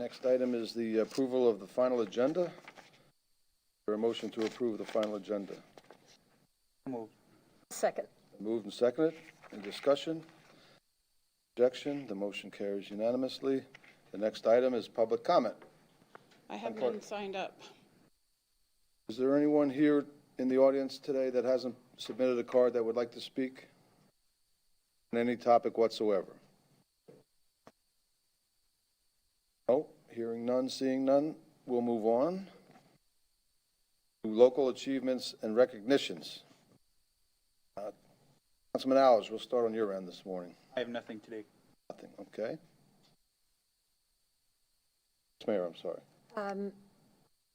Next item is the approval of the final agenda. For a motion to approve the final agenda. Move. Second. Moved and seconded. Any discussion? Objection? The motion carries unanimously. The next item is public comment. I have none signed up. Is there anyone here in the audience today that hasn't submitted a card that would like to speak on any topic whatsoever? No, hearing none, seeing none, we'll move on to local achievements and recognitions. Councilman Allers, we'll start on your end this morning. I have nothing today. Nothing, okay. Mayor, I'm sorry.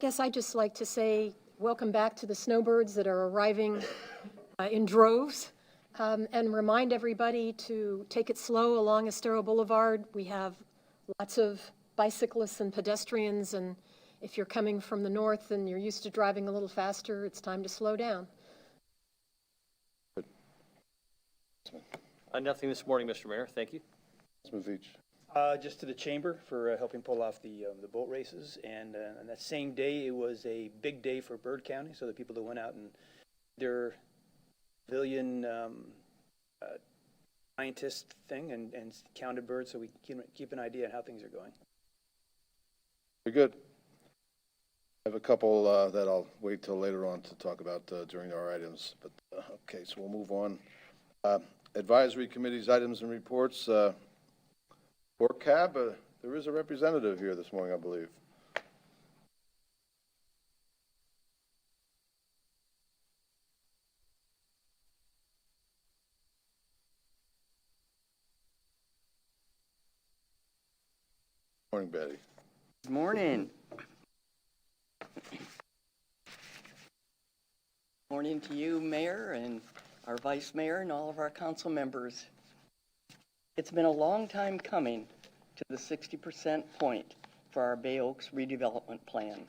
Guess I'd just like to say welcome back to the snowbirds that are arriving in droves, and remind everybody to take it slow along Estero Boulevard. We have lots of bicyclists and pedestrians, and if you're coming from the north and you're used to driving a little faster, it's time to slow down. Nothing this morning, Mr. Mayor. Thank you. Councilman Veach. Just to the chamber for helping pull off the boat races, and on that same day it was a big day for bird counting. So the people that went out and their pavilion scientist thing and counted birds, so we can keep an idea on how things are going. Very good. I have a couple that I'll wait till later on to talk about during our items, but okay, so we'll move on. Advisory committees, items and reports. ORCAB, there is a representative here this morning, I believe. Morning, Betty. Good morning. Morning to you, Mayor, and our Vice Mayor, and all of our council members. It's been a long time coming to the 60% point for our Bay Oaks redevelopment plan,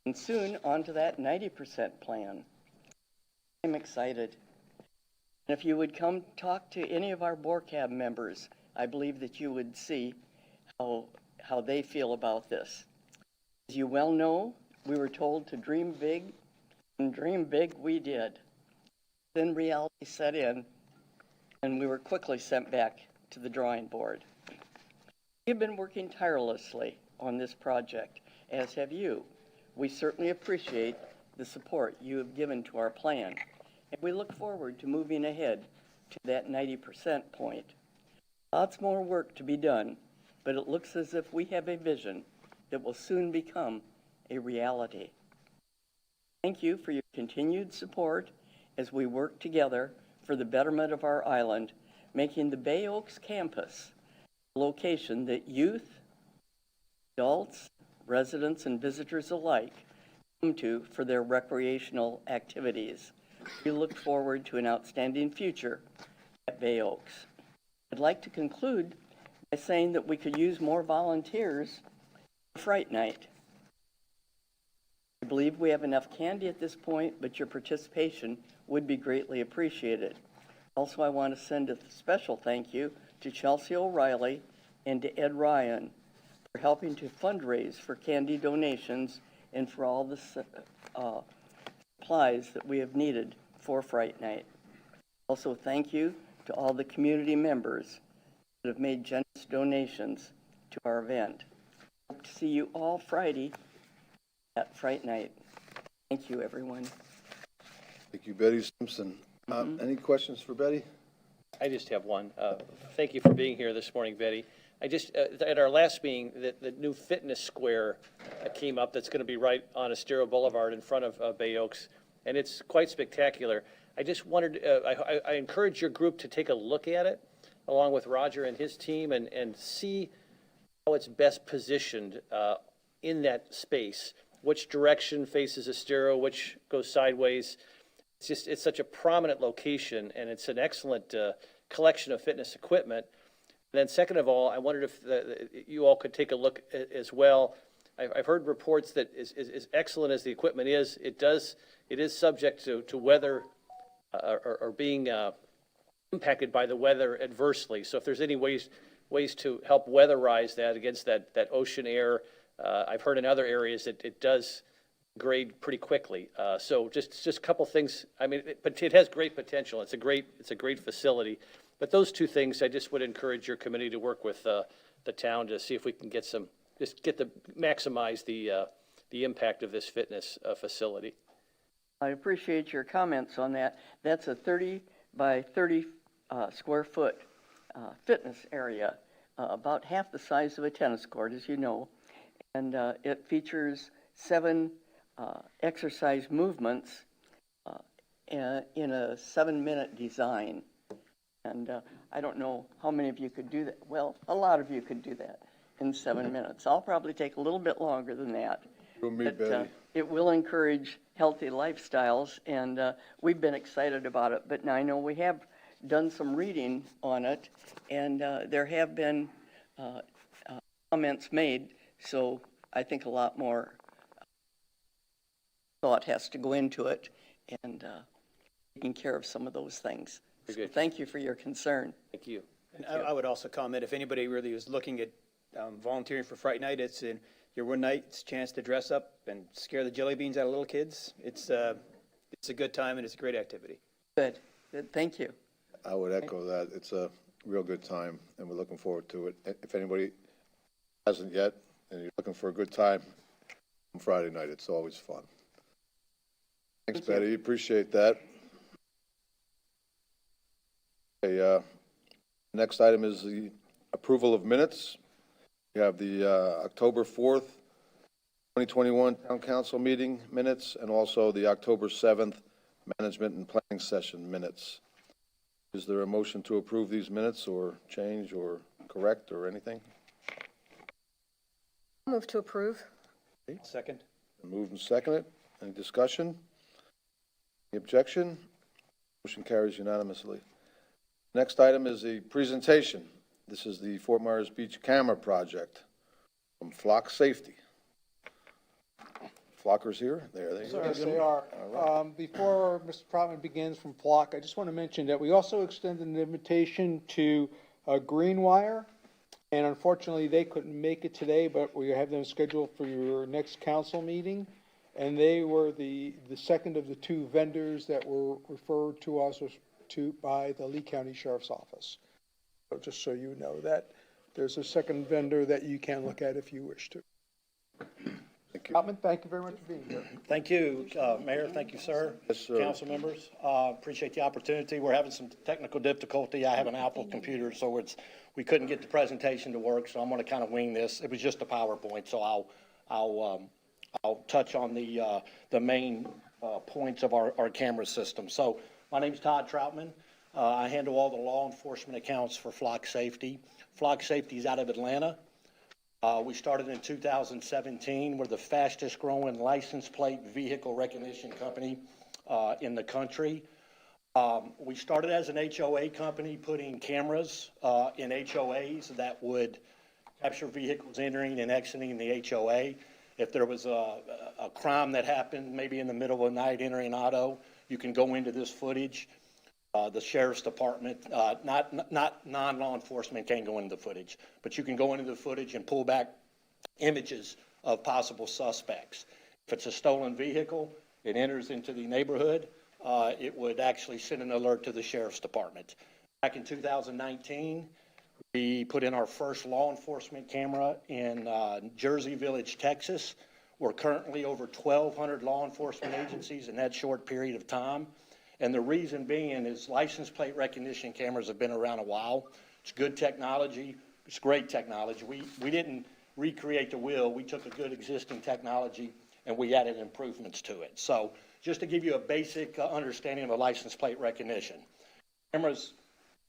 and soon on to that 90% plan. I'm excited. And if you would come talk to any of our BORCAB members, I believe that you would see how they feel about this. As you well know, we were told to dream big, and dream big we did. Then reality set in, and we were quickly sent back to the drawing board. You've been working tirelessly on this project, as have you. We certainly appreciate the support you have given to our plan, and we look forward to moving ahead to that 90% point. Lots more work to be done, but it looks as if we have a vision that will soon become a reality. Thank you for your continued support as we work together for the betterment of our island, making the Bay Oaks campus a location that youth, adults, residents, and visitors alike come to for their recreational activities. We look forward to an outstanding future at Bay Oaks. I'd like to conclude by saying that we could use more volunteers for Fright Night. I believe we have enough candy at this point, but your participation would be greatly appreciated. Also, I want to send a special thank you to Chelsea O'Reilly and to Ed Ryan for helping to fundraise for candy donations and for all the supplies that we have needed for Fright Night. Also, thank you to all the community members that have made generous donations to our event. Hope to see you all Friday at Fright Night. Thank you, everyone. Thank you, Betty Simpson. Any questions for Betty? I just have one. Thank you for being here this morning, Betty. I just, at our last meeting, the new fitness square came up that's going to be right on Estero Boulevard in front of Bay Oaks, and it's quite spectacular. I just wondered, I encourage your group to take a look at it, along with Roger and his team, and see how it's best positioned in that space. Which direction faces Estero, which goes sideways. It's such a prominent location, and it's an excellent collection of fitness equipment. And then second of all, I wondered if you all could take a look as well. I've heard reports that as excellent as the equipment is, it is subject to weather or being impacted by the weather adversely. So if there's any ways ways to help weatherize that against that ocean air. I've heard in other areas that it does grade pretty quickly. So just a couple things. I mean, but it has great potential. It's a great facility. But those two things, I just would encourage your committee to work with the town to see if we can maximize the impact of this fitness facility. I appreciate your comments on that. That's a 30 by 30 square foot fitness area, about half the size of a tennis court, as you know. And it features 7 exercise movements in a 7-minute design. And I don't know how many of you could do that. Well, a lot of you could do that in 7 minutes. I'll probably take a little bit longer than that. But it will encourage healthy lifestyles, and we've been excited about it. But now I know we have done some reading on it, and there have been comments made, so I think a lot more thought has to go into it and taking care of some of those things. So thank you for your concern. Thank you. And I would also comment, if anybody really is looking at volunteering for Fright Night, it's in your one night's chance to dress up and scare the jelly beans out of little kids. It's a good time and it's a great activity. Good, thank you. I would echo that. It's a real good time, and we're looking forward to it. If anybody hasn't yet, and you're looking for a good time on Friday night, it's always fun. Thanks, Betty. Appreciate that. Okay, next item is the approval of minutes. We have the October 4th, 2021 Town Council meeting minutes, and also the October 7th Management and Planning Session minutes. Is there a motion to approve these minutes, or change, or correct, or anything? Move to approve. Second. Moved and seconded. Any discussion? Any objection? Motion carries unanimously. Next item is the presentation. This is the Fort Myers Beach Camera Project from Flock Safety. Flocker's here? There they are. Yes, they are. Before Mr. Troutman begins from Flock, I just want to mention that we also extended an invitation to Greenwire, and unfortunately, they couldn't make it today, but we have them scheduled for your next council meeting. And they were the second of the 2 vendors that were referred to us by the Lee County Sheriff's Office. So just so you know that there's a second vendor that you can look at if you wish to. Thank you. Troutman, thank you very much for being here. Thank you, Mayor. Thank you, sir. Yes, sir. Council members, appreciate the opportunity. We're having some technical difficulty. I have an Apple computer, so we couldn't get the presentation to work, so I'm going to kind of wing this. It was just a PowerPoint, so I'll touch on the main points of our camera system. So my name is Todd Troutman. I handle all the law enforcement accounts for Flock Safety. Flock Safety is out of Atlanta. We started in 2017. We're the fastest growing license plate vehicle recognition company in the country. We started as an HOA company, putting cameras in HOAs that would capture vehicles entering and exiting the HOA. If there was a crime that happened, maybe in the middle of the night, entering an auto, you can go into this footage. The sheriff's department, not non-law enforcement can't go into the footage, but you can go into the footage and pull back images of possible suspects. If it's a stolen vehicle, it enters into the neighborhood, it would actually send an alert to the sheriff's department. Back in 2019, we put in our first law enforcement camera in Jersey Village, Texas. We're currently over 1,200 law enforcement agencies in that short period of time. And the reason being is license plate recognition cameras have been around a while. It's good technology. It's great technology. We didn't recreate the wheel. We took a good existing technology and we added improvements to it. So just to give you a basic understanding of a license plate recognition. Cameras,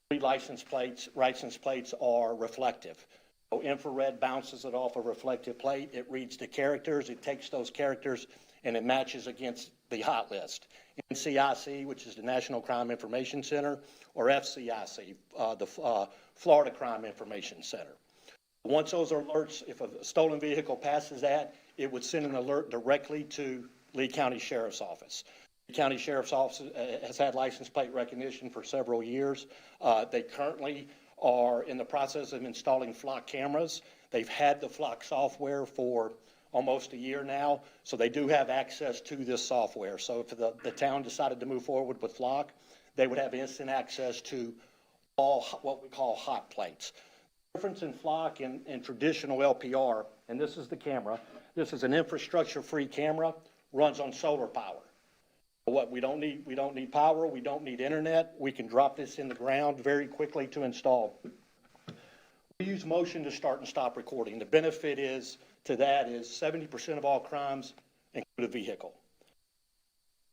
license plates are reflective. So infrared bounces it off a reflective plate. It reads the characters. It takes those characters and it matches against the hot list. NCIC, which is the National Crime Information Center, or FCIC, the Florida Crime Information Center. Once those alerts, if a stolen vehicle passes that, it would send an alert directly to Lee County Sheriff's Office. The County Sheriff's Office has had license plate recognition for several years. They currently are in the process of installing flock cameras. They've had the flock software for almost a year now, so they do have access to this software. So if the town decided to move forward with flock, they would have instant access to all what we call hot plates. The difference in flock and traditional LPR, and this is the camera, this is an infrastructure-free camera, runs on solar power. We don't need power, we don't need internet, we can drop this in the ground very quickly to install. We use motion to start and stop recording. The benefit to that is 70% of all crimes include a vehicle.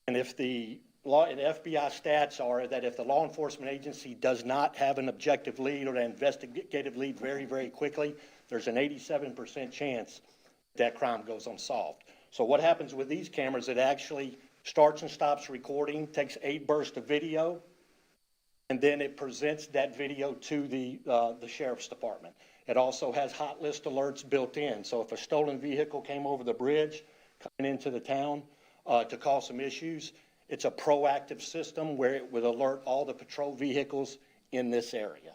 And if the FBI stats are that if the law enforcement agency does not have an objective lead or an investigative lead very, very quickly, there's an 87% chance that crime goes unsolved. So what happens with these cameras, it actually starts and stops recording, takes 8 bursts of video, and then it presents that video to the sheriff's department. It also has hot list alerts built in. So if a stolen vehicle came over the bridge coming into the town to cause some issues, it's a proactive system where it would alert all the patrol vehicles in this area.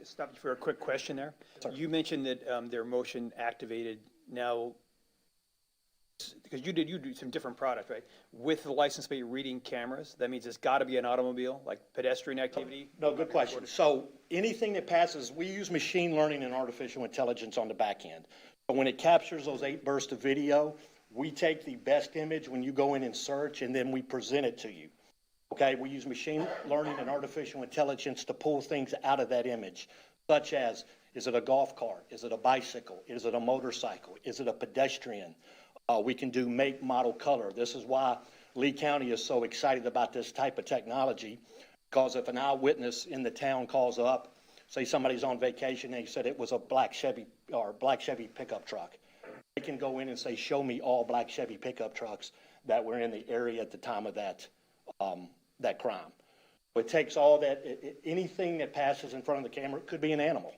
Stop you for a quick question there. Sorry. You mentioned that they're motion activated now, because you do some different product, right? With the license plate reading cameras, that means it's got to be an automobile, like pedestrian activity? No, good question. So anything that passes, we use machine learning and artificial intelligence on the back end. But when it captures those 8 bursts of video, we take the best image when you go in and search, and then we present it to you. Okay, we use machine learning and artificial intelligence to pull things out of that image, such as, is it a golf cart? Is it a bicycle? Is it a motorcycle? Is it a pedestrian? We can do make, model, color. This is why Lee County is so excited about this type of technology, because if an eyewitness in the town calls up, say somebody's on vacation, and they said it was a black Chevy pickup truck, they can go in and say, show me all black Chevy pickup trucks that were in the area at the time of that crime. It takes all that, anything that passes in front of the camera, it could be an animal,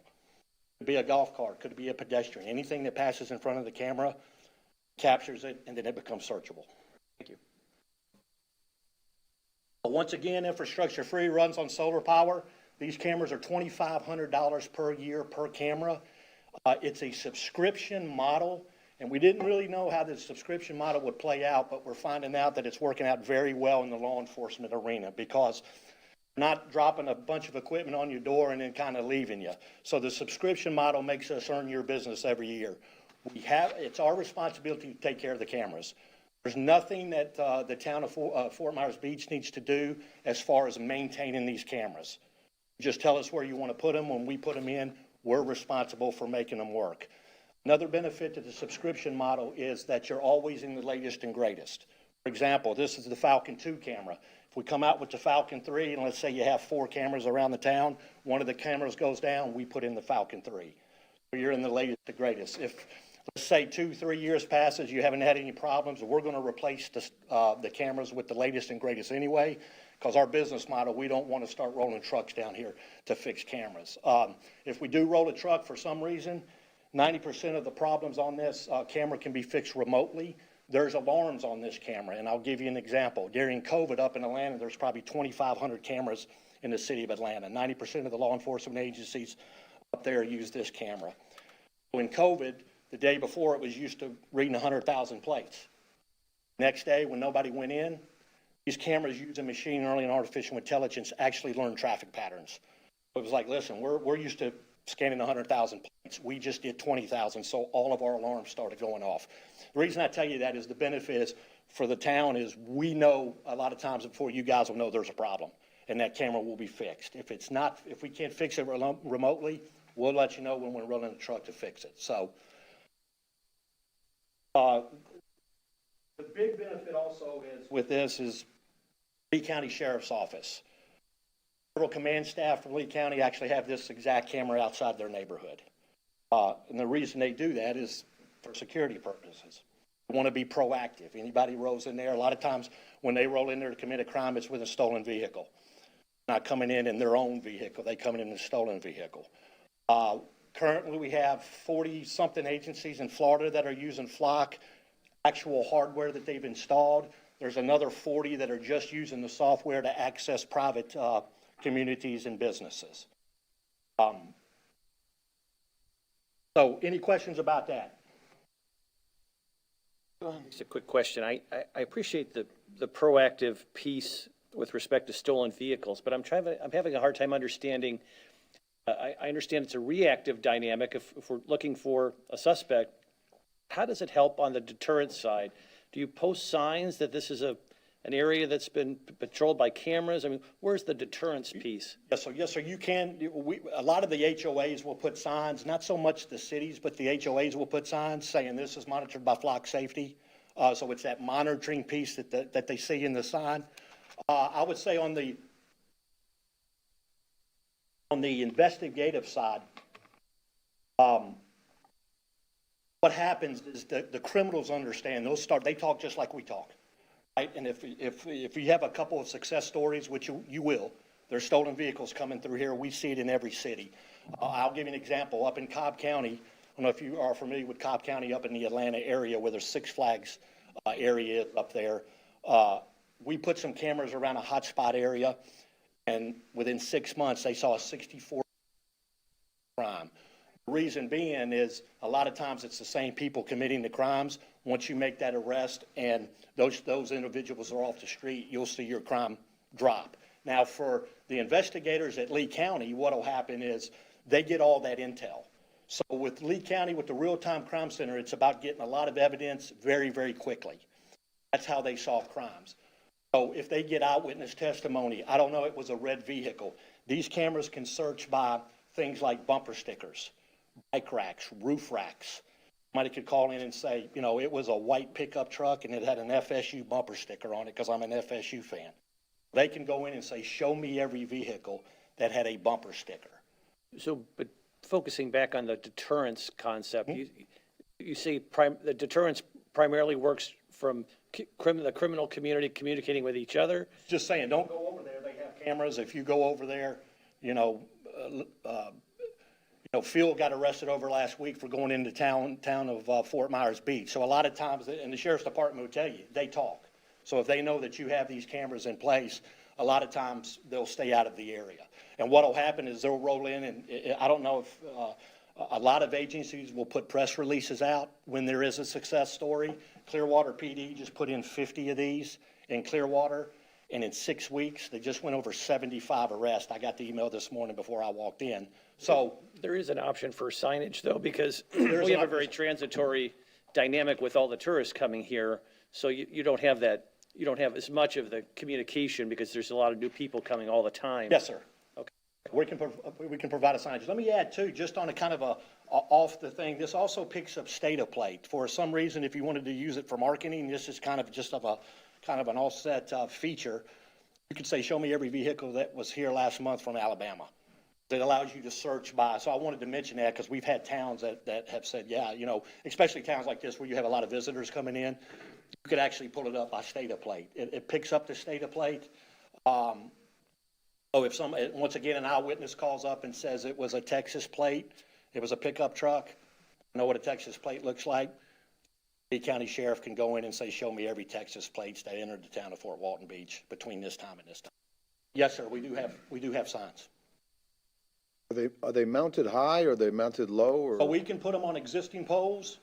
could be a golf cart, could be a pedestrian, anything that passes in front of the camera, captures it, and then it becomes searchable. Thank you. Once again, infrastructure free, runs on solar power. These cameras are $2,500 per year per camera. It's a subscription model, and we didn't really know how the subscription model would play out, but we're finding out that it's working out very well in the law enforcement arena, because not dropping a bunch of equipment on your door and then kind of leaving you. So the subscription model makes us earn your business every year. It's our responsibility to take care of the cameras. There's nothing that the town of Fort Myers Beach needs to do as far as maintaining these cameras. Just tell us where you want to put them. When we put them in, we're responsible for making them work. Another benefit to the subscription model is that you're always in the latest and greatest. For example, this is the Falcon 2 camera. If we come out with the Falcon 3, and let's say you have 4 cameras around the town, one of the cameras goes down, we put in the Falcon 3. So you're in the latest and greatest. If, let's say 2-3 years passes, you haven't had any problems, we're going to replace the cameras with the latest and greatest anyway, because our business model, we don't want to start rolling trucks down here to fix cameras. If we do roll a truck for some reason, 90% of the problems on this camera can be fixed remotely. There's alarms on this camera, and I'll give you an example. During COVID up in Atlanta, there's probably 2,500 cameras in the city of Atlanta. 90% of the law enforcement agencies up there use this camera. In COVID, the day before, it was used to reading 100,000 plates. Next day, when nobody went in, these cameras using machine learning and artificial intelligence actually learn traffic patterns. It was like, listen, we're used to scanning 100,000 plates. We just did 20,000, so all of our alarms started going off. The reason I tell you that is the benefit is for the town is we know a lot of times before you guys will know there's a problem, and that camera will be fixed. If we can't fix it remotely, we'll let you know when we're running a truck to fix it. So the big benefit also is with this is Lee County Sheriff's Office. Several command staff from Lee County actually have this exact camera outside their neighborhood. And the reason they do that is for security purposes. They want to be proactive. Anybody rolls in there, a lot of times when they roll in there to commit a crime, it's with a stolen vehicle. Not coming in their own vehicle, they come in a stolen vehicle. Currently, we have 40-something agencies in Florida that are using Flock, actual hardware that they've installed. There's another 40 that are just using the software to access private communities, and businesses. So any questions about that? Just a quick question. I appreciate the proactive piece with respect to stolen vehicles, but I'm having a hard time understanding. I understand it's a reactive dynamic. If we're looking for a suspect, how does it help on the deterrence side? Do you post signs that this is an area that's been patrolled by cameras? I mean, where's the deterrence piece? Yes, sir, you can. A lot of the HOAs will put signs, not so much the cities, but the HOAs will put signs saying this is monitored by flock safety. So it's that monitoring piece that they see in the sign. I would say on the investigative side, what happens is that the criminals understand. They talk just like we talk. Right? And if you have a couple of success stories, which you will, there's stolen vehicles coming through here. We see it in every city. I'll give you an example. Up in Cobb County, I don't know if you are familiar with Cobb County up in the Atlanta area where there's Six Flags area up there. We put some cameras around a hotspot area, and within 6 months, they saw a 64 crime. The reason being is a lot of times it's the same people committing the crimes. Once you make that arrest and those individuals are off the street, you'll see your crime drop. Now, for the investigators at Lee County, what will happen is they get all that intel. So with Lee County, with the Real-Time Crime Center, it's about getting a lot of evidence very, very quickly. That's how they solve crimes. So if they get eyewitness testimony, I don't know, it was a red vehicle. These cameras can search by things like bumper stickers, bike racks, roof racks. Somebody could call in and say, you know, it was a white pickup truck and it had an FSU bumper sticker on it because I'm an FSU fan. They can go in and say, show me every vehicle that had a bumper sticker. So, but focusing back on the deterrence concept, you say the deterrence primarily works from the criminal community communicating with each other? Just saying, don't go over there. They have cameras. If you go over there, Phil got arrested over last week for going into town of Fort Myers Beach. So a lot of times, and the sheriff's department will tell you, they talk. So if they know that you have these cameras in place, a lot of times they'll stay out of the area. And what will happen is they'll roll in, and I don't know if a lot of agencies will put press releases out when there is a success story. Clearwater PD just put in 50 of these in Clearwater, and in 6 weeks, they just went over 75 arrests. I got the email this morning before I walked in. So there is an option for signage, though, because we have a very transitory dynamic with all the tourists coming here. So you don't have that. You don't have as much of the communication because there's a lot of new people coming all the time. Yes, sir. Okay. We can provide a signage. Let me add too, just on a kind of a off the thing, this also picks up state of plate. For some reason, if you wanted to use it for marketing, this is kind of just of a kind of an offset feature. You could say, show me every vehicle that was here last month from Alabama. That allows you to search by. So I wanted to mention that because we've had towns that have said, yeah, especially towns like this where you have a lot of visitors coming in, you could actually pull it up by state of plate. It picks up the state of plate. If once again, an eyewitness calls up and says it was a Texas plate, it was a pickup truck, I know what a Texas plate looks like. The county sheriff can go in and say, show me every Texas plates that entered the town of Fort Walton Beach between this time and this time. Yes, sir, we do have signs. Are they mounted high or are they mounted low? Or? So we can put them on existing poles.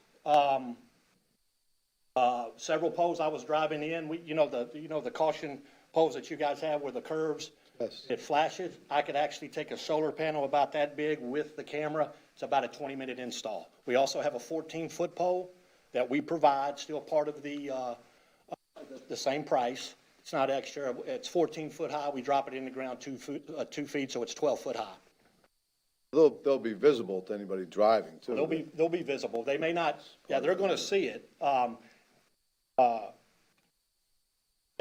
Several poles I was driving in, the caution poles that you guys have where the curves, Yes. It flashes. I could actually take a solar panel about that big with the camera. It's about a 20-minute install. We also have a 14-foot pole that we provide, still part of the same price. It's not extra. It's 14 foot high. We drop it in the ground 2 feet, so it's 12 foot high. They'll be visible to anybody driving too. They'll be visible. They may not. Yeah, they're going to see it.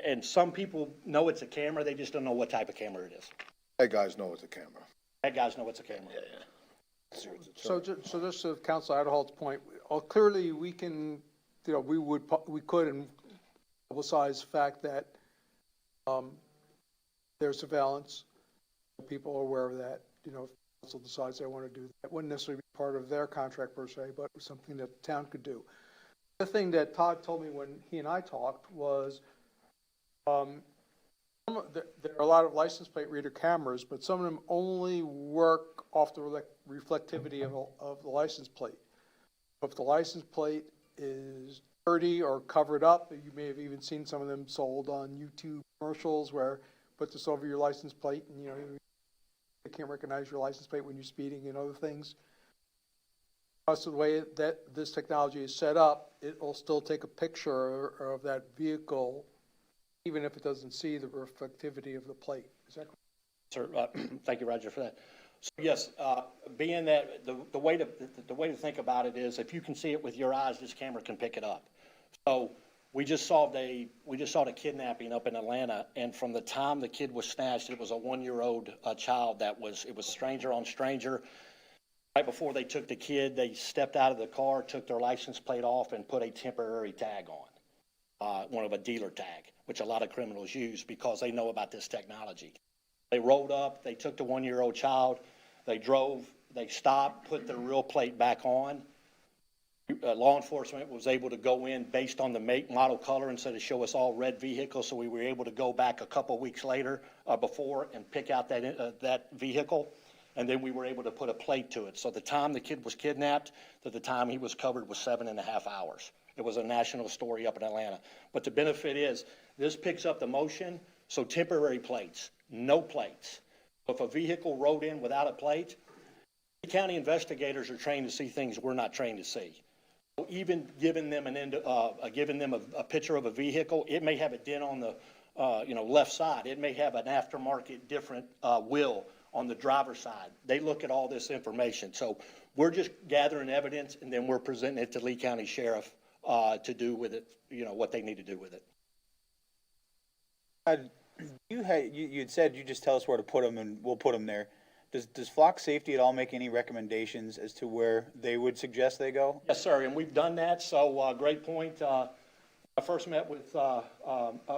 And some people know it's a camera. They just don't know what type of camera it is. Bad guys know it's a camera. Bad guys know it's a camera. So just to Council Adderhalt's point, clearly we can, we could and publicize the fact that there's surveillance. People are aware of that. If council decides they want to do that, wouldn't necessarily be part of their contract per se, but something that the town could do. The thing that Todd told me when he and I talked was some there are a lot of license plate reader cameras, but some of them only work off the reflectivity of the license plate. If the license plate is dirty or covered up, you may have even seen some of them sold on YouTube commercials where put this over your license plate and, you know, they can't recognize your license plate when you're speeding and other things. Because of the way that this technology is set up, it will still take a picture of that vehicle, even if it doesn't see the reflectivity of the plate. Is that correct? Sir, thank you, Roger, for that. So yes, being that the way to think about it is if you can see it with your eyes, this camera can pick it up. So we just solved a kidnapping up in Atlanta, and from the time the kid was snatched, it was a 1-year-old child it was stranger on stranger. Right before they took the kid, they stepped out of the car, took their license plate off, and put a temporary tag on, one of a dealer tag, which a lot of criminals use because they know about this technology. They rolled up, they took the 1-year-old child, they drove, they stopped, put the real plate back on. Law enforcement was able to go in based on the make, model, color, instead of show us all red vehicles, so we were able to go back a couple weeks later, before, and pick out that vehicle. And then we were able to put a plate to it. So the time the kid was kidnapped to the time he was covered was 7.5 hours. It was a national story up in Atlanta. But the benefit is this picks up the motion, so temporary plates, no plates. If a vehicle rode in without a plate, the county investigators are trained to see things we're not trained to see. So even giving them a picture of a vehicle, it may have a dent on the left side. It may have an aftermarket different wheel on the driver's side. They look at all this information. So we're just gathering evidence, and then we're presenting it to Lee County Sheriff to do with it, what they need to do with it. You had said you just tell us where to put them and we'll put them there. Does Flock Safety at all make any recommendations as to where they would suggest they go? Yes, sir, and we've done that, so great point. I first met with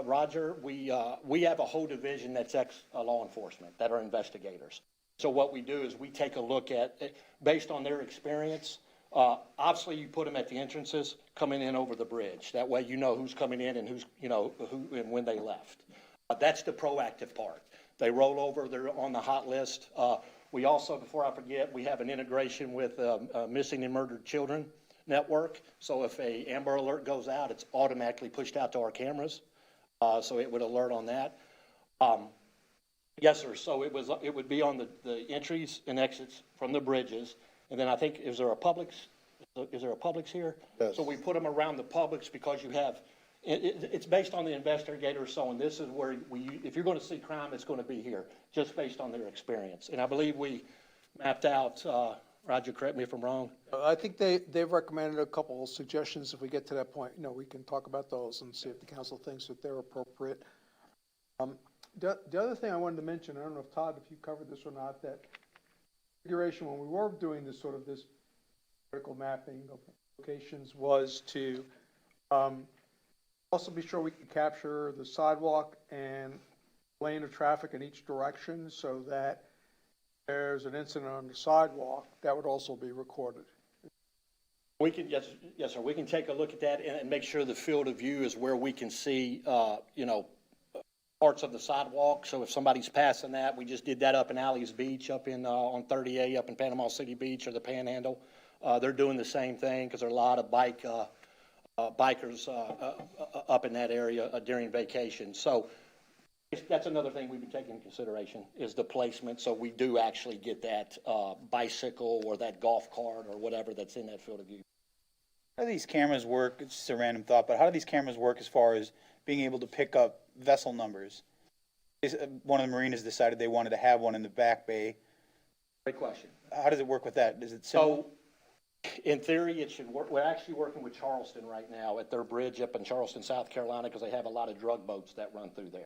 Roger. We have a whole division that's ex-law enforcement, that are investigators. So what we do is we take a look at, based on their experience, obviously you put them at the entrances, coming in over the bridge. That way you know who's coming in and who and when they left. That's the proactive part. They roll over, they're on the hot list. We also, before I forget, we have an integration with Missing and Murdered Children network. So if a Amber Alert goes out, it's automatically pushed out to our cameras. So it would alert on that. Yes, sir. So it would be on the entries and exits from the bridges. And then I think, is there a Publix here? Yes. So we put them around the Publix because you have, it's based on the investigator. So, and this is where if you're going to see crime, it's going to be here, just based on their experience. And I believe we mapped out, Roger, correct me if I'm wrong. I think they've recommended a couple of suggestions. If we get to that point, we can talk about those and see if the council thinks that they're appropriate. The other thing I wanted to mention, I don't know if Todd, if you covered this or not, that configuration when we were doing this this vertical mapping of locations was to also be sure we can capture the sidewalk and lane of traffic in each direction, so that there's an incident on the sidewalk, that would also be recorded. We can, yes, sir. We can take a look at that and make sure the field of view is where we can see, parts of the sidewalk. So if somebody's passing that, we just did that up in Alley's Beach, up in on 30A, up in Panama City Beach or the Panhandle. They're doing the same thing because there are a lot of bikers up in that area during vacation. So that's another thing we've been taking into consideration is the placement. So we do actually get that bicycle or that golf cart or whatever that's in that field of view. How do these cameras work? It's just a random thought, but how do these cameras work as far as being able to pick up vessel numbers? One of the marinas decided they wanted to have one in the back bay. Great question. How does it work with that? Is it simple? So, in theory, it should work. We're actually working with Charleston right now at their bridge up in Charleston, South Carolina, because they have a lot of drug boats that run through there.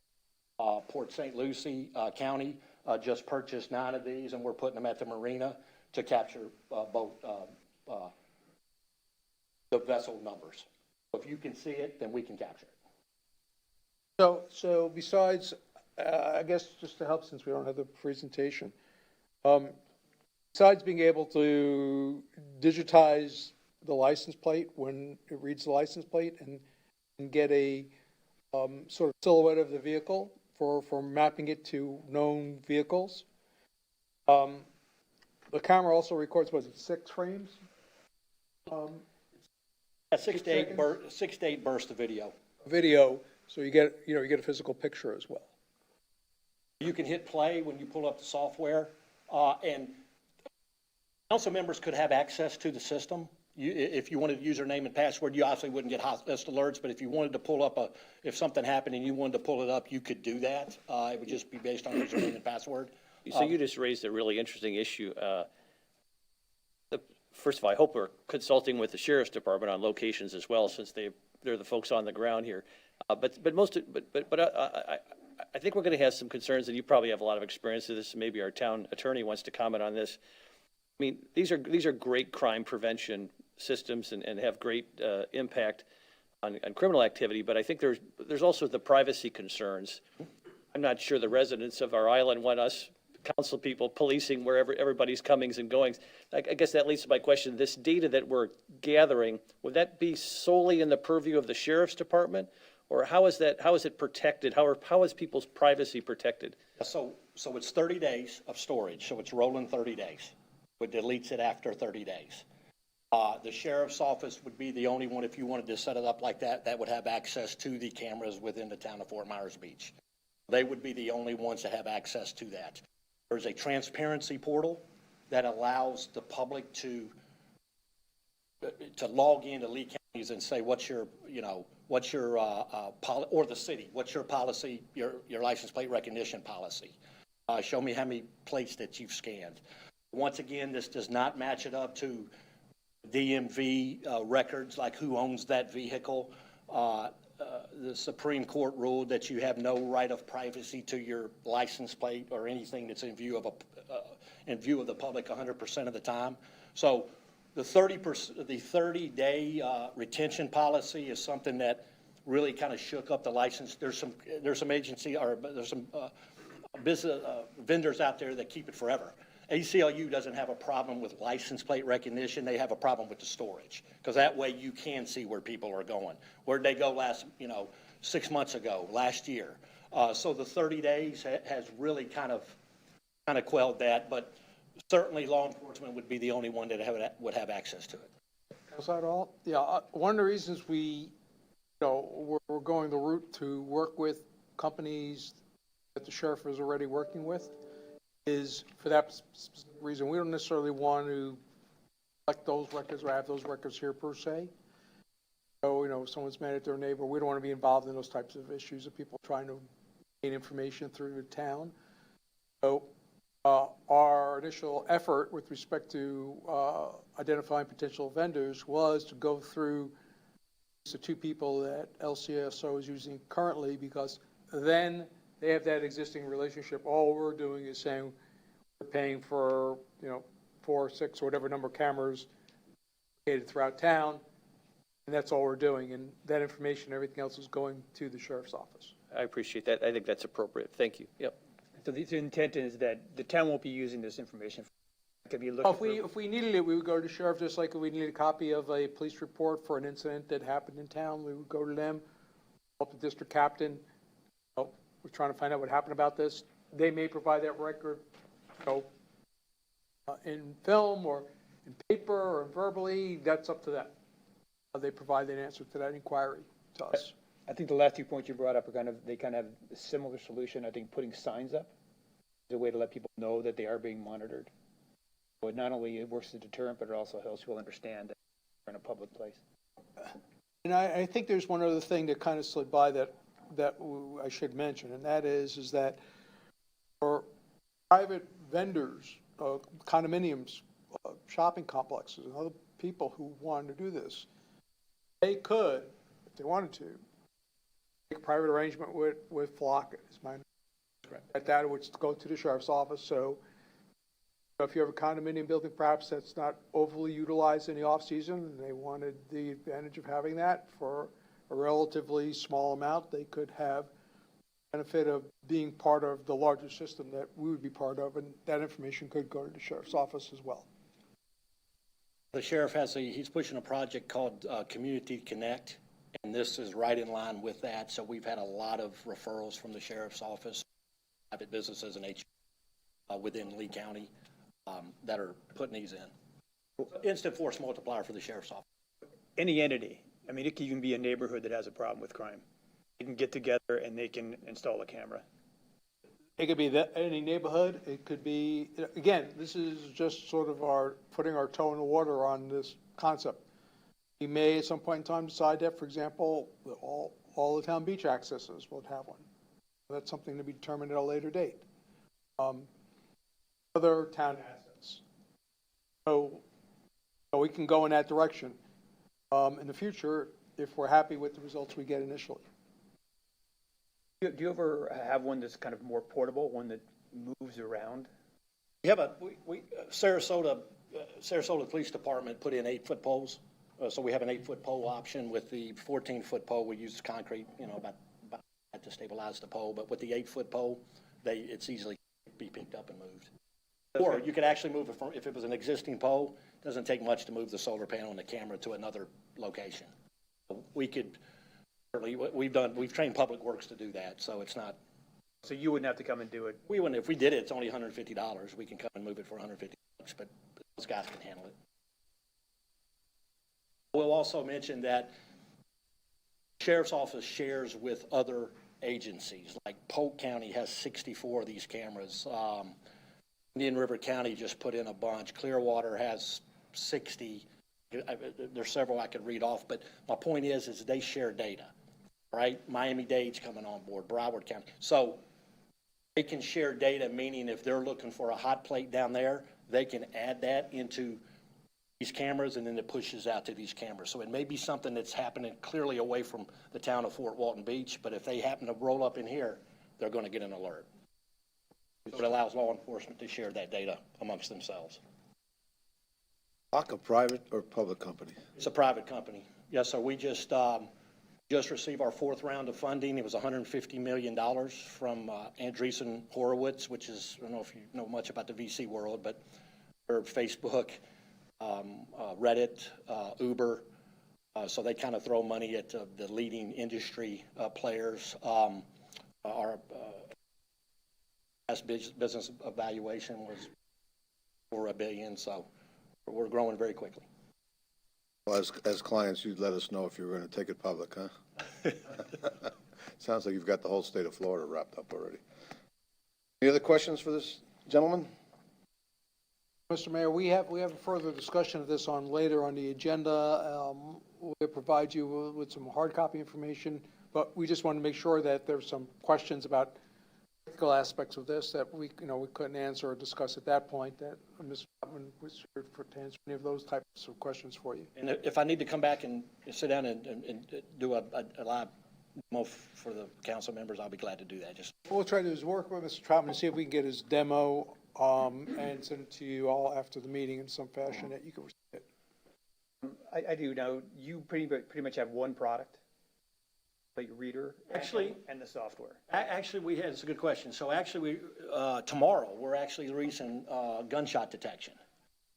Port St. Lucie County just purchased 9 of these, and we're putting them at the marina to capture the vessel numbers. So if you can see it, then we can capture it. So besides, I guess just to help since we don't have the presentation, besides being able to digitize the license plate when it reads the license plate and get a sort of silhouette of the vehicle for mapping it to known vehicles. The camera also records, was it 6 frames? A 6 to 8 seconds? 6 to 8 bursts of video. Video, so you get, you get a physical picture as well. You can hit play when you pull up the software, and council members could have access to the system. If you wanted username and password, you obviously wouldn't get hot list alerts, but if you wanted to pull up if something happened and you wanted to pull it up, you could do that. It would just be based on username and password. So you just raised a really interesting issue. First of all, I hope we're consulting with the sheriff's department on locations as well, since they're the folks on the ground here. But I think we're going to have some concerns, and you probably have a lot of experience with this. Maybe our town attorney wants to comment on this. I mean, these are great crime prevention systems and have great impact on criminal activity, but I think there's also the privacy concerns. I'm not sure the residents of our island want us, council people, policing wherever everybody's comings and goings. I guess that leads to my question. This data that we're gathering, would that be solely in the purview of the sheriff's department? Or how is it protected? How is people's privacy protected? So it's 30 days of storage, so it's rolling 30 days. It deletes it after 30 days. The sheriff's office would be the only one, if you wanted to set it up like that, that would have access to the cameras within the town of Fort Myers Beach. They would be the only ones that have access to that. There's a transparency portal that allows the public to log into Lee counties and say, or the city, what's your policy, your license plate recognition policy? Show me how many plates that you've scanned. Once again, this does not match it up to DMV records, like who owns that vehicle. The Supreme Court ruled that you have no right of privacy to your license plate or anything that's in view of the public 100% of the time. So the 30-day retention policy is something that really kind of shook up the license. There's some agency, or there's some business vendors out there that keep it forever. ACLU doesn't have a problem with license plate recognition. They have a problem with the storage, because that way you can see where people are going. Where'd they go 6 months ago, last year? So the 30 days has really kind of quelled that, but certainly law enforcement would be the only one that would have access to it. Is that all? Yeah, one of the reasons we're going the route to work with companies that the sheriff is already working with is for that reason. We don't necessarily want to collect those records or have those records here per se. So, if someone's mad at their neighbor, we don't want to be involved in those types of issues of people trying to gain information through the town. So our initial effort with respect to identifying potential vendors was to go through the 2 people that LCSO is using currently, because then they have that existing relationship. All we're doing is saying we're paying for, 4, 6, or whatever number of cameras located throughout town, and that's all we're doing. And that information, everything else is going to the sheriff's office. I appreciate that. I think that's appropriate. Thank you. Yep. So the intent is that the town won't be using this information. Could be looking If we needed it, we would go to the sheriff, just like if we needed a copy of a police report for an incident that happened in town. We would go to them, help the district captain. We're trying to find out what happened about this. They may provide that record, in film or in paper or verbally. That's up to them. They provide an answer to that inquiry to us. I think the last 2 points you brought up are they kind of have a similar solution. I think putting signs up is a way to let people know that they are being monitored. So it not only works as a deterrent, but it also helps people understand that they're in a public place. And I think there's one other thing that kind of slid by that I should mention, and that is that for private vendors, condominiums, shopping complexes, and other people who wanted to do this, they could, if they wanted to, make a private arrangement with Flock. Is my understanding. That would go to the sheriff's office. So if you have a condominium building, perhaps that's not overly utilized in the off season, and they wanted the advantage of having that for a relatively small amount, they could have benefit of being part of the larger system that we would be part of, and that information could go to the sheriff's office as well. The sheriff he's pushing a project called Community Connect, And this is right in line with that. So we've had a lot of referrals from the sheriff's office, private businesses and within Lee County that are putting these in. Instant force multiplier for the sheriff's office. Any entity, I mean, it could even be a neighborhood that has a problem with crime. They can get together and they can install a camera. It could be any neighborhood, it could be, again, this is just sort of putting our toe in the water on this concept. We may at some point in time decide that, for example, that all the town beach accesses will have one. That's something to be determined at a later date. Other town assets. So we can go in that direction in the future if we're happy with the results we get initially. Do you ever have one that's kind of more portable, one that moves around? We have Sarasota Police Department put in 8-foot poles. So we have an 8-foot pole option. With the 14-foot pole, we use concrete, about to stabilize the pole. But with the 8-foot pole, it's easily be picked up and moved. Or you could actually move it from, if it was an existing pole, it doesn't take much to move the solar panel and the camera to another location. We could, we've trained Public Works to do that, so it's not. So you wouldn't have to come and do it? We wouldn't, if we did it, it's only $150. We can come and move it for $150, but those guys can handle it. We'll also mention that Sheriff's Office shares with other agencies, like Polk County has 64 of these cameras. Indian River County just put in a bunch. Clearwater has 60. There's several I could read off, but my point is they share data, right? Miami-Dade's coming on board, Broward County. So they can share data, meaning if they're looking for a hot plate down there, they can add that into these cameras, and then it pushes out to these cameras. So it may be something that's happening clearly away from the town of Fort Walton Beach, but if they happen to roll up in here, they're going to get an alert. So it allows law enforcement to share that data amongst themselves. Block a private or public company? It's a private company. Yes, sir. We just received our 4th round of funding. It was $150 million from Andreessen Horowitz, which is, I don't know if you know much about the VC world, but they're Facebook, Reddit, Uber. So they kind of throw money at the leading industry players. Our last business evaluation was over $1 billion, so we're growing very quickly. Well, as clients, you'd let us know if you were going to take it public, huh? Sounds like you've got the whole state of Florida wrapped up already. Any other questions for this gentleman? Mr. Mayor, we have a further discussion of this later on the agenda. We'll provide you with some hard copy information, but we just want to make sure that there's some questions about technical aspects of this that we couldn't answer or discuss at that point, that Mr. Chapman was here to answer any of those types of questions for you. And if I need to come back and sit down and do a live demo for the council members, I'll be glad to do that. Just What we'll try to do is work with Mr. Troutman to see if we can get his demo and send it to you all after the meeting in some fashion that you can receive it. I do. Now, you pretty much have one product, like your reader Actually- and the software. Actually, it's a good question. So actually, tomorrow, we're actually releasing gunshot detection.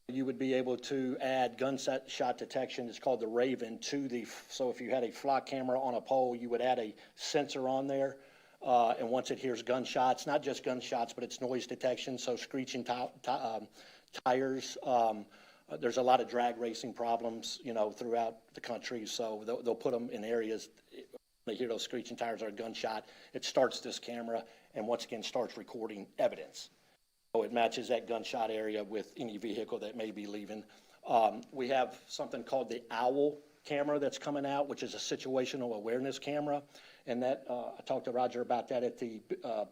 You would be able to add gunshot detection, it's called the Raven, so if you had a flock camera on a pole, you would add a sensor on there. And once it hears gunshots, not just gunshots, but it's noise detection, so screeching tires. There's a lot of drag racing problems, throughout the country, so they'll put them in areas. They hear those screeching tires or a gunshot, it starts this camera and once again starts recording evidence. So it matches that gunshot area with any vehicle that may be leaving. We have something called the OWL camera that's coming out, which is a situational awareness camera. And that, I talked to Roger about that at the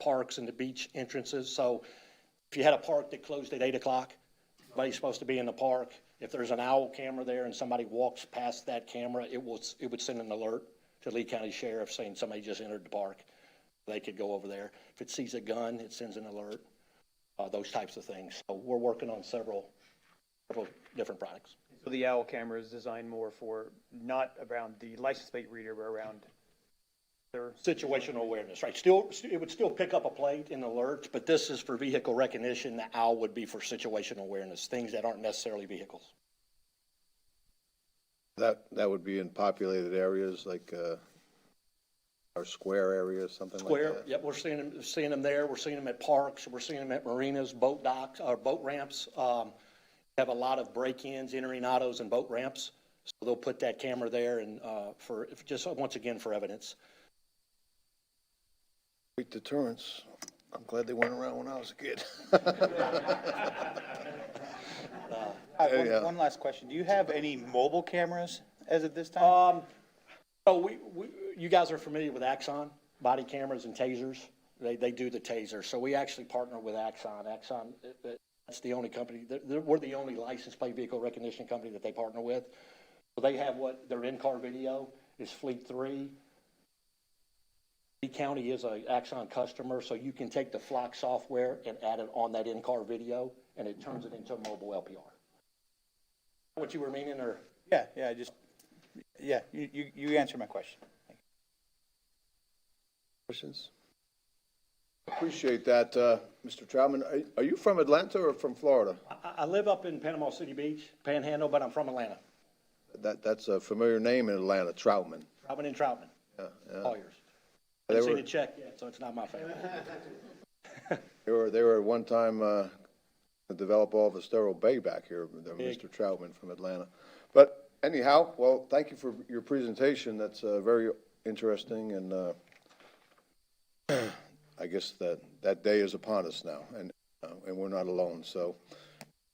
parks and the beach entrances. So if you had a park that closed at 8 o'clock, everybody's supposed to be in the park. If there's an OWL camera there and somebody walks past that camera, it would send an alert to Lee County Sheriff saying somebody just entered the park. They could go over there. If it sees a gun, it sends an alert, those types of things. So we're working on several different products. So the OWL camera is designed more for not around the license plate reader, but around their Situational awareness, right? It would still pick up a plate in alerts, but this is for vehicle recognition. The OWL would be for situational awareness, things that aren't necessarily vehicles. That would be in populated areas like, or square areas, something like Square, that? yep, we're seeing them there, we're seeing them at parks, we're seeing them at marinas, boat docks, or boat ramps. Have a lot of break-ins, entering autos and boat ramps, so they'll put that camera there and, just, once again, for evidence. Great deterrence. I'm glad they went around when I was a kid. One last question. Do you have any mobile cameras as of this time? So you guys are familiar with Axon, body cameras and tasers? They do the taser. So we actually partner with Axon. Axon, that's the only company, we're the only license plate vehicle recognition company that they partner with. So they have their in-car video is Fleet 3. Lee County is a Axon customer, so you can take the Flock software and add it on that in-car video, and it turns it into a mobile LPR. What you were meaning, or? You answered my question. Questions? Appreciate that, Mr. Troutman. Are you from Atlanta or from Florida? I live up in Panama City Beach, Panhandle, but I'm from Atlanta. That's a familiar name in Atlanta, Troutman. Troutman and Troutman, Yeah. all yours. They Haven't seen were- a check yet, so it's not my family. They were at one time to develop all of Estero Bay back here, Mr. Troutman from Atlanta. But anyhow, well, thank you for your presentation. That's very interesting, and I guess that day is upon us now, and we're not alone. So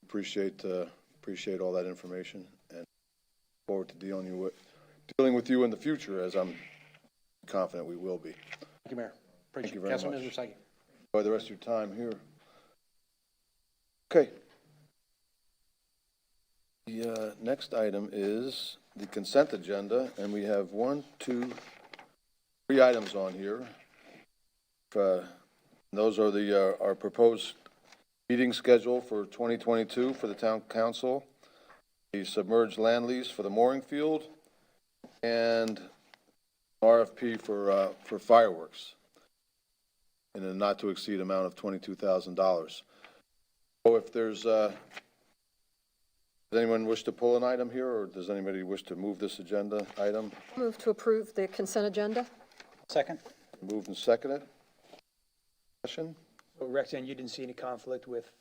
appreciate all that information, and forward to dealing with you in the future, as I'm confident we will be. Thank you, Mayor. Appreciate you it. very Councilman much. Mizrahi. Enjoy the rest of your time here. Okay. The next item is the consent agenda, and we have 3 items on here. Those are our proposed meeting schedule for 2022 for the town council, the submerged land lease for the mooring field, and RFP for fireworks in a not-to-exceed amount of $22,000. So if does anyone wish to pull an item here, or does anybody wish to move this agenda item? Move to approve the consent agenda. Second? Moved and seconded. Discussion? So Rexanne, you didn't see any conflict with,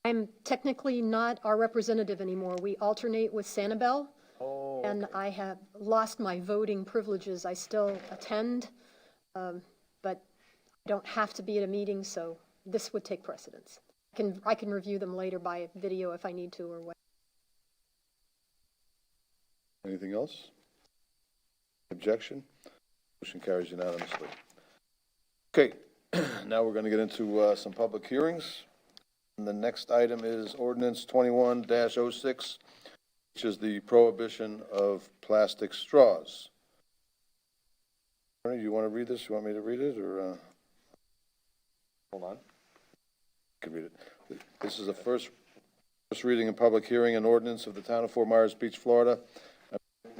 I'm technically not our representative anymore. We alternate with Sanibel, oh, and I have lost my voting privileges. I still attend, but I don't have to be at a meeting, so this would take precedence. I can review them later by video if I need to, or what. Anything else? Objection? Motion carries unanimously. Okay, now we're going to get into some public hearings. And the next item is Ordinance 21-06, which is the prohibition of plastic straws. Attorney, do you want to read this? You want me to read it, or? Hold on. I can read it. This is the first reading and public hearing and ordinance of the town of Fort Myers Beach, Florida.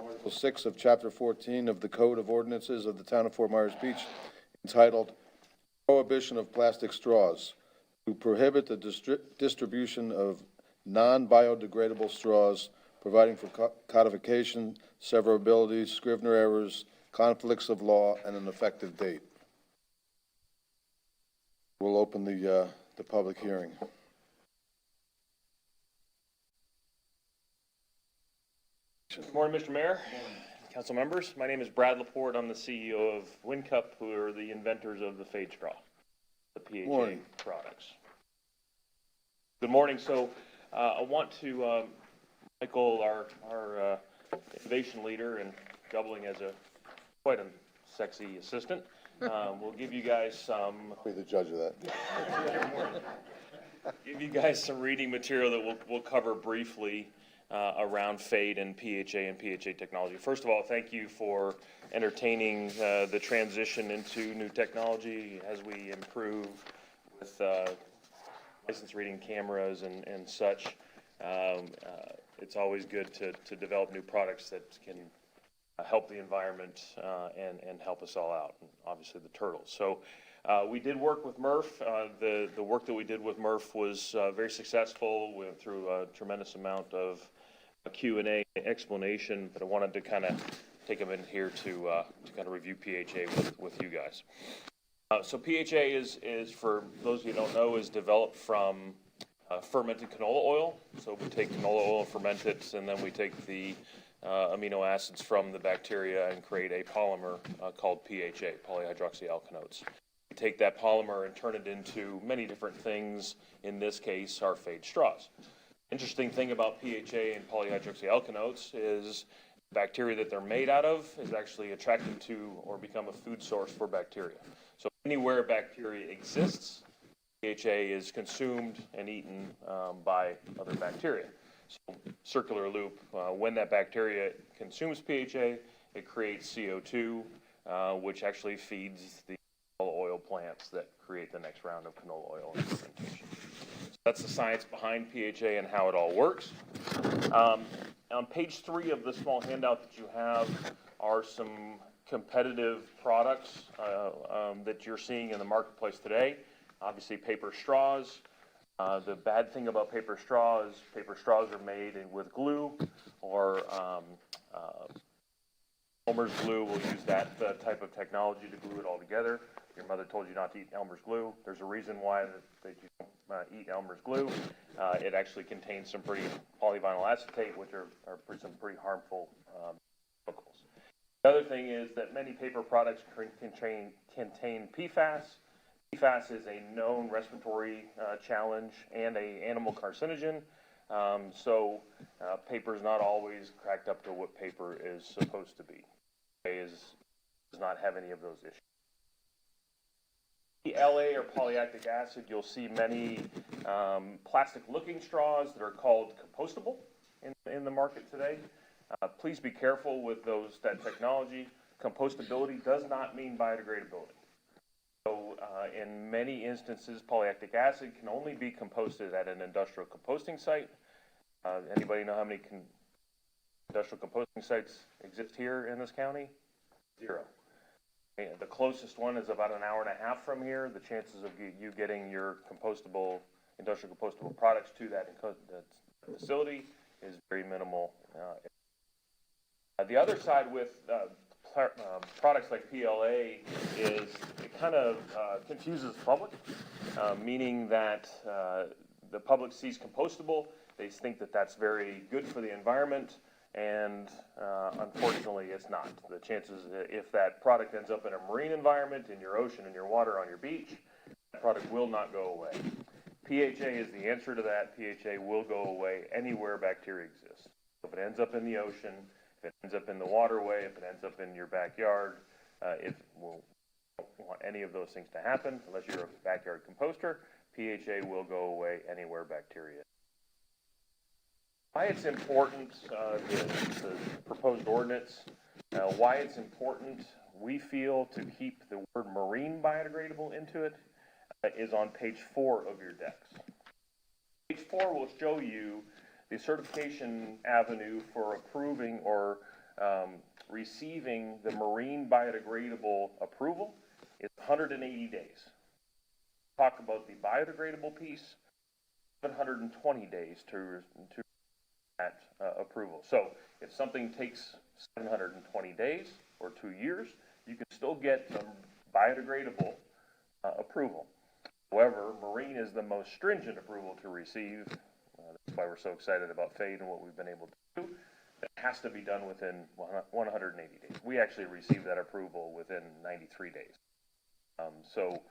Article 6 of Chapter 14 of the Code of Ordinances of the town of Fort Myers Beach, entitled Prohibition of Plastic Straws, to prohibit the distribution of non-biodegradable straws, providing for codification, severability, Scrivener errors, conflicts of law, and an effective date. We'll open the public hearing. Good morning, Mr. Mayor, council members. My name is Brad Laporte. I'm the CEO of WinCup, who are the inventors of the Fade Straw, the PHA Morning. products. Good morning. So I want to, Michael, our innovation leader and doubling as quite a sexy assistant, will give you guys some Be the judge of that. give you guys some reading material that we'll cover briefly around FADE and PHA technology. First of all, thank you for entertaining the transition into new technology as we improve with license reading cameras and such. It's always good to develop new products that can help the environment and help us all out, and obviously the turtles. So we did work with Murph. The work that we did with Murph was very successful. We went through a tremendous amount of a Q&A explanation, but I wanted to kind of take a minute here to kind of review PHA with you guys. So PHA is, for those of you who don't know, is developed from fermented canola oil. So we take canola oil, ferment it, and then we take the amino acids from the bacteria and create a polymer called PHA, polyhydroxyalkanoates. We take that polymer and turn it into many different things. In this case, our fade straws. Interesting thing about PHA and polyhydroxyalkanoates is the bacteria that they're made out of is actually attracted to or become a food source for bacteria. So anywhere bacteria exists, PHA is consumed and eaten by other bacteria. So circular loop, when that bacteria consumes PHA, it creates CO2, which actually feeds the canola oil plants that create the next round of canola oil fermentation. So that's the science behind PHA and how it all works. On page 3 of the small handout that you have are some competitive products that you're seeing in the marketplace today. Obviously, paper straws. The bad thing about paper straws are made with glue or Elmer's glue. We'll use that type of technology to glue it all together. Your mother told you not to eat Elmer's glue. There's a reason why that you don't eat Elmer's glue. It actually contains some pretty polyvinyl acetate, which are some pretty harmful chemicals. The other thing is that many paper products contain PFAS. PFAS is a known respiratory challenge and an animal carcinogen. So paper is not always cracked up to what paper is supposed to be. It does not have any of those issues. The LA or polylactic acid, you'll see many plastic-looking straws that are called compostable in the market today. Please be careful with that technology. Compostability does not mean biodegradability. So in many instances, polylactic acid can only be composted at an industrial composting site. Anybody know how many industrial composting sites exist here in this county? 0. And the closest one is about an hour and a half from here. The chances of you getting your industrial compostable products to that facility is very minimal. The other side with products like PLA is it kind of confuses the public, meaning that the public sees compostable, they think that that's very good for the environment, and unfortunately it's not. The chances, if that product ends up in a marine environment, in your ocean, in your water, on your beach, that product will not go away. PHA is the answer to that. PHA will go away anywhere bacteria exists. If it ends up in the ocean, if it ends up in the waterway, if it ends up in your backyard, we'll don't want any of those things to happen unless you're a backyard composter. PHA will go away anywhere bacteria. Why it's important, the proposed ordinance, why it's important, we feel, to keep the word marine biodegradable into it is on page 4 of your decks. Page 4 will show you the certification avenue for approving or receiving the marine biodegradable approval is 180 days. Talk about the biodegradable piece, 720 days to that approval. So if something takes 720 days or 2 years, you can still get some biodegradable approval. However, marine is the most stringent approval to receive. That's why we're so excited about FADE and what we've been able to do. It has to be done within 180 days. We actually received that approval within 93 days. So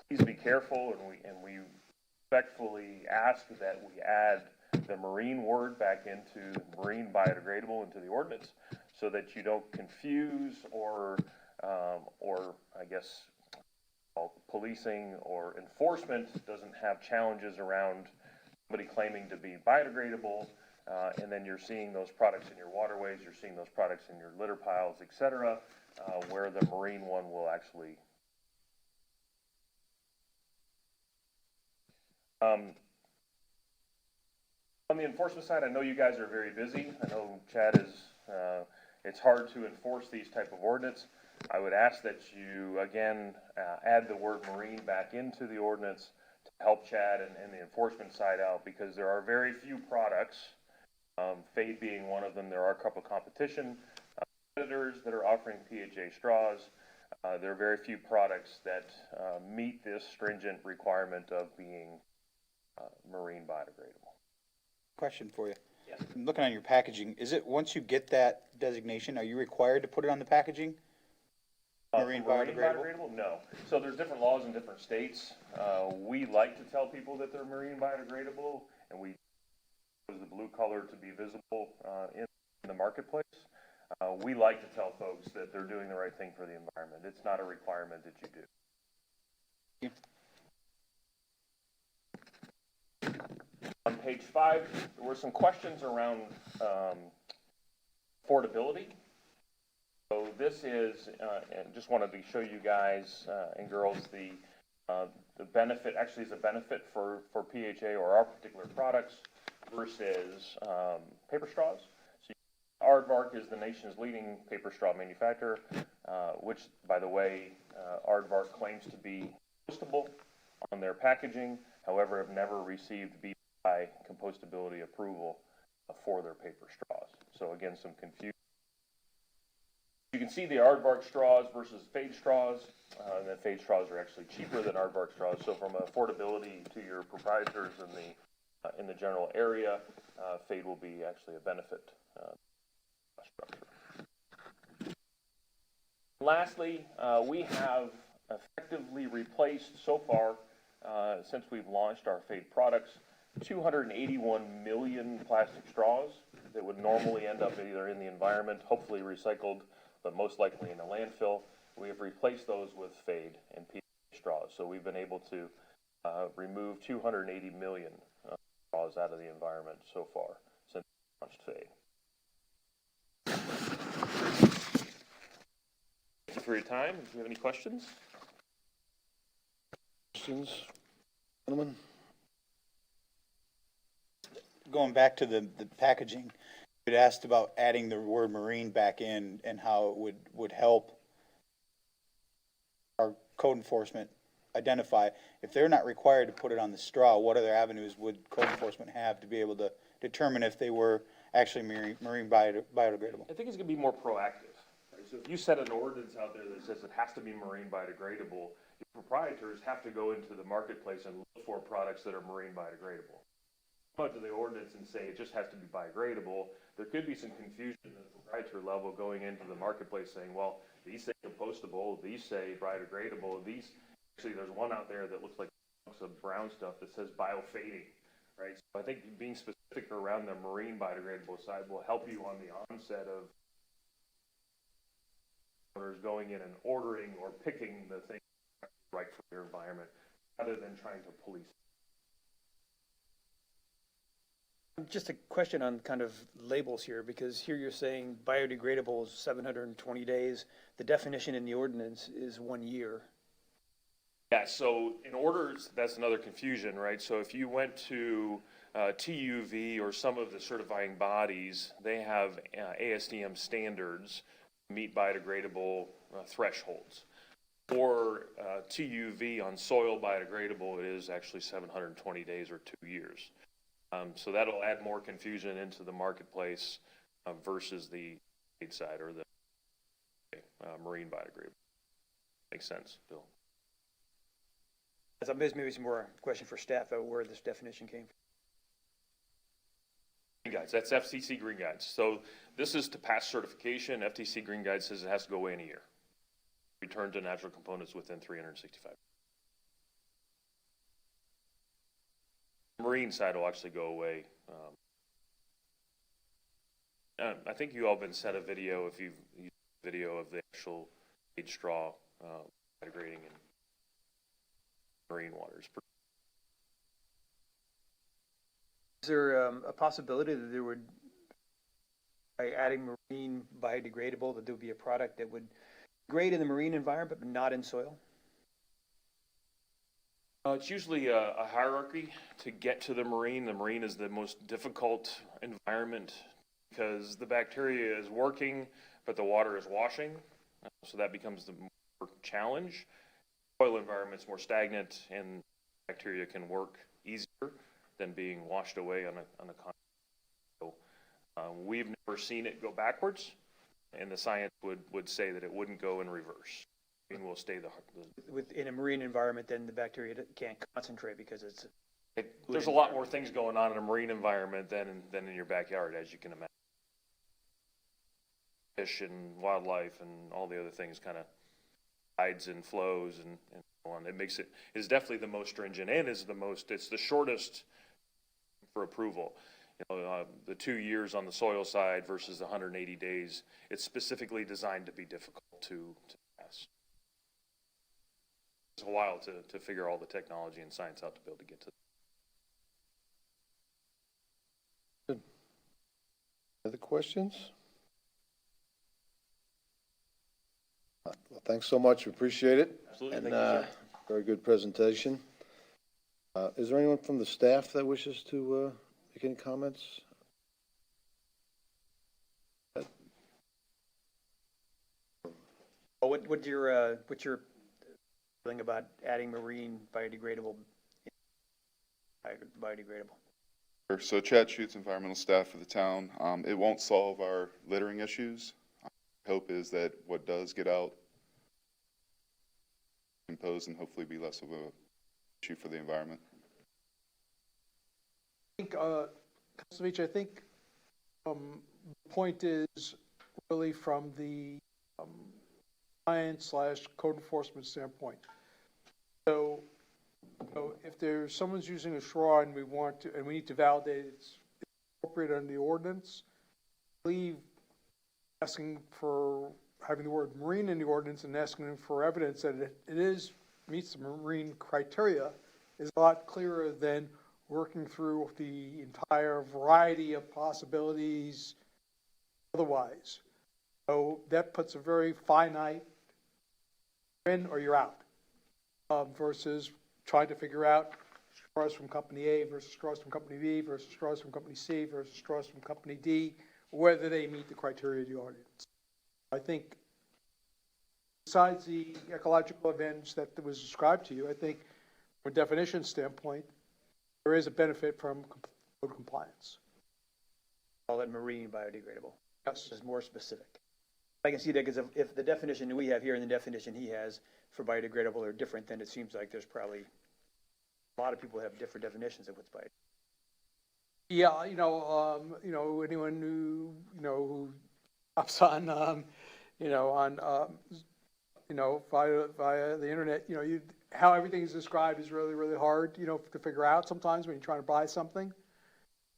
please be careful, and we respectfully ask that we add the marine word back into marine biodegradable into the ordinance, so that you don't confuse or I guess policing or enforcement doesn't have challenges around somebody claiming to be biodegradable, and then you're seeing those products in your waterways, you're seeing those products in your litter piles, etc., where the marine one will actually. On the enforcement side, I know you guys are very busy. I know Chad is, it's hard to enforce these type of ordinance. I would ask that you, again, add the word marine back into the ordinance to help Chad and the enforcement side out, because there are very few products Fade being one of them. There are a couple competition competitors that are offering PHA straws. There are very few products that meet this stringent requirement of being marine biodegradable. Question for you. Yes. I'm looking on your packaging. Is it, once you get that designation, are you required to put it on the packaging? Marine biodegradable? No. So there's different laws in different states. We like to tell people that they're marine biodegradable, and we use the blue color to be visible in the marketplace. We like to tell folks that they're doing the right thing for the environment. It's not a requirement that you do. On page 5, there were some questions around affordability. So this is, and just wanted to show you guys and girls the benefit, actually is a benefit for PHA or our particular products versus paper straws. So Aardvark is the nation's leading paper straw manufacturer, which, by the way, Aardvark claims to be compostable on their packaging, however, have never received BPI compostability approval for their paper straws. So again, some confusion. You can see the Aardvark straws versus Fade straws, and the Fade straws are actually cheaper than Aardvark straws. So from affordability to your proprietors in the general area, Fade will be actually a benefit structure. Lastly, we have effectively replaced so far, since we've launched our Fade products, 281 million plastic straws that would normally end up either in the environment, hopefully recycled, but most likely in a landfill. We have replaced those with Fade and PHA straws. So we've been able to remove 280 million straws out of the environment so far since we launched Fade. Thank you for your time. Do you have any questions? Questions, gentlemen? Going back to the packaging, you had asked about adding the word marine back in and how it would help our code enforcement identify. If they're not required to put it on the straw, what other avenues would code enforcement have to be able to determine if they were actually marine biodegradable? I think it's going to be more proactive. Right? So if you set an ordinance out there that says it has to be marine biodegradable, your proprietors have to go into the marketplace and look for products that are marine biodegradable. Come out to the ordinance and say it just has to be biodegradable, there could be some confusion at the proprietor level going into the marketplace saying, well, these say compostable, these say biodegradable, these, actually there's one out there that looks like some brown stuff that says biofading, right? So I think being specific around the marine biodegradable side will help you on the onset of owners going in and ordering or picking the thing right for your environment, rather than trying to police. Just a question on kind of labels here, because here you're saying biodegradable is 720 days. The definition in the ordinance is 1 year. Yeah, so in orders, that's another confusion, right? So if you went to TUV or some of the certifying bodies, they have ASTM standards to meet biodegradable thresholds. For TUV on soil biodegradable, it is actually 720 days or 2 years. So that'll add more confusion into the marketplace versus the aid side or the marine biodegradable. Makes sense, Bill? Maybe it's more a question for staff about where this definition came from. Green Guides, that's FCC Green Guides. So this is to pass certification. FTC Green Guide says it has to go away in a year. Return to natural components within 365. Marine side will actually go away. I think you all have been sent a video, if you've used a video of the actual Fade straw biodegrading in marine waters. Is there a possibility that there would, by adding marine biodegradable, that there would be a product that would degrade in the marine environment but not in soil? It's usually a hierarchy to get to the marine. The marine is the most difficult environment because the bacteria is working, but the water is washing. So that becomes the more challenge. Soil environment's more stagnant, and bacteria can work easier than being washed away on a continent. So We've never seen it go backwards, and the science would say that it wouldn't go in reverse. I mean, we'll stay In a marine environment, then the bacteria can't concentrate because there's a lot more things going on in a marine environment than in your backyard, as you can imagine. Fish and wildlife and all the other things kind of tides and flows and so on. It is definitely the most stringent and it's the shortest for approval. The 2 years on the soil side versus the 180 days, it's specifically designed to be difficult to pass. It's a while to figure all the technology and science out to be able to get to. Good. Other questions? Well, thanks so much. We appreciate it. Absolutely. And, Thank you, sir. very good presentation. Is there anyone from the staff that wishes to, make any comments? Well, what's your feeling about adding marine biodegradable? Sure. So Chad Schutz, environmental staff for the town. It won't solve our littering issues. Hope is that what does get out impose and hopefully be less of a issue for the environment. I think, Councilor Veach, I think the point is really from the science/code enforcement standpoint. So, if there's someone's using a straw and we need to validate it's appropriate under the ordinance, I believe asking for having the word marine in the ordinance and asking them for evidence that it meets the marine criteria is a lot clearer than working through the entire variety of possibilities otherwise. So that puts a very finite in or you're out versus trying to figure out straws from company A versus straws from company B versus straws from company C versus straws from company D, whether they meet the criteria of the ordinance. I think besides the ecological advantage that was described to you, I think from a definition standpoint, there is a benefit from code compliance. Call it marine biodegradable. Yes. It's more specific. I can see that because if the definition we have here and the definition he has for biodegradable are different, then it seems like there's probably a lot of people have different definitions of what's biodegradable. Yeah, anyone who hops on, via the internet, how everything is described is really, really hard, to figure out sometimes when you're trying to buy something.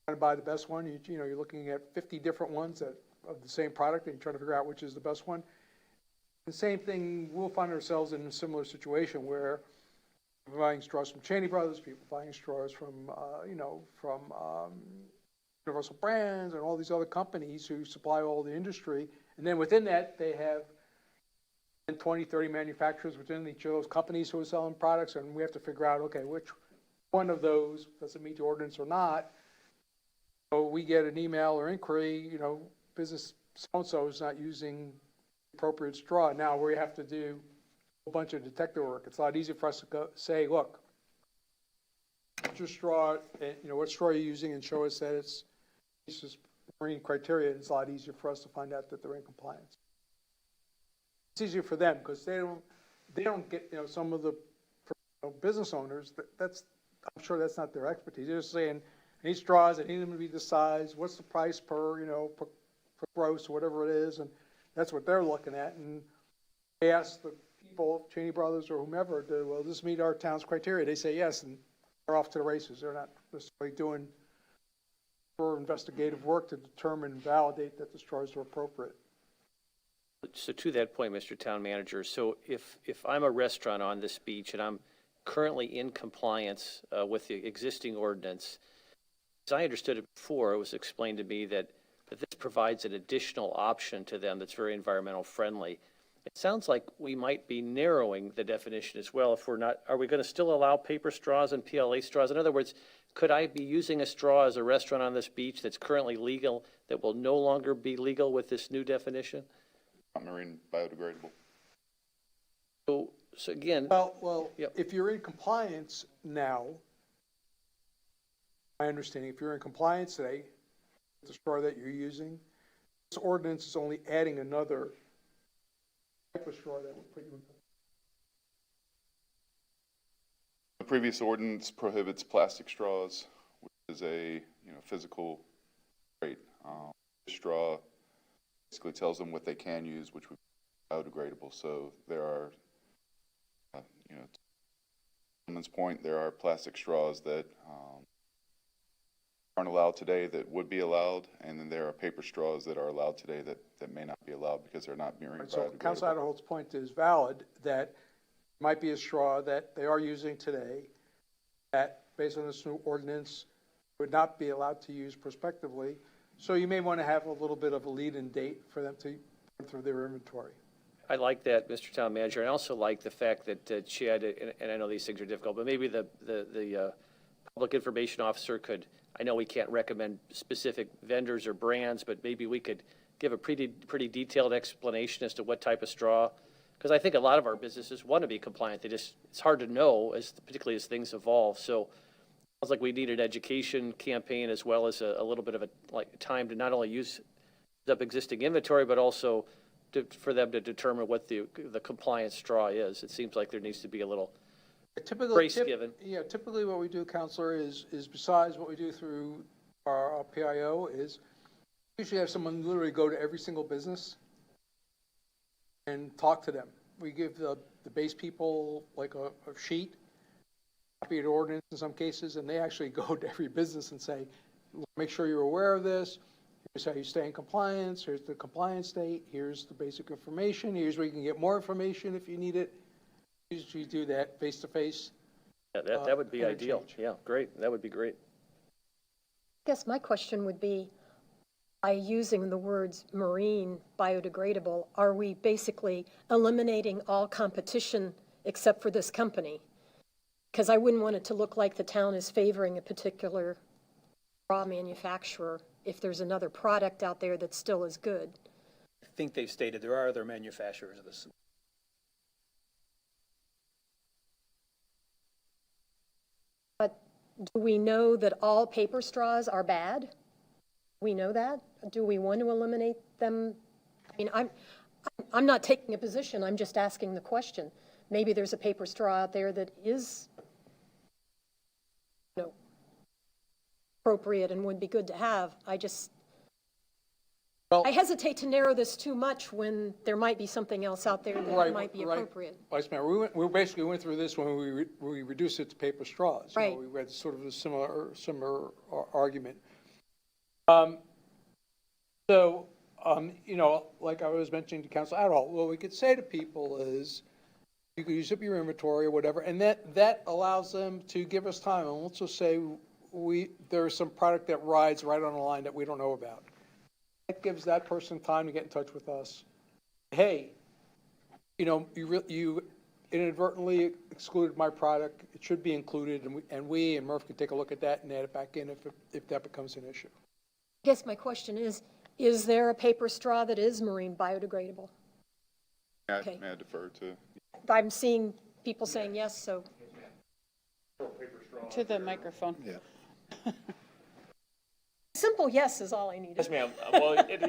Trying to buy the best one, you're looking at 50 different ones of the same product and you're trying to figure out which is the best one. The same thing, we'll find ourselves in a similar situation where we're buying straws from Cheney Brothers, people buying straws from Universal Brands and all these other companies who supply all the industry. And then within that, they have 20, 30 manufacturers within each of those companies who are selling products. And we have to figure out, okay, which one of those doesn't meet the ordinance or not. So we get an email or inquiry, business so-and-so is not using appropriate straw. Now we have to do a bunch of detective work. It's a lot easier for us to say, look, what's your straw, what straw you're using, and show us that it's just marine criteria. And it's a lot easier for us to find out that they're in compliance. It's easier for them because they don't get, some of the business owners, I'm sure that's not their expertise. They're just saying, I need straws, I need them to be this size, what's the price per gross or whatever it is, and that's what they're looking at. And they ask the people, Cheney Brothers or whomever, will this meet our town's criteria? They say yes, and they're off to the races. They're not necessarily doing investigative work to determine and validate that the straws are appropriate. So to that point, Mr. Town Manager, so if I'm a restaurant on this beach and I'm currently in compliance with the existing ordinance, as I understood it before, it was explained to me that this provides an additional option to them that's very environmental friendly. It sounds like we might be narrowing the definition as well. If we're not, are we going to still allow paper straws and PLA straws? In other words, could I be using a straw as a restaurant on this beach that's currently legal that will no longer be legal with this new definition? Not marine biodegradable. So again, Well, Yep. If you're in compliance now, my understanding, if you're in compliance today, the straw that you're using. This ordinance is only adding another type of straw that would put you in. The previous ordinance prohibits plastic straws, which is a, physical trait. Straw basically tells them what they can use, which would be biodegradable. So there are, to Someone's point, there are plastic straws that aren't allowed today that would be allowed, and then there are paper straws that are allowed today that may not be allowed because they're not marine So biodegradable. Council Adderholt's point is valid, that might be a straw that they are using today, that based on this new ordinance, would not be allowed to use prospectively. So you may want to have a little bit of a lead-in date for them to go through their inventory. I like that, Mr. Town Manager. I also like the fact that Chad, and I know these things are difficult, but maybe the public information officer could, I know we can't recommend specific vendors or brands, but maybe we could give a pretty detailed explanation as to what type of straw. Because I think a lot of our businesses want to be compliant. It's hard to know, particularly as things evolve. So it sounds like we need an education campaign as well as a little bit of time to not only use up existing inventory, but also for them to determine what the compliant straw is. It seems like there needs to be a little grace given. Yeah, typically what we do, Counselor, is besides what we do through our PIO, is usually have someone literally go to every single business and talk to them. We give the base people like a sheet, copy of the ordinance in some cases, and they actually go to every business and say, make sure you're aware of this. Here's how you stay in compliance. Here's the compliance date. Here's the basic information. Here's where you can get more information if you need it. Usually do that face to face. Yeah, that would be ideal. interchange. Yeah, great. That would be great. I guess my question would be, by using the words marine biodegradable, are we basically eliminating all competition except for this company? Because I wouldn't want it to look like the town is favoring a particular raw manufacturer if there's another product out there that's still as good. I think they've stated there are other manufacturers of this. But do we know that all paper straws are bad? We know that? Do we want to eliminate them? I mean, I'm not taking a position, I'm just asking the question. Maybe there's a paper straw out there that is, appropriate and would be good to have. I hesitate to narrow this too much when there might be something else out there that might be appropriate. Vice Mayor, we basically went through this when we reduced it to paper straws. Right. We had sort of a similar argument. Like I was mentioning to Council Adderholt, what we could say to people is, you could use up your inventory or whatever, and that allows them to give us time. And let's just say there's some product that rides right on the line that we don't know about. It gives that person time to get in touch with us. Hey, you inadvertently excluded my product. It should be included, and Murph can take a look at that and add it back in if that becomes an issue. I guess my question is there a paper straw that is marine biodegradable? Okay. May I defer to? I'm seeing people saying yes, so. To the microphone. Yeah. Simple yes is all I needed. Yes, ma'am. Well, it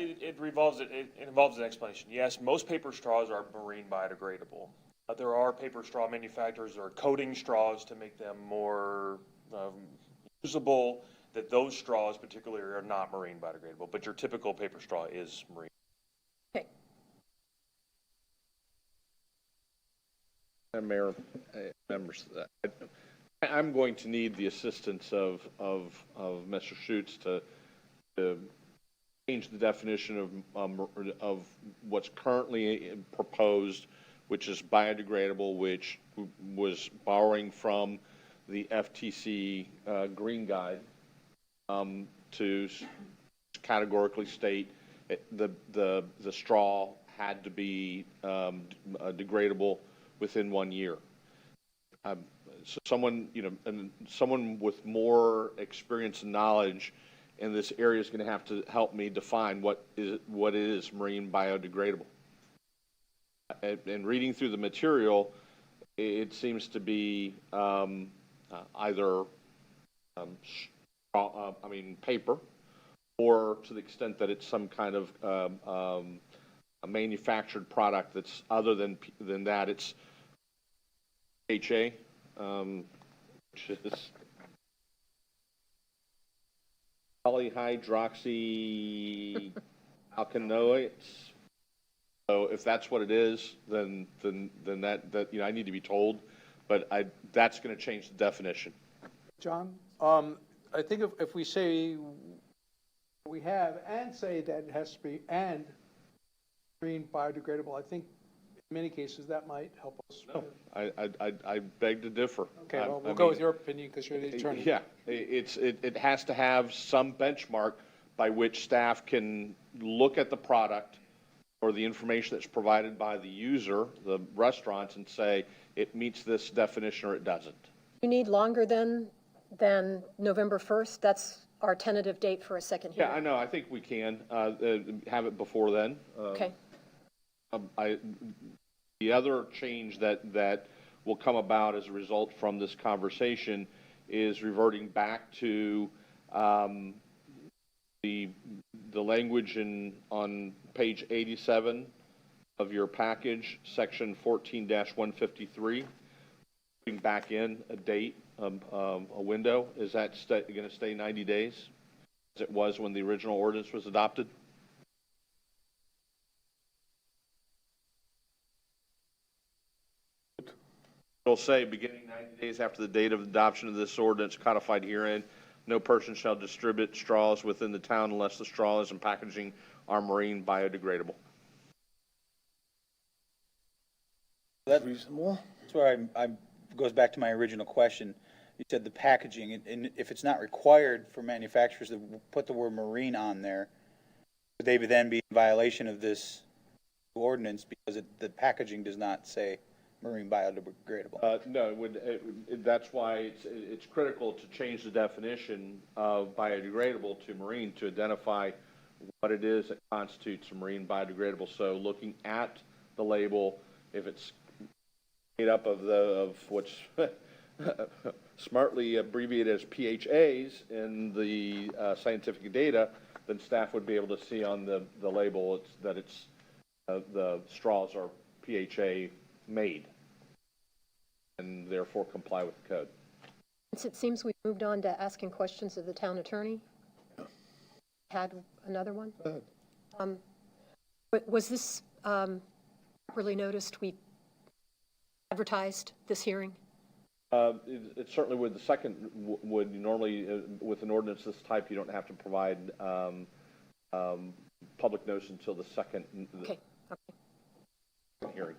involves an explanation. Yes, most paper straws are marine biodegradable. There are paper straw manufacturers or coating straws to make them more usable, that those straws particularly are not marine biodegradable, but your typical paper straw is marine. Okay. Mayor, members, I'm going to need the assistance of Mr. Schutz to change the definition of what's currently proposed, which is biodegradable, which was borrowing from the FTC Green Guide, to categorically state the straw had to be degradable within 1 year. So someone with more experience and knowledge in this area is going to have to help me define what is marine biodegradable. And reading through the material, it seems to be either paper or to the extent that it's some kind of a manufactured product that's other than that, it's HA, which is polyhydroxyalkanoates. So if that's what it is, then that, you know, I need to be told, but that's going to change the definition. John, I think if we say we have and say that it has to be and green biodegradable, I think in many cases that might help us. No, I beg to differ. Okay, well, I we'll go with mean, your opinion because you're the attorney. Yeah, it has to have some benchmark by which staff can look at the product or the information that's provided by the user, the restaurants, and say it meets this definition or it doesn't. You need longer than November 1st? That's our tentative date for a second Yeah, hearing. I know, I think we can have it before then. Okay. The other change that will come about as a result from this conversation is reverting back to the language on page 87 of your package, section 14-153, putting back in a date, a window. Is that going to stay 90 days, as it was when the original ordinance was adopted? It'll say, beginning 90 days after the date of adoption of this ordinance codified herein, no person shall distribute straws within the town unless the straws and packaging are marine biodegradable. Reasonable? That's where I goes back to my original question. You said the packaging, and if it's not required for manufacturers to put the word marine on there, would they then be in violation of this ordinance because the packaging does not say marine biodegradable? No, that's why it's critical to change the definition of biodegradable to marine to identify what it is that constitutes a marine biodegradable. So looking at the label, if it's made up of what's smartly abbreviated as PHAs in the scientific data, then staff would be able to see on the label that the straws are PHA made and therefore comply with the code. Since it seems we moved on to asking questions of the town attorney. Had another one? Go ahead. But was this properly noticed? We advertised this hearing? It certainly would. The second would normally, with an ordinance this type, you don't have to provide public notice until the second Okay. hearing.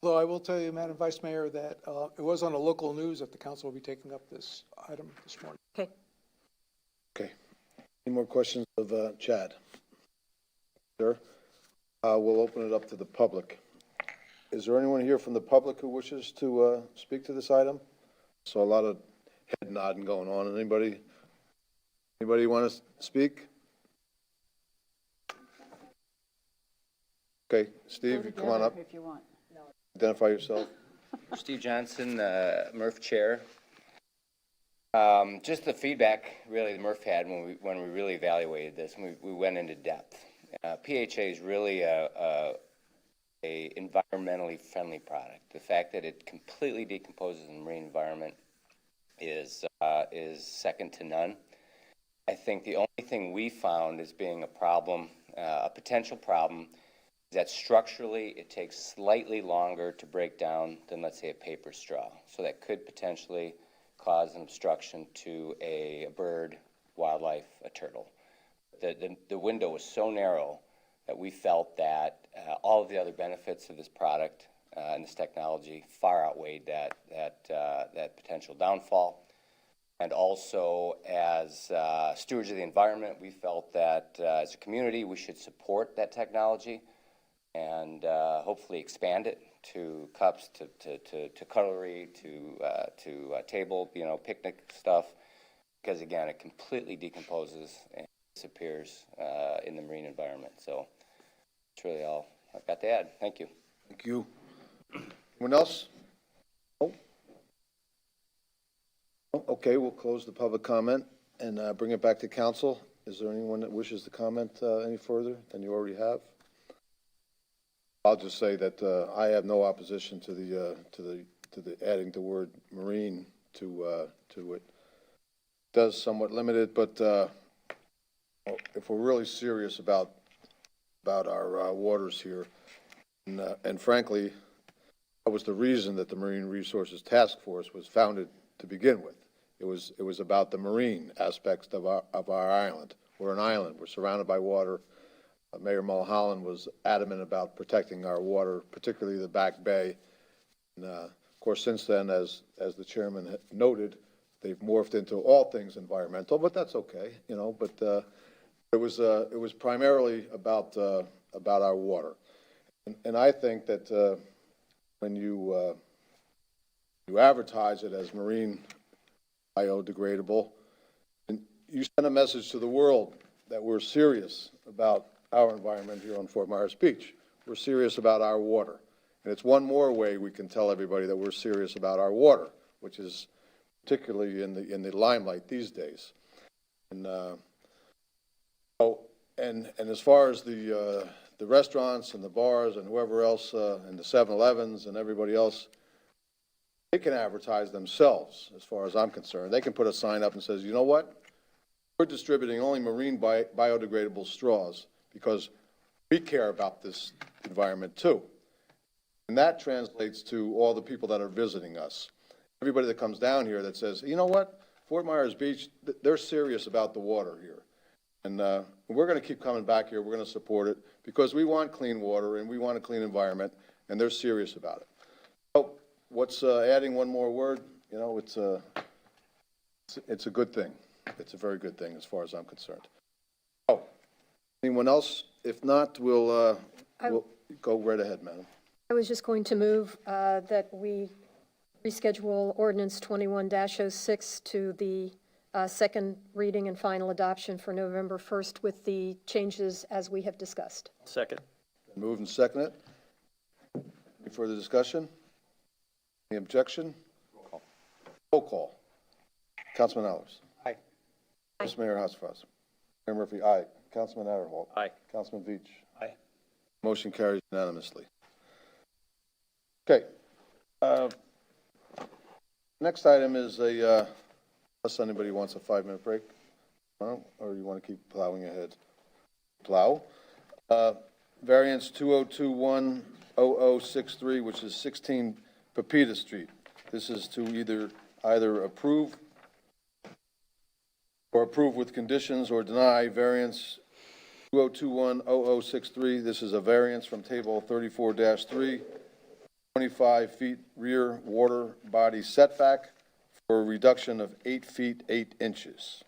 Although I will tell you, Madam Vice Mayor, that it was on the local news that the council will be taking up this item this morning. Okay. Okay. Any more questions of Chad? Sir? We'll open it up to the public. Is there anyone here from the public who wishes to speak to this item? So a lot of head nodding going on. Anybody want to speak? Okay, Steve, you come on up. If you want. Identify yourself. Steve Johnson, MRF Chair. Just the feedback really the MRF had when we really evaluated this, and we went into depth. PHA is really a environmentally friendly product. The fact that it completely decomposes in the marine environment is second to none. I think the only thing we found as being a problem, a potential problem, is that structurally it takes slightly longer to break down than, let's say, a paper straw. So that could potentially cause an obstruction to a bird, wildlife, a turtle. The window was so narrow that we felt that all of the other benefits of this product and this technology far outweighed that potential downfall. And also, as stewards of the environment, we felt that as a community we should support that technology and hopefully expand it to cups, to cutlery, to table, picnic stuff, because again, it completely decomposes and disappears in the marine environment. So that's really all I've got to add. Thank you. Thank you. Anyone else? Oh. Okay, we'll close the public comment and bring it back to council. Is there anyone that wishes to comment any further than you already have? I'll just say that I have no opposition to the adding the word marine to it. It does somewhat limit it, but if we're really serious about our waters here, and frankly, that was the reason that the Marine Resources Task Force was founded to begin with. It was about the marine aspects of our island. We're an island. We're surrounded by water. Mayor Mulholland was adamant about protecting our water, particularly the Back Bay. And of course, since then, as the chairman noted, they've morphed into all things environmental, but that's okay, you know. But it was primarily about our water, and I think that when you advertise it as marine biodegradable, and you send a message to the world that we're serious about our environment here on Fort Myers Beach. We're serious about our water. And it's one more way we can tell everybody that we're serious about our water, which is particularly in the limelight these days. And and as far as the restaurants and the bars and whoever else, and the 7-Elevens and everybody else, they can advertise themselves, as far as I'm concerned. They can put a sign up and says, you know what? We're distributing only marine biodegradable straws because we care about this environment too. And that translates to all the people that are visiting us. Everybody that comes down here that says, you know what? Fort Myers Beach, they're serious about the water here. And we're going to keep coming back here. We're going to support it because we want clean water and we want a clean environment, and they're serious about it. So what's adding one more word? You know, it's a good thing. It's a very good thing as far as I'm concerned. Oh, anyone else? If not, we'll go right ahead, madam. I was just going to move that we reschedule Ordinance 21-06 to the second reading and final adoption for November 1st with the changes as we have discussed. Second. Moved and seconded. Any further discussion? Any objection? Roll call. Councilman Allers. Aye. Vice Mayor Hasselhoff. Mayor Murphy, aye. Councilman Adderholt. Aye. Councilman Veach. Aye. Motion carries unanimously. Okay. Next item is unless anybody wants a 5-minute break, or you want to keep plowing ahead. Plow. Variance 2021-0063, which is 16 Pepita Street. This is to either approve or approve with conditions or deny variance 2021-0063. This is a variance from table 34-3, 25 feet rear water body setback for a reduction of 8 feet 8 inches.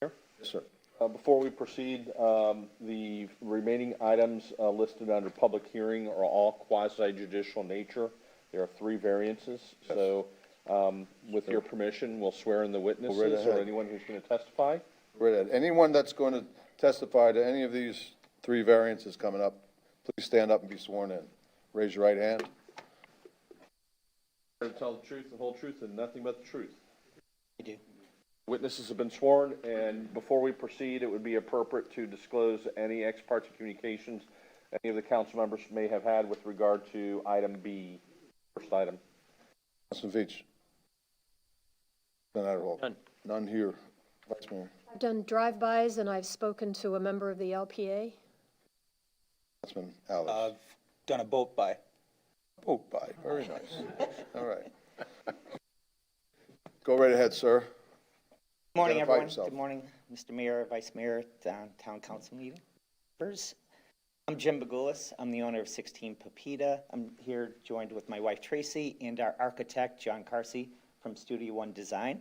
Yes, sir. Before we proceed, the remaining items listed under public hearing are all quasi-judicial nature. There are 3 variances. Yes. So with your permission, we'll swear in the witnesses or anyone who's going to testify. Right ahead. Anyone that's going to testify to any of these 3 variances coming up, please stand up and be sworn in. Raise your right hand. To tell the truth, the whole truth, and nothing but the truth. I do. Witnesses have been sworn, and before we proceed, it would be appropriate to disclose any ex parte communications any of the council members may have had with regard to item B, first item. Councilman Veach. None. None here. Vice Mayor. I've done drive-bys and I've spoken to a member of the LPA. Councilman Allers. I've done a boat by. Oh, bye. Very nice. All right. Go right ahead, sir. Good morning, Identify everyone. yourself. Good morning, Mr. Mayor, Vice Mayor, Town Council meeting. First, I'm Jim Bagulis. I'm the owner of 16 Pepita. I'm here joined with my wife Tracy and our architect, John Carsey from Studio One Design.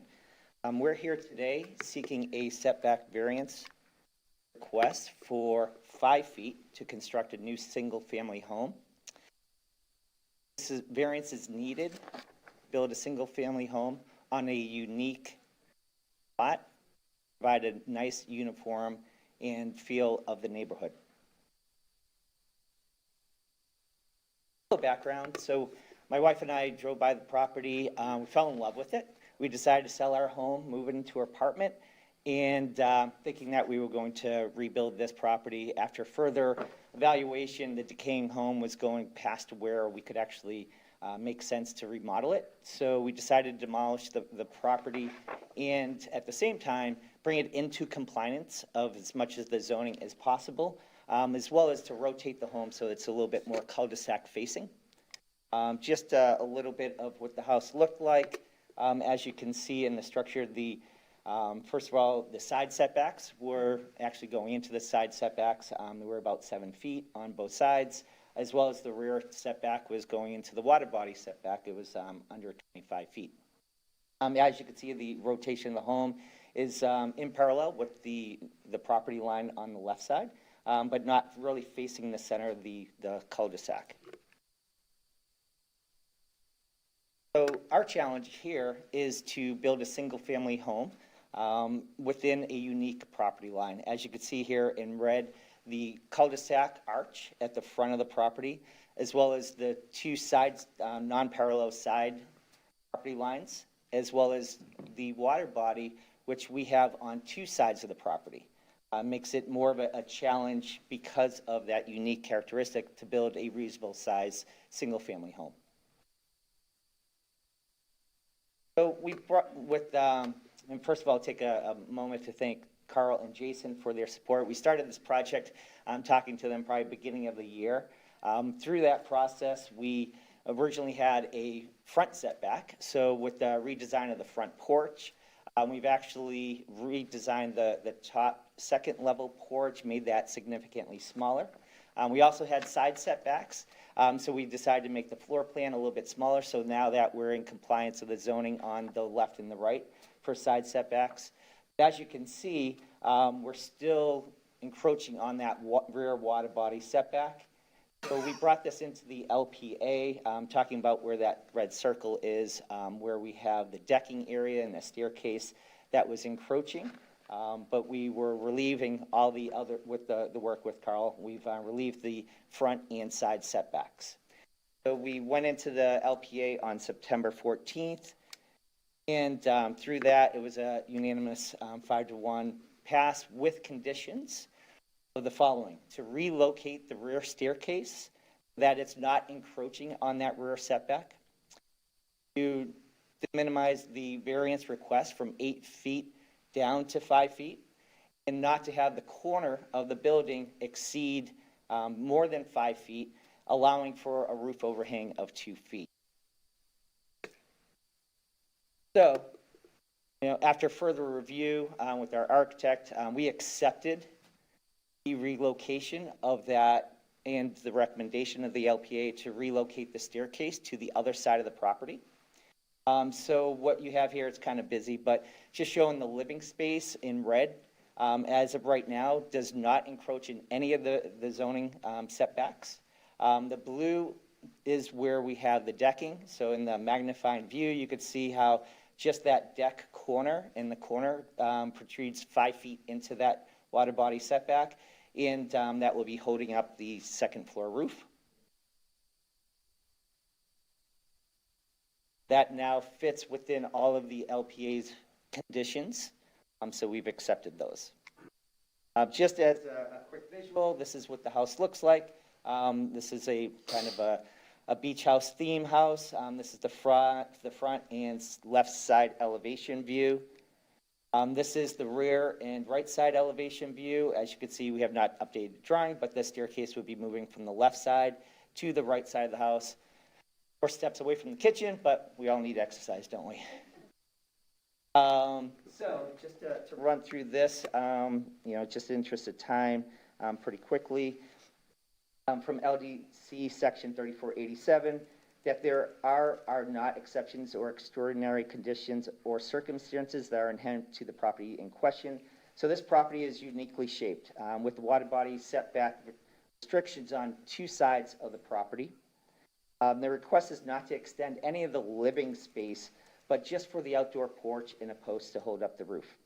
We're here today seeking a setback variance request for 5 feet to construct a new single-family home. This variance is needed to build a single-family home on a unique lot, provide a nice uniform and feel of the neighborhood. Background, so my wife and I drove by the property, we fell in love with it. We decided to sell our home, move it into our apartment, and thinking that we were going to rebuild this property. After further evaluation, the decaying home was going past where we could actually make sense to remodel it. So we decided to demolish the property and at the same time, bring it into compliance of as much as the zoning as possible, as well as to rotate the home so it's a little bit more cul-de-sac facing. Just a little bit of what the house looked like. As you can see in the structure, first of all, the side setbacks were actually going into the side setbacks. They were about 7 feet on both sides, as well as the rear setback was going into the water body setback. It was under 25 feet. As you can see, the rotation of the home is in parallel with the property line on the left side, but not really facing the center of the cul-de-sac. So our challenge here is to build a single-family home within a unique property line. As you can see here in red, the cul-de-sac arch at the front of the property, as well as the two sides, non-parallel side property lines, as well as the water body, which we have on two sides of the property. Makes it more of a challenge because of that unique characteristic to build a reasonable size single-family home. So we brought and first of all, take a moment to thank Carl and Jason for their support. We started this project, talking to them probably beginning of the year. Through that process, we originally had a front setback. So with the redesign of the front porch, we've actually redesigned the top second level porch, made that significantly smaller. We also had side setbacks, so we decided to make the floor plan a little bit smaller. So now that we're in compliance with the zoning on the left and the right for side setbacks. But as you can see, we're still encroaching on that rear water body setback. So we brought this into the LPA, talking about where that red circle is, where we have the decking area and the staircase that was encroaching. But we were relieving all the other, with the work with Carl, we've relieved the front and side setbacks. So we went into the LPA on September 14th, and through that, it was a unanimous 5-1 pass with conditions of the following: to relocate the rear staircase, that it's not encroaching on that rear setback, to minimize the variance request from 8 feet down to 5 feet, and not to have the corner of the building exceed more than 5 feet, allowing for a roof overhang of 2 feet. So, after further review with our architect, we accepted the relocation of that and the recommendation of the LPA to relocate the staircase to the other side of the property. So what you have here, it's kind of busy, but just showing the living space in red, as of right now, does not encroach in any of the zoning setbacks. The blue is where we have the decking. So in the magnifying view, you could see how just that deck corner in the corner protrudes 5 feet into that water body setback, and that will be holding up the second floor roof. That now fits within all of the LPA's conditions, so we've accepted those. Just as a quick visual, this is what the house looks like. This is a kind of a beach house theme house. This is the front and left side elevation view. This is the rear and right side elevation view. As you can see, we have not updated the drawing, but the staircase would be moving from the left side to the right side of the house. 4 steps away from the kitchen, but we all need exercise, don't we? So just to run through this, just in the interest of time, pretty quickly, from LDC section 3487, that there are not exceptions or extraordinary conditions or circumstances that are inherent to the property in question. So this property is uniquely shaped with the water body setback restrictions on 2 sides of the property. The request is not to extend any of the living space, but just for the outdoor porch and a post to hold up the roof.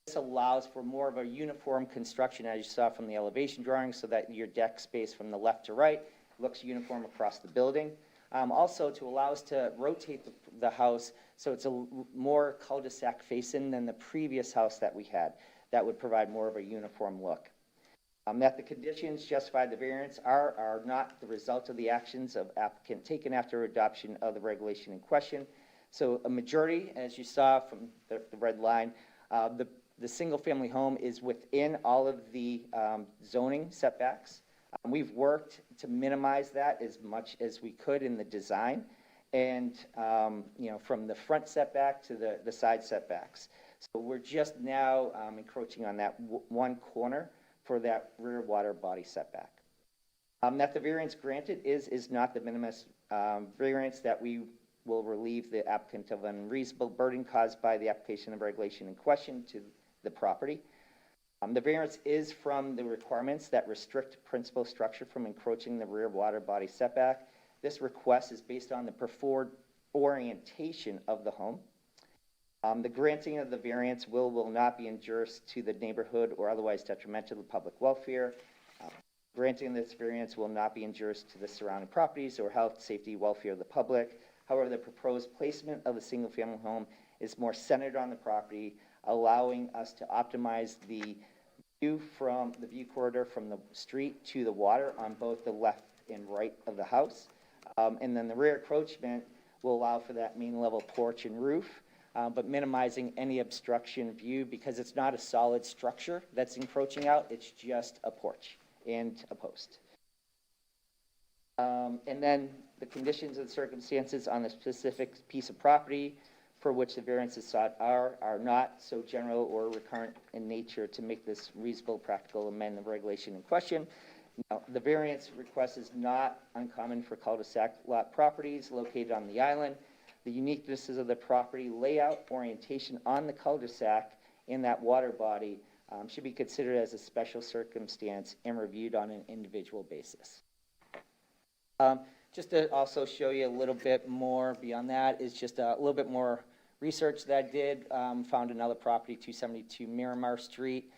This allows for more of a uniform construction, as you saw from the elevation drawing, so that your deck space from the left to right looks uniform across the building. Also to allow us to rotate the house So it's more cul-de-sac facing than the previous house that we had. That would provide more of a uniform look. That the conditions justify the variance are not the result of the actions of applicant taken after adoption of the regulation in question. So a majority, as you saw from the red line, the single-family home is within all of the zoning setbacks. We've worked to minimize that as much as we could in the design, and from the front setback to the side setbacks. So we're just now encroaching on that one corner for that rear water body setback. That the variance granted is not the minimus variance that we will relieve the applicant of unreasonable burden caused by the application of regulation in question to the property. The variance is from the requirements that restrict principal structure from encroaching the rear water body setback. This request is based on the preferred orientation of the home. The granting of the variance will not be injurious to the neighborhood or otherwise detrimental to the public welfare. Granting this variance will not be injurious to the surrounding properties or health, safety, welfare of the public. However, the proposed placement of the single-family home is more centered on the property, allowing us to optimize the view corridor from the street to the water on both the left and right of the house. And then the rear encroachment will allow for that main level porch and roof, but minimizing any obstruction view because it's not a solid structure that's encroaching out. It's just a porch and a post. And then the conditions and circumstances on the specific piece of property for which the variances sought are not so general or recurrent in nature to make this reasonable, practical amend the regulation in question. Now, the variance request is not uncommon for cul-de-sac lot properties located on the island. The uniquenesses of the property layout, orientation on the cul-de-sac, and that water body should be considered as a special circumstance and reviewed on an individual basis. Just to also show you a little bit more beyond that is just a little bit more research that I did. Found another property, 272 Miramar Street,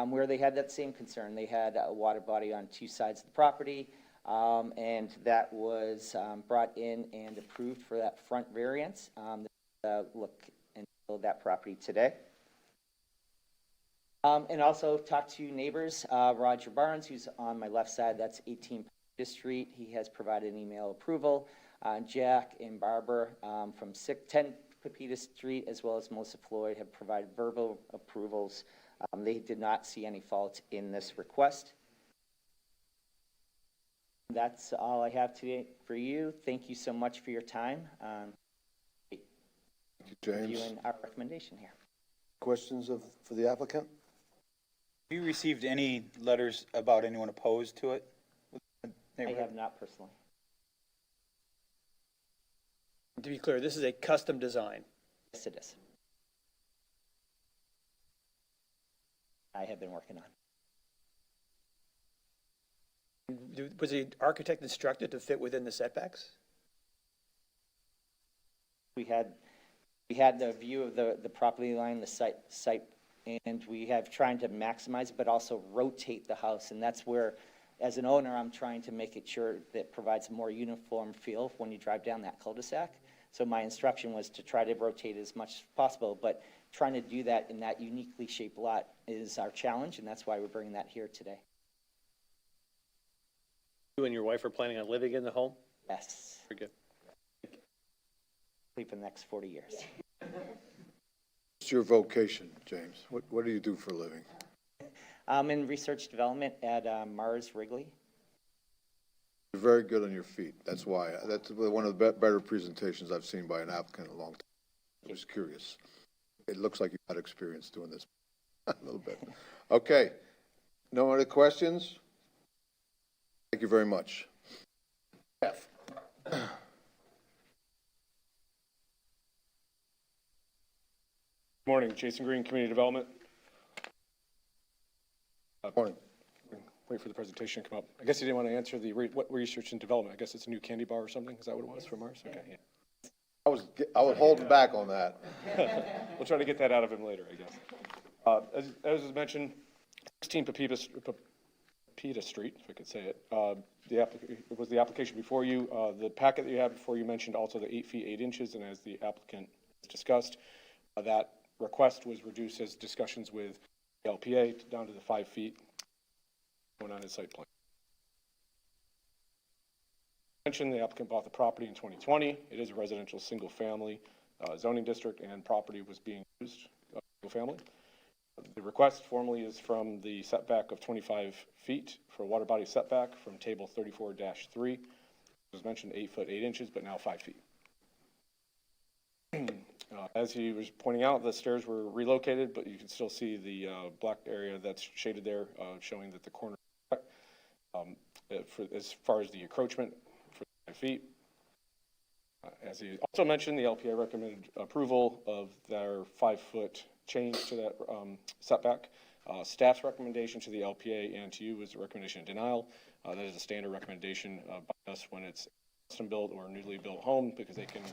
where they had that same concern. They had a water body on two sides of the property, and that was brought in and approved for that front variance. Look and build that property today. And also talked to neighbors. Roger Barnes, who's on my left side, that's 18 Street. He has provided an email approval. Jack and Barbara from 10 Pepita Street, as well as Melissa Floyd, have provided verbal approvals. They did not see any fault in this request. That's all I have today for you. Thank you so much for your time. Thank you, James. Reviewing our recommendation here. Questions for the applicant? Have you received any letters about anyone opposed to it? I have not personally. To be clear, this is a custom design. Yes, it is. I have been working on. Was the architect instructed to fit within the setbacks? We had the view of the property line, the site, and we have trying to maximize, but also rotate the house, and that's where, as an owner, I'm trying to make it sure that it provides a more uniform feel when you drive down that cul-de-sac. So my instruction was to try to rotate as much as possible, but trying to do that in that uniquely shaped lot is our challenge, and that's why we're bringing that here today. You and your wife are planning on living in the home? Yes. Very good. For the next 40 years. What's your vocation, James? What do you do for a living? I'm in research development at Mars Wrigley. You're very good on your feet. That's why. That's one of the better presentations I've seen by an applicant in a long time. I was curious. It looks like you've had experience doing this a little bit. Okay. No other questions? Thank you very much. Jeff. Morning, Jason Green, Community Development. Morning. Wait for the presentation to come up. I guess you didn't want to answer what research and development. I guess it's a new candy bar or something. Is that what it was from Mars? Okay, yeah. I was holding back on that. We'll try to get that out of him later, I guess. As was mentioned, 16 Pepita Street, if I could say it. It was the application before you. The packet that you had before you mentioned also the 8 feet 8 inches, and as the applicant discussed. That request was reduced as discussions with the LPA down to the 5 feet going on his site plan. Mentioned the applicant bought the property in 2020. It is a residential single-family zoning district, and property was being used single-family. The request formally is from the setback of 25 feet for water body setback from table 34-3. It was mentioned 8 foot 8 inches, but now 5 feet. As he was pointing out, the stairs were relocated, but you can still see the black area that's shaded there, showing that the corner, as far as the encroachment for 5 feet. As he also mentioned, the LPA recommended approval of their 5 foot change to that setback. Staff's recommendation to the LPA and to you is a recommendation of denial. That is a standard recommendation by us when it's custom built or newly built home, because they can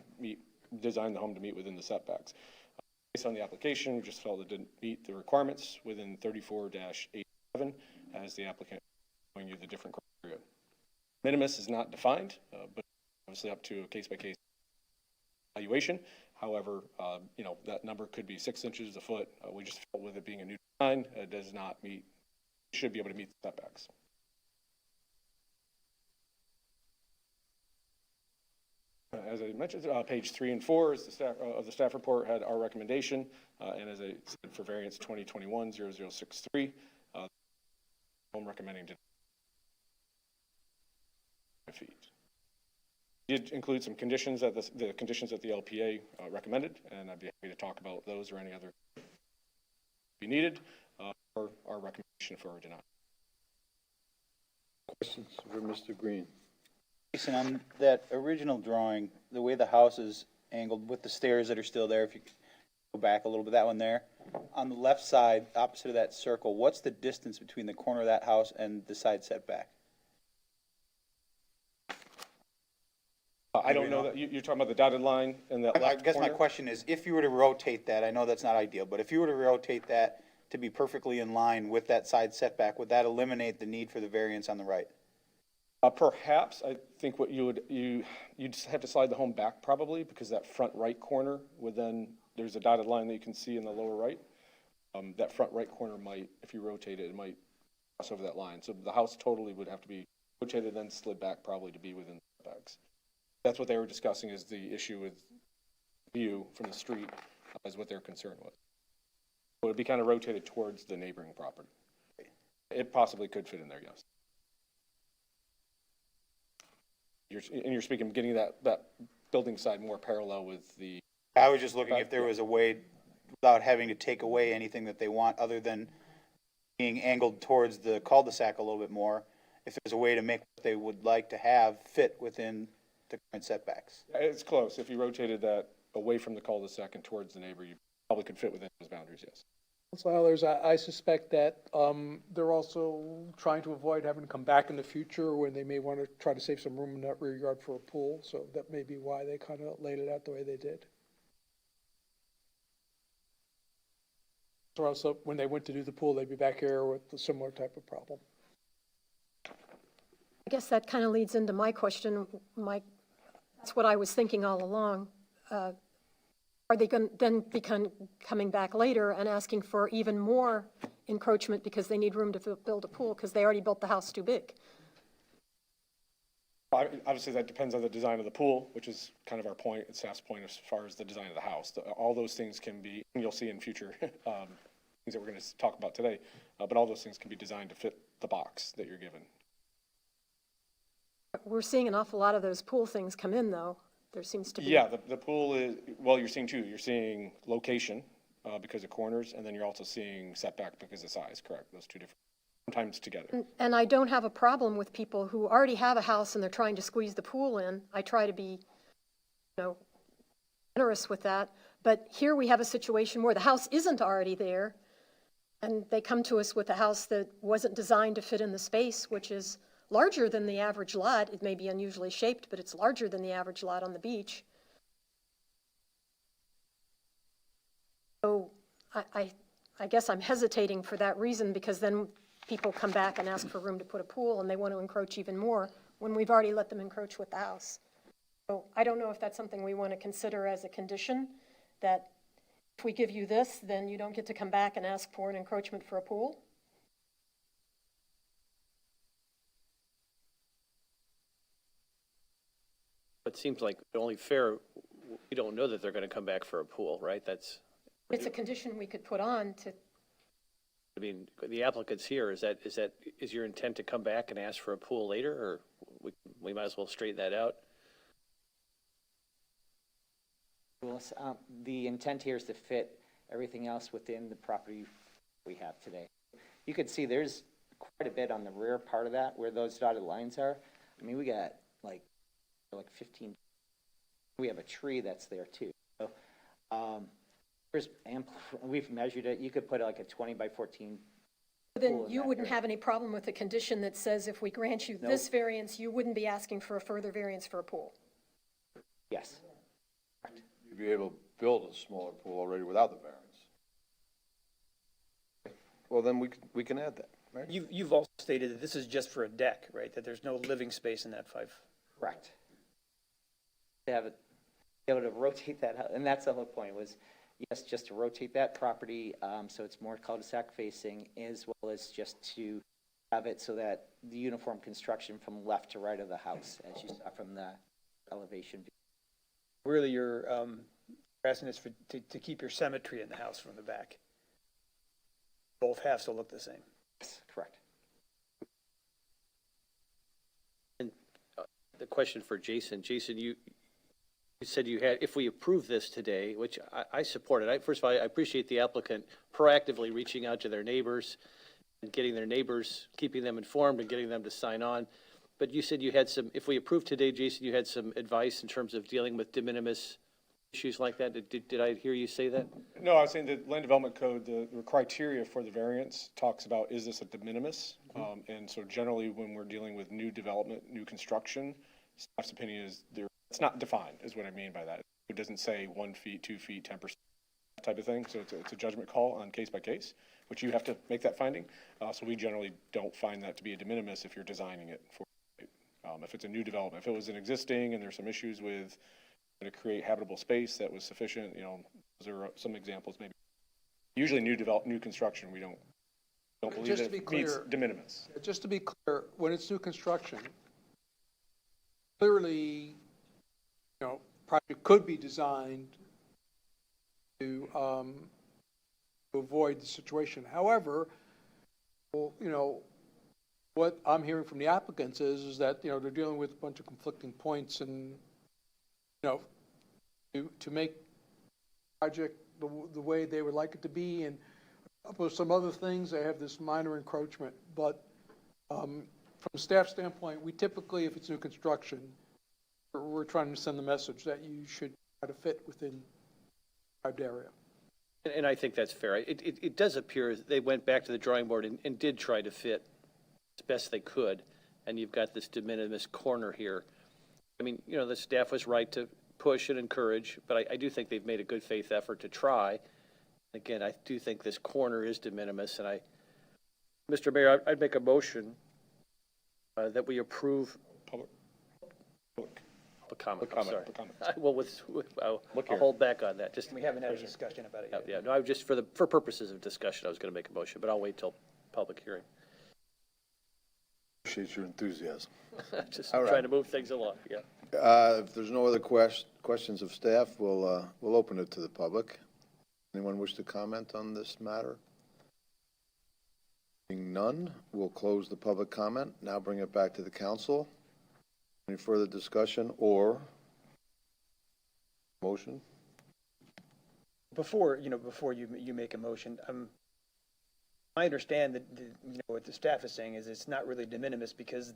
design the home to meet within the setbacks. Based on the application, we just felt it didn't meet the requirements within 34-87 as the applicant showing you the different criteria. Minimus is not defined, but obviously up to a case-by-case evaluation. However, that number could be 6 inches, a foot. We just felt with it being a new design, it does not meet, should be able to meet the setbacks. As I mentioned, page 3 and 4 is the staff of the staff report had our recommendation, and as I said, for variance 2021-0063, I'm recommending to 5 feet. Did include some conditions that the conditions that the LPA recommended, and I'd be happy to talk about those or any other be needed, or our recommendation for our denial. Questions for Mr. Green? Jason, on that original drawing, the way the house is angled with the stairs that are still there, if you go back a little bit, that one there, on the left side, opposite of that circle, what's the distance between the corner of that house and the side setback? I don't know that you're talking about the dotted line in that I left guess my corner? question is, if you were to rotate that, I know that's not ideal, but if you were to rotate that to be perfectly in line with that side setback, would that eliminate the need for the variance on the right? Perhaps. I think what you'd just have to slide the home back probably, because that front right corner would then, there's a dotted line that you can see in the lower right. That front right corner might, if you rotate it, it might cross over that line. So the house totally would have to be rotated, then slid back probably to be within the setbacks. That's what they were discussing, is the issue with view from the street, is what their concern was. So it would be kind of rotated towards the neighboring property. It possibly could fit in there, yes. You're speaking, getting that building side more parallel with the. I was just looking if there was a way, without having to take away anything that they want, other than being angled towards the cul-de-sac a little bit more, if there's a way to make what they would like to have fit within the current setbacks. It's close. If you rotated that away from the cul-de-sac and towards the neighbor, you probably could fit within those boundaries, yes. Council Ehlers, I suspect that they're also trying to avoid having to come back in the future when they may want to try to save some room in that rear yard for a pool. So that may be why they kind of laid it out the way they did. Or also, when they went to do the pool, they'd be back here with a similar type of problem. I guess that kind of leads into my question. That's what I was thinking all along. Are they going to then coming back later and asking for even more encroachment because they need room to build a pool because they already built the house too big? Obviously, that depends on the design of the pool, which is kind of our point, it's staff's point as far as the design of the house. All those things can be, and you'll see in future things that we're going to talk about today, but all those things can be designed to fit the box that you're given. We're seeing an awful lot of those pool things come in, though. There seems to be. Yeah, the pool is, well, you're seeing two. You're seeing location because of corners, and then you're also seeing setback because of size, correct? Those two different, sometimes together. And I don't have a problem with people who already have a house and they're trying to squeeze the pool in. I try to be, generous with that. But here we have a situation where the house isn't already there, and they come to us with a house that wasn't designed to fit in the space, which is larger than the average lot. It may be unusually shaped, but it's larger than the average lot on the beach. So I guess I'm hesitating for that reason, because then people come back and ask for room to put a pool and they want to encroach even more when we've already let them encroach with the house. So I don't know if that's something we want to consider as a condition, that if we give you this, then you don't get to come back and ask for an encroachment for a pool? It seems like only fair, we don't know that they're going to come back for a pool, right? That's, It's a condition we could put on to, I mean, the applicant's here, is your intent to come back and ask for a pool later, or we might as well straighten that out? Willis, the intent here is to fit everything else within the property we have today. You can see there's quite a bit on the rear part of that where those dotted lines are. I mean, we got like 15, we have a tree that's there too. So, there's ample, we've measured it. You could put like a 20 by 14. then pool in you that wouldn't area. have any problem with the condition that says if we grant you this variance, you wouldn't be asking for a further variance for a pool? Yes. You'd be able to build a smaller pool already without the variance. Well, then we can add that, right? You've also stated that this is just for a deck, right? That there's no living space in that 5. Correct. To have it, be able to rotate that, and that's the whole point was, yes, just to rotate that property, so it's more cul-de-sac facing, as well as just to have it so that the uniform construction from left to right of the house, as you saw from the elevation view. Really, you're asking us to keep your symmetry in the house from the back. Both halves will look the same. Yes, correct. And the question for Jason, you said you had, if we approve this today, which I support it. First of all, I appreciate the applicant proactively reaching out to their neighbors and getting their neighbors, keeping them informed and getting them to sign on. But you said you had some, if we approve today, Jason, you had some advice in terms of dealing with de minimis issues like that. Did I hear you say that? No, I was saying the land development code, the criteria for the variance talks about, is this a de minimis? And so generally, when we're dealing with new development, new construction, staff's opinion is it's not defined, is what I mean by that. It doesn't say 1 feet, 2 feet, 10% type of thing. So it's a judgment call on case by case, which you have to make that finding. So we generally don't find that to be a de minimis if you're designing it for, if it's a new development. If it was an existing and there's some issues with to create habitable space that was sufficient, those are some examples maybe. Usually new construction, we don't believe Just that to be it meets clear- de minimis. Just to be clear, when it's new construction, clearly, project could be designed to avoid the situation. However, what I'm hearing from the applicants is that, they're dealing with a bunch of conflicting points and, to make the project the way they would like it to be, and with some other things, they have this minor encroachment. But from a staff standpoint, we typically, if it's new construction, we're trying to send the message that you should try to fit within the area. And I think that's fair. It does appear they went back to the drawing board and did try to fit as best they could. And you've got this de minimis corner here. I mean, the staff was right to push and encourage, but I do think they've made a good faith effort to try. Again, I do think this corner is de minimis, and Mr. Mayor, I'd make a motion that we approve. Public Comment, comment, sorry. public comment. Well, I'll hold back on that, just. We haven't had a discussion about it yet. Yeah, no, I was just, for purposes of discussion, I was going to make a motion, but I'll wait till public hearing. Appreciate your enthusiasm. Just All right. trying to move things along, yeah. If there's no other questions of staff, we'll open it to the public. Anyone wish to comment on this matter? Being none, we'll close the public comment. Now bring it back to the council. Any further discussion or motion? Before you make a motion, I understand that, what the staff is saying is it's not really de minimis because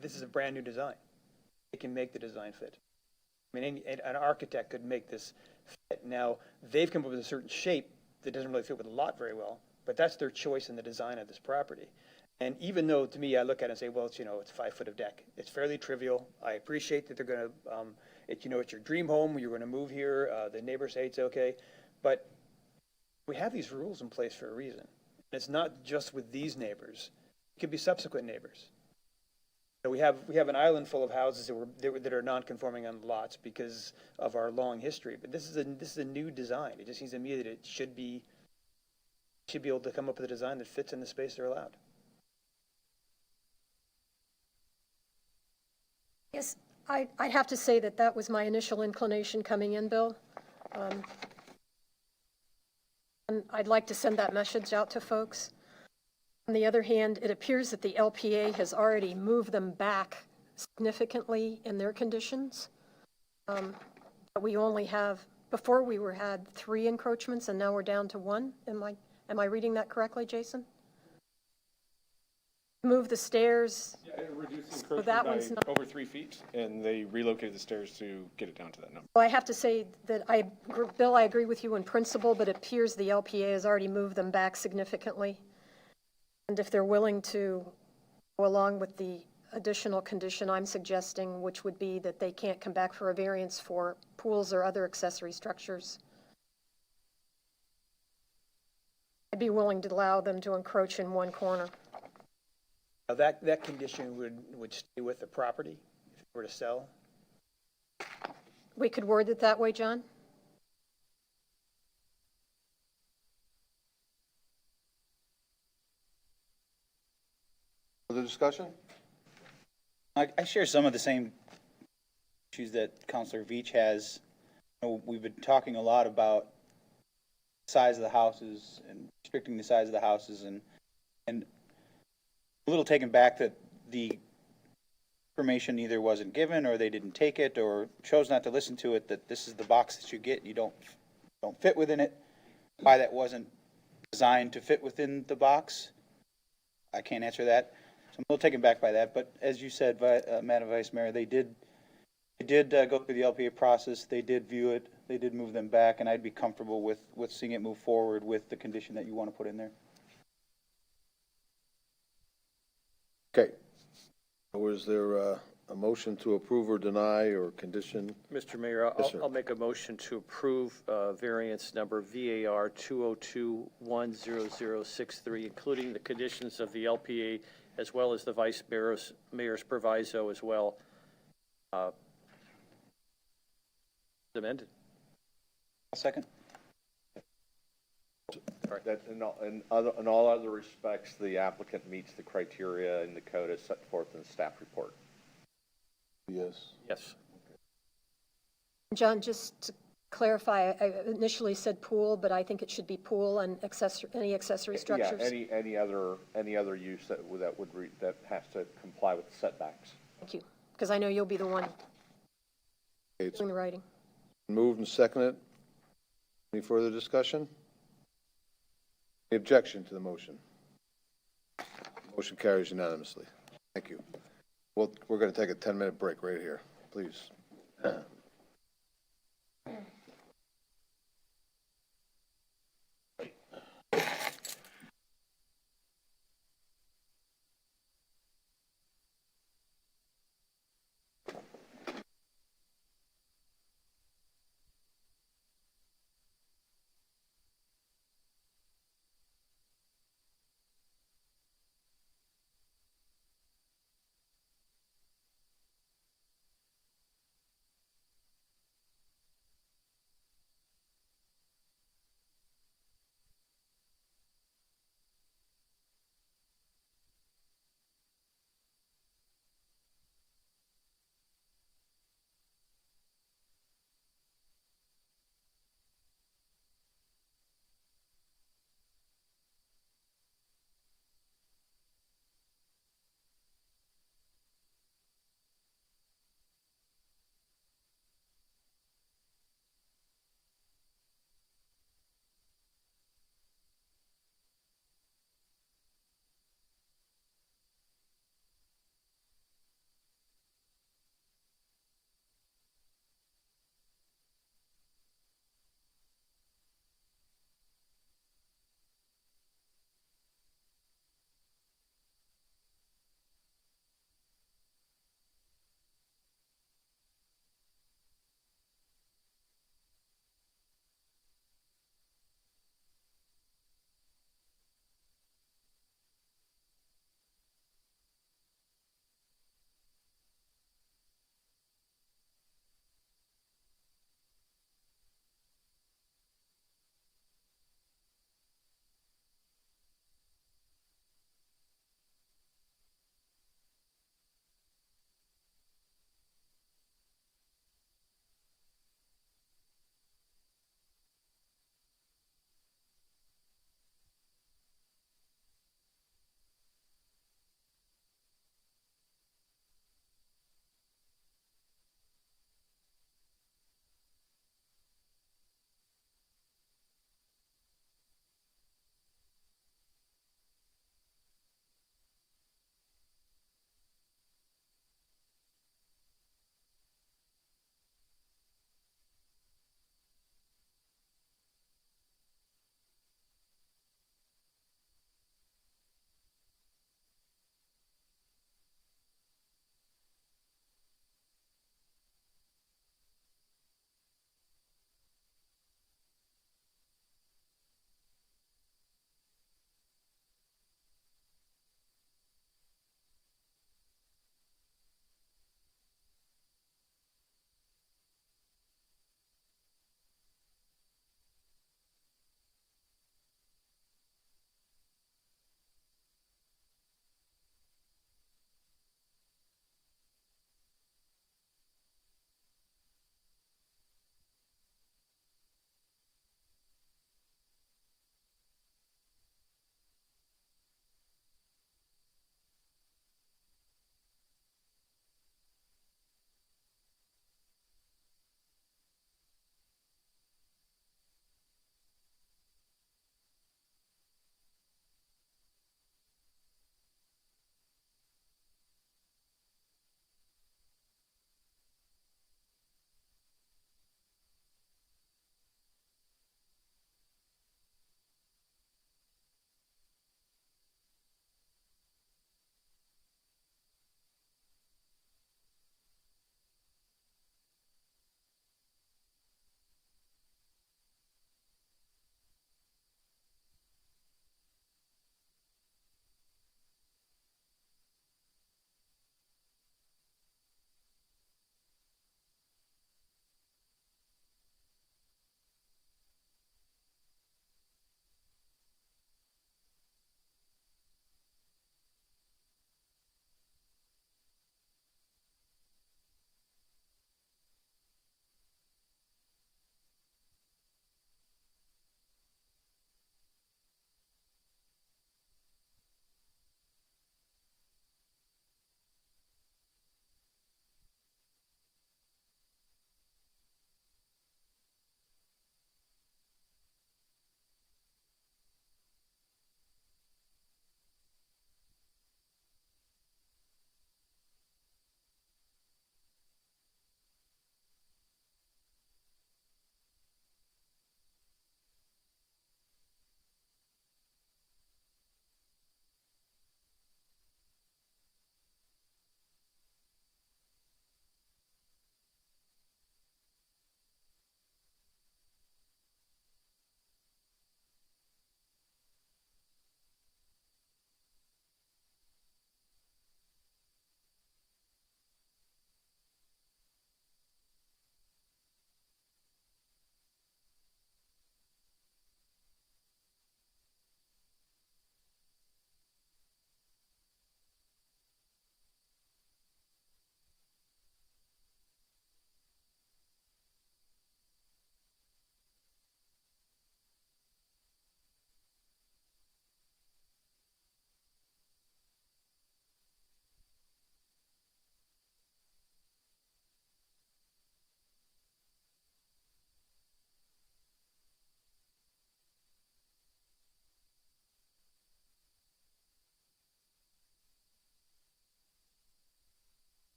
this is a brand new design. It can make the design fit. I mean, an architect could make this fit. Now, they've come up with a certain shape that doesn't really fit with the lot very well, but that's their choice in the design of this property. And even though, to me, I look at it and say, well, it's 5 foot of deck. It's fairly trivial. I appreciate that they're going to, it's your dream home. You're going to move here. The neighbors say it's okay. But we have these rules in place for a reason. And it's not just with these neighbors. It could be subsequent neighbors. We have an island full of houses that are non-conforming on lots because of our long history, but this is a new design. It just seems to me that it should be able to come up with a design that fits in the space they're allowed. Yes, I'd have to say that that was my initial inclination coming in, Bill. And I'd like to send that message out to folks. On the other hand, it appears that the LPA has already moved them back significantly in their conditions. We only have, before we had 3 encroachments and now we're down to 1. Am I reading that correctly, Jason? Move the stairs. Yeah, it reduced So that one's encroachment by not- over 3 feet, and they relocated the stairs to get it down to that number. Well, I have to say that Bill, I agree with you in principle, but it appears the LPA has already moved them back significantly. And if they're willing to go along with the additional condition I'm suggesting, which would be that they can't come back for a variance for pools or other accessory structures, I'd be willing to allow them to encroach in one corner. Now, that condition would stay with the property if it were to sell? We could word it that way, John? Further discussion? I share some of the same issues that Counselor Veach has. You know, we've been talking a lot about the size of the houses and restricting the size of the houses, and a little taken back that the information either wasn't given or they didn't take it or chose not to listen to it, that this is the box that you get, you don't fit within it. Why that wasn't designed to fit within the box, I can't answer that. So I'm a little taken back by that, but as you said, Madam Vice Mayor, they did go through the LPA process, they did view it, they did move them back, and I'd be comfortable with seeing it move forward with the condition that you want to put in there. Okay. Was there a motion to approve or deny or condition? Mr. Mayor, Yes, sir. I'll make a motion to approve variance number VAR 202-10063, including the conditions of the LPA as well as the Vice Mayor's proviso as well. Amended. I'll second. That in all other respects, the applicant meets the criteria in the code as set forth in the staff report. Yes. Yes. John, just to clarify, I initially said pool, but I think it should be pool and any accessory structures. Yeah, any other use that has to comply with the setbacks. Thank you, because I know you'll be the one It's doing the writing. moved and seconded. Any further discussion? Any objection to the motion? Motion carries unanimously. Thank you. Well, we're going to take a 10-minute break right here, please.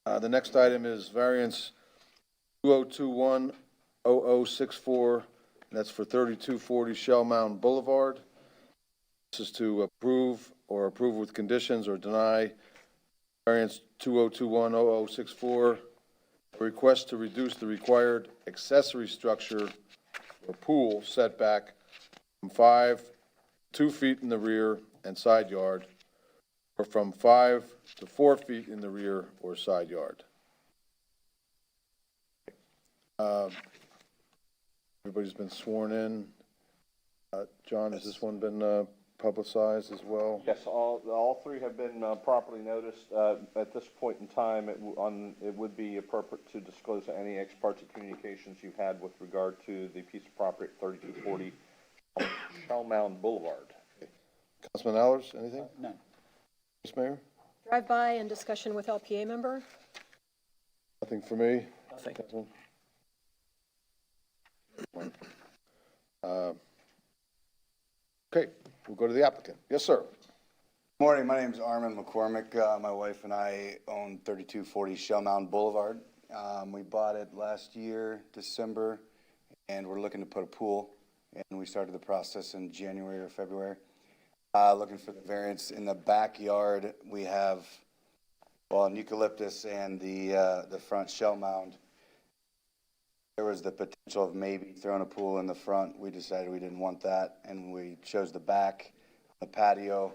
The next item is variance 2021-0064, and that's for 3240 Shell Mountain Boulevard. This is to approve or approve with conditions or deny variance 2021-0064, a request to reduce the required accessory structure or pool setback from 2 feet in the rear and side yard, or from 5 to 4 feet in the rear or side yard. Everybody's been sworn in. John, has this one been publicized as well? Yes, all three have been properly noticed. At this point in time, it would be appropriate to disclose any ex parte communications you've had with regard to the piece of property at 3240 Shell Mound Boulevard. Councilman Allers, anything? None. Vice Mayor? Drive-by and discussion with LPA member. Nothing for me? Nothing. Councilman? Okay, we'll go to the applicant. Yes, sir. Morning, my name is Armin McCormick. My wife and I own 3240 Shell Mound Boulevard. We bought it last year, December, and we're looking to put a pool. And we started the process in January or February. Looking for the variance. In the backyard, we have, well, an eucalyptus and the front shell mound. There was the potential of maybe throwing a pool in the front. We decided we didn't want that, and we chose the back, the patio,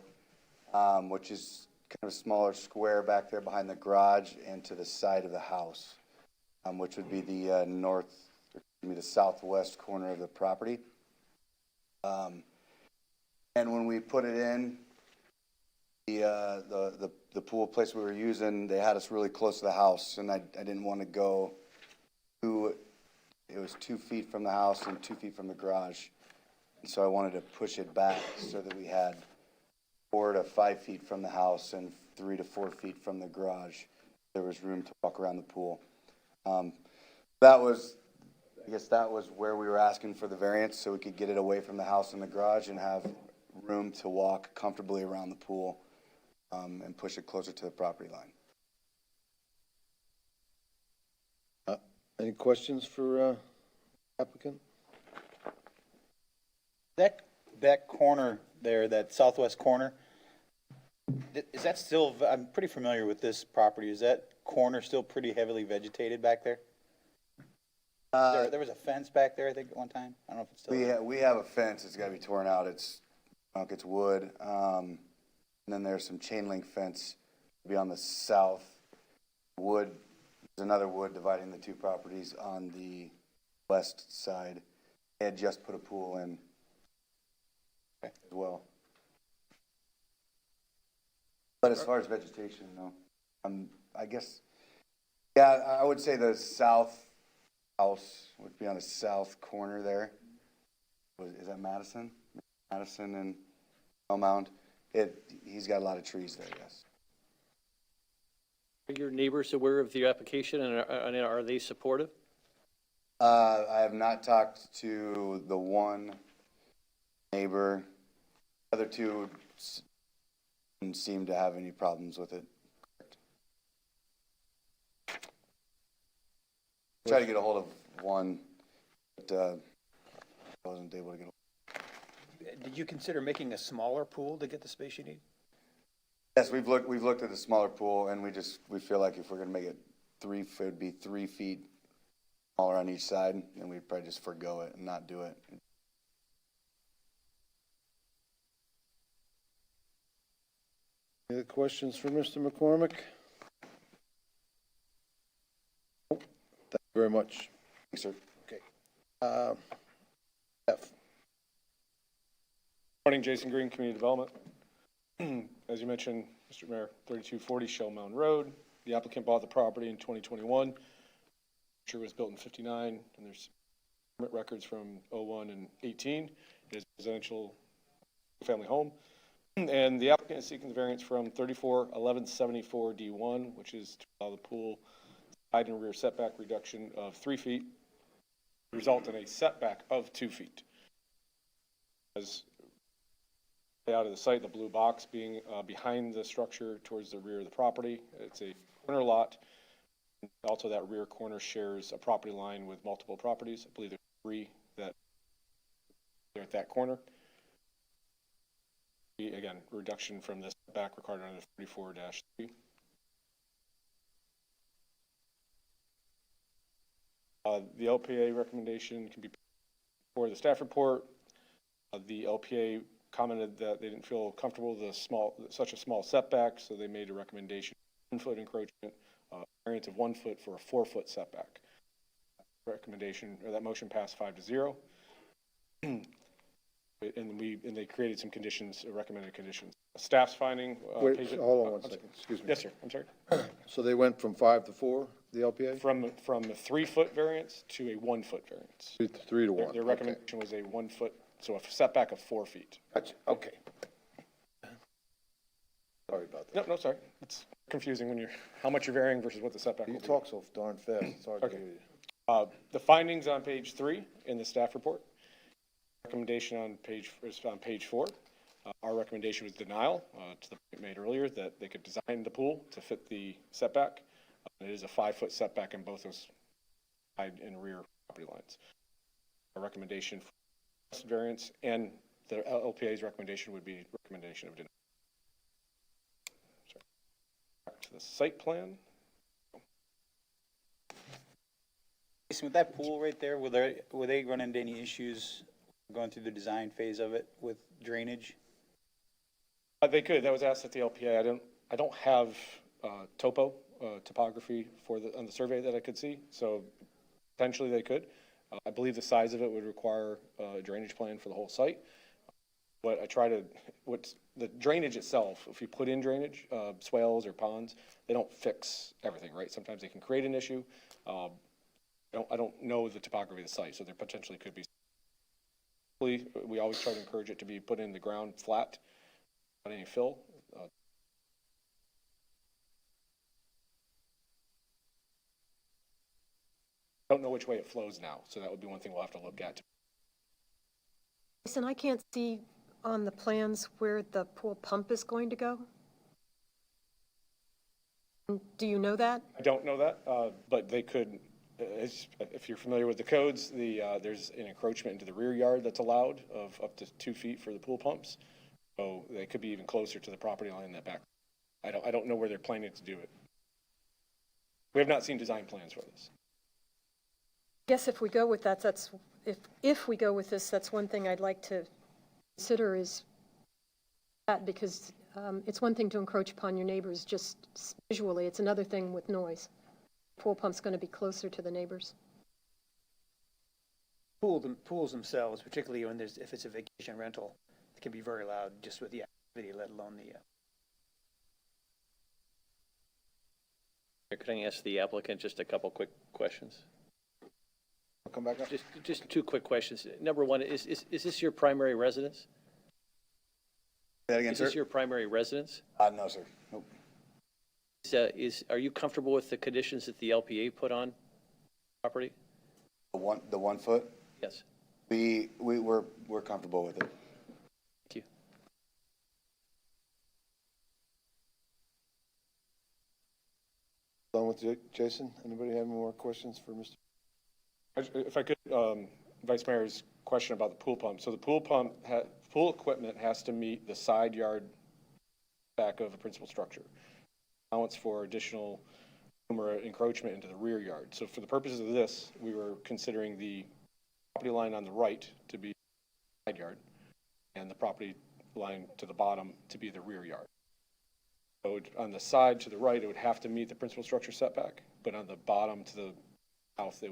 which is kind of a smaller square back there behind the garage and to the side of the house, which would be the the southwest corner of the property. And when we put it in, the pool place we were using, they had us really close to the house, and I didn't want to go to. It was 2 feet from the house and 2 feet from the garage. And so I wanted to push it back so that we had 4 to 5 feet from the house and 3 to 4 feet from the garage. There was room to walk around the pool. I guess that was where we were asking for the variance, so we could get it away from the house and the garage and have room to walk comfortably around the pool, and push it closer to the property line. Any questions for applicant? That corner there, that southwest corner, is that still, I'm pretty familiar with this property. Is that corner still pretty heavily vegetated back there? There was a fence back there, I think, at one time. I don't know if it's still. We have a fence. It's got to be torn out. It's wood. And then there's some chain link fence to be on the south. Wood. There's another wood dividing the two properties on the west side. They had just put a pool in as well. But as far as vegetation, no. I guess, yeah, I would say the south house would be on the south corner there. Is that Madison? Madison and Shell Mound. He's got a lot of trees there, yes. Are your neighbors aware of the application, and are they supportive? I have not talked to the one neighbor. The other two didn't seem to have any problems with it. Tried to get a hold of one, but I wasn't able to get a hold. Did you consider making a smaller pool to get the space you need? Yes, we've looked at the smaller pool, and we feel like if we're gonna make it it would be 3 feet smaller on each side, and we'd probably just forego it and not do it. Any other questions for Mr. McCormick? Thank you very much. Thanks, sir. Okay. F. Morning, Jason Green, Community Development. As you mentioned, Mr. Mayor, 3240 Shell Mound Road. The applicant bought the property in 2021. Structure was built in 59, and there's permit records from 01 and 18. It is a residential family home. And the applicant is seeking the variance from 341174D1, which is to allow the pool side and rear setback reduction of 3 feet, result in a setback of 2 feet. As out of the site, the blue box being behind the structure towards the rear of the property. It's a corner lot Also, that rear corner shares a property line with multiple properties. I believe there's 3 that are at that corner. Again, reduction from this back required under 34-3. The LPA recommendation can be for the staff report. The LPA commented that they didn't feel comfortable with such a small setback, so they made a recommendation, 1-foot encroachment, variance of 1 foot for a 4-foot setback. Recommendation, or that motion passed 5-0. And they created some conditions, recommended conditions. Staff's finding. Wait, hold on one second, excuse me. Yes, sir, I'm sorry. So they went from 5 to 4, the LPA? From a 3-foot variance to a 1-foot variance. 3 to 1. Their Okay. recommendation was a 1 foot, so a setback of 4 feet. Gotcha, okay. Sorry about that. No, sorry. It's confusing when how much you're varying versus what the setback will You be. talk so darn fast, it's hard to Okay. hear you. The findings on page 3 in the staff report. Recommendation on page 4. Our recommendation was denial, to the point made earlier that they could design the pool to fit the setback. It is a 5-foot setback in both those side and rear property lines. A recommendation for variance, and the LPA's recommendation would be recommendation of denial. Sorry. Back to the site plan. Jason, with that pool right there, will they run into any issues going through the design phase of it with drainage? They could. That was asked at the LPA. I don't have topography on the survey that I could see, so potentially they could. I believe the size of it would require a drainage plan for the whole site. But the drainage itself, if you put in drainage, swales or ponds, they don't fix everything, right? Sometimes they can create an issue. I don't know the topography of the site, so there potentially could be. We always try to encourage it to be put in the ground flat, not any fill. Don't know which way it flows now, so that would be one thing we'll have to look at. Listen, I can't see on the plans where the pool pump is going to go. Do you know that? I don't know that, but they could, if you're familiar with the codes, there's an encroachment into the rear yard that's allowed of up to 2 feet for the pool pumps. So they could be even closer to the property line in that back. I don't know where they're planning to do it. We have not seen design plans for this. I guess if we go with that, if we go with this, that's one thing I'd like to consider is that, because it's one thing to encroach upon your neighbors just visually. It's another thing with noise. Pool pump's going to be closer to the neighbors. Pools themselves, particularly if it's a vacation rental, it can be very loud just with the activity, let alone the. Could I ask the applicant just a couple quick questions? I'll come back up. Just 2 quick questions. Number one, is this your primary residence? Say that again, Is sir? this your primary residence? No, sir. Nope. Are you comfortable with the conditions that the LPA put on property? The 1 foot? Yes. We're comfortable with it. Thank you. Done with Jason? Anybody have any more questions for Mr.? If I could, Vice Mayor's question about the pool pump. So the pool equipment has to meet the side yard back of a principal structure. Allowance for additional room or encroachment into the rear yard. So for the purposes of this, we were considering the property line on the right to be the side yard and the property line to the bottom to be the rear yard. So on the side to the right, it would have to meet the principal structure setback, but on the bottom to the south,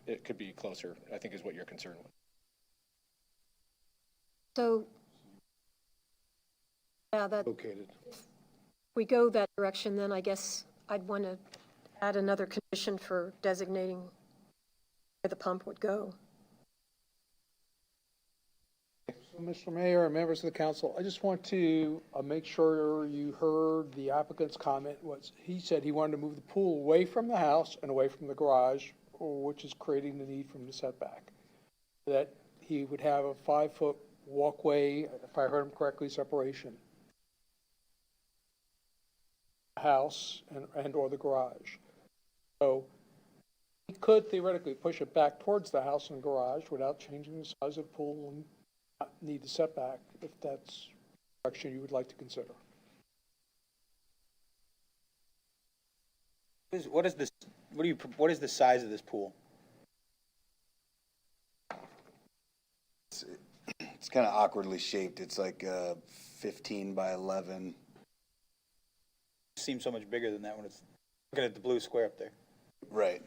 it could be closer, I think is what you're concerned with. So, yeah, that. Located. If we go that direction, then I guess I'd want to add another condition for designating where the pump would go. So, Mr. Mayor and members of the council, I just want to make sure you heard the applicant's comment. He said he wanted to move the pool away from the house and away from the garage, which is creating the need from the setback. That he would have a 5-foot walkway, if I heard him correctly, separation. House and or the garage. So we could theoretically push it back towards the house and garage without changing the size of the pool and not need the setback, if that's the direction you would like to consider. What is this, what is the size of this pool? It's kind of awkwardly shaped. It's like 15 by 11. Seems so much bigger than that when it's, looking at the blue square up there. Right.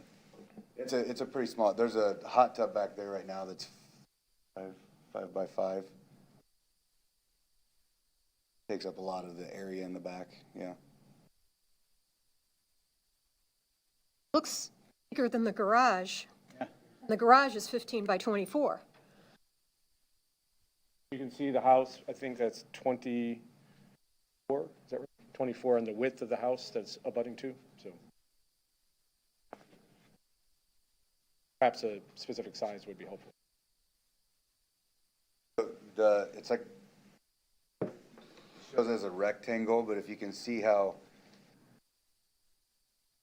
It's a pretty small, there's a hot tub back there right now that's 5 by 5. Takes up a lot of the area in the back, yeah. Looks bigger than the garage. Yeah. The garage is 15 by 24. You can see the house, I think that's 24, is that right? 24 on the width of the house that's abutting to, so. Perhaps a specific size would be helpful. It's like, shows as a rectangle, but if you can see how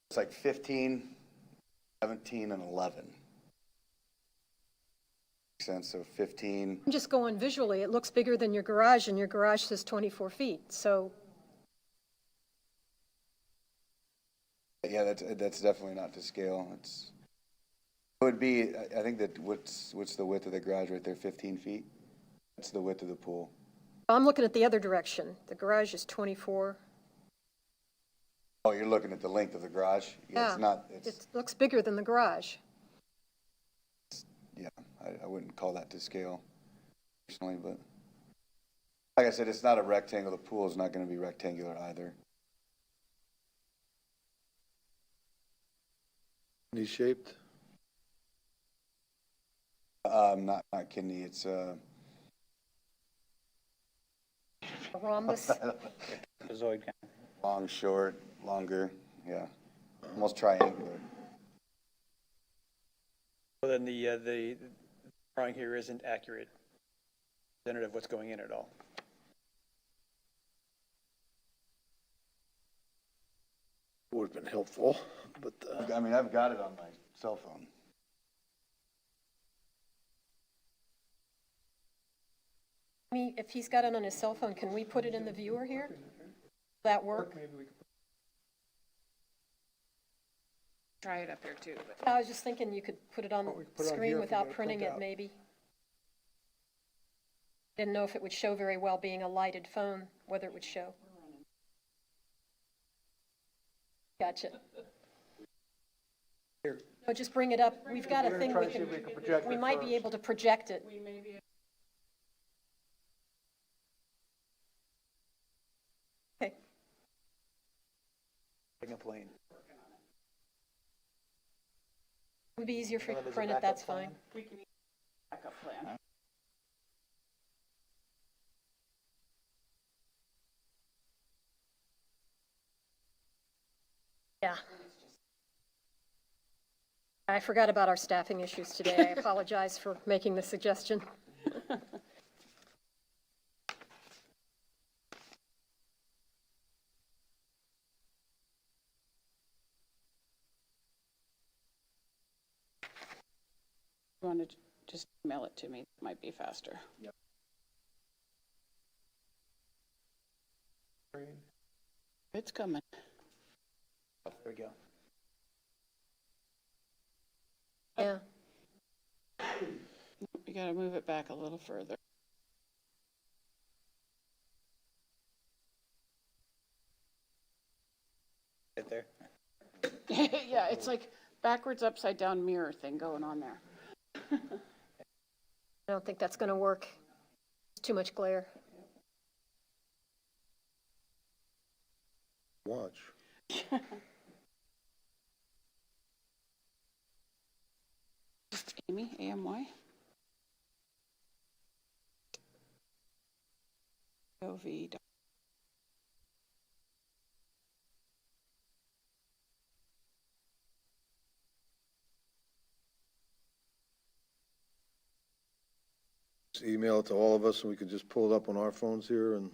it's like 15, 17, and 11. Makes sense, so 15. I'm just going visually, it looks bigger than your garage, and your garage says 24 feet, so Yeah, that's definitely not to scale. It would be, I think that what's the width of the garage right there, 15 feet? That's the width of the pool. I'm looking at the other direction. The garage is 24. Oh, you're looking at the length of the garage? Yeah, it's not, It looks bigger than the garage. yeah, I wouldn't call that to scale personally, but like I said, it's not a rectangle. The pool is not going to be rectangular either. Kidney shaped? Not kidney, it's A rhombus. Trapezoid kind. long, short, longer, yeah, almost triangular. Well, then the drawing here isn't accurate, representative of what's going in at all. Would have been helpful, but, I mean, I've got it on my cell phone. If he's got it on his cell phone, can we put it in the viewer here? Will that work? Try it up here too, but I was just thinking you could put it on we could the put it on screen here if we without get a printing it, printout. maybe. Didn't know if it would show very well being a lighted phone, whether it would show. Gotcha. Here. No, just bring it up. We've got a We're thing gonna we try to see can, if we can project we it might be first. able to project it. we may be. Okay. Bring a plane. It would be easier for you to print it, that's fine. We can use a backup plan. Yeah. I forgot about our staffing issues today. I apologize for making the suggestion. You want to just email it to me? It might be faster. It's coming. Oh, there we go. Yeah. We got to move it back a little further. Right there. Yeah, it's like backwards, upside down mirror thing going on there. I don't think that's going to work. It's too much glare. watch. Just Amy, AMY. OV. Just email it to all of us and we can just pull it up on our phones here and.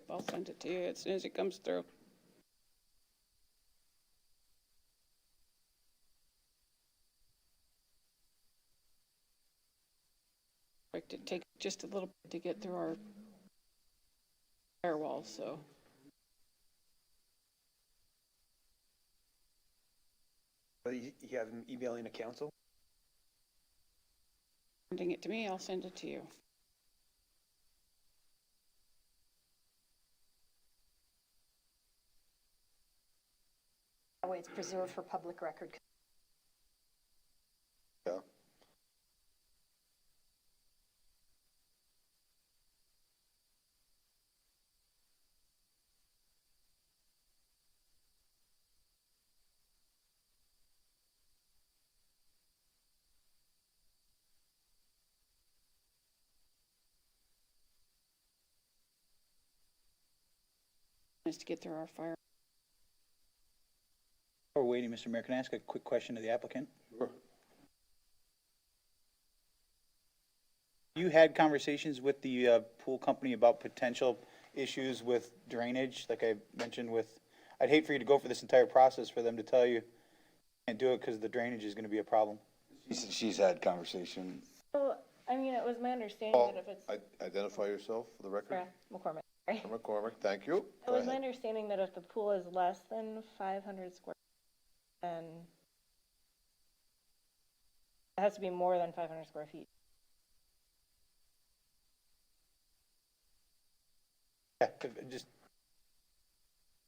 I'll send it to you as soon as it comes through. It takes just a little bit to get through our firewall, so. You have them emailing the council? Sending it to me, I'll send it to you. That way it's preserved for public record. Yeah. Just to get through our fire. While we're waiting, Mr. Mayor, can I ask a quick question to the applicant? Sure. You had conversations with the pool company about potential issues with drainage, like I mentioned with, I'd hate for you to go for this entire process for them to tell you can't do it because the drainage is going to be a problem. She's had conversation. So, I mean, it was my understanding that if it's, Identify yourself for the record. Sarah McCormick, right? McCormick, thank you. It was my understanding that if the pool is less than 500 square, then it has to be more than 500 square feet. Yeah, just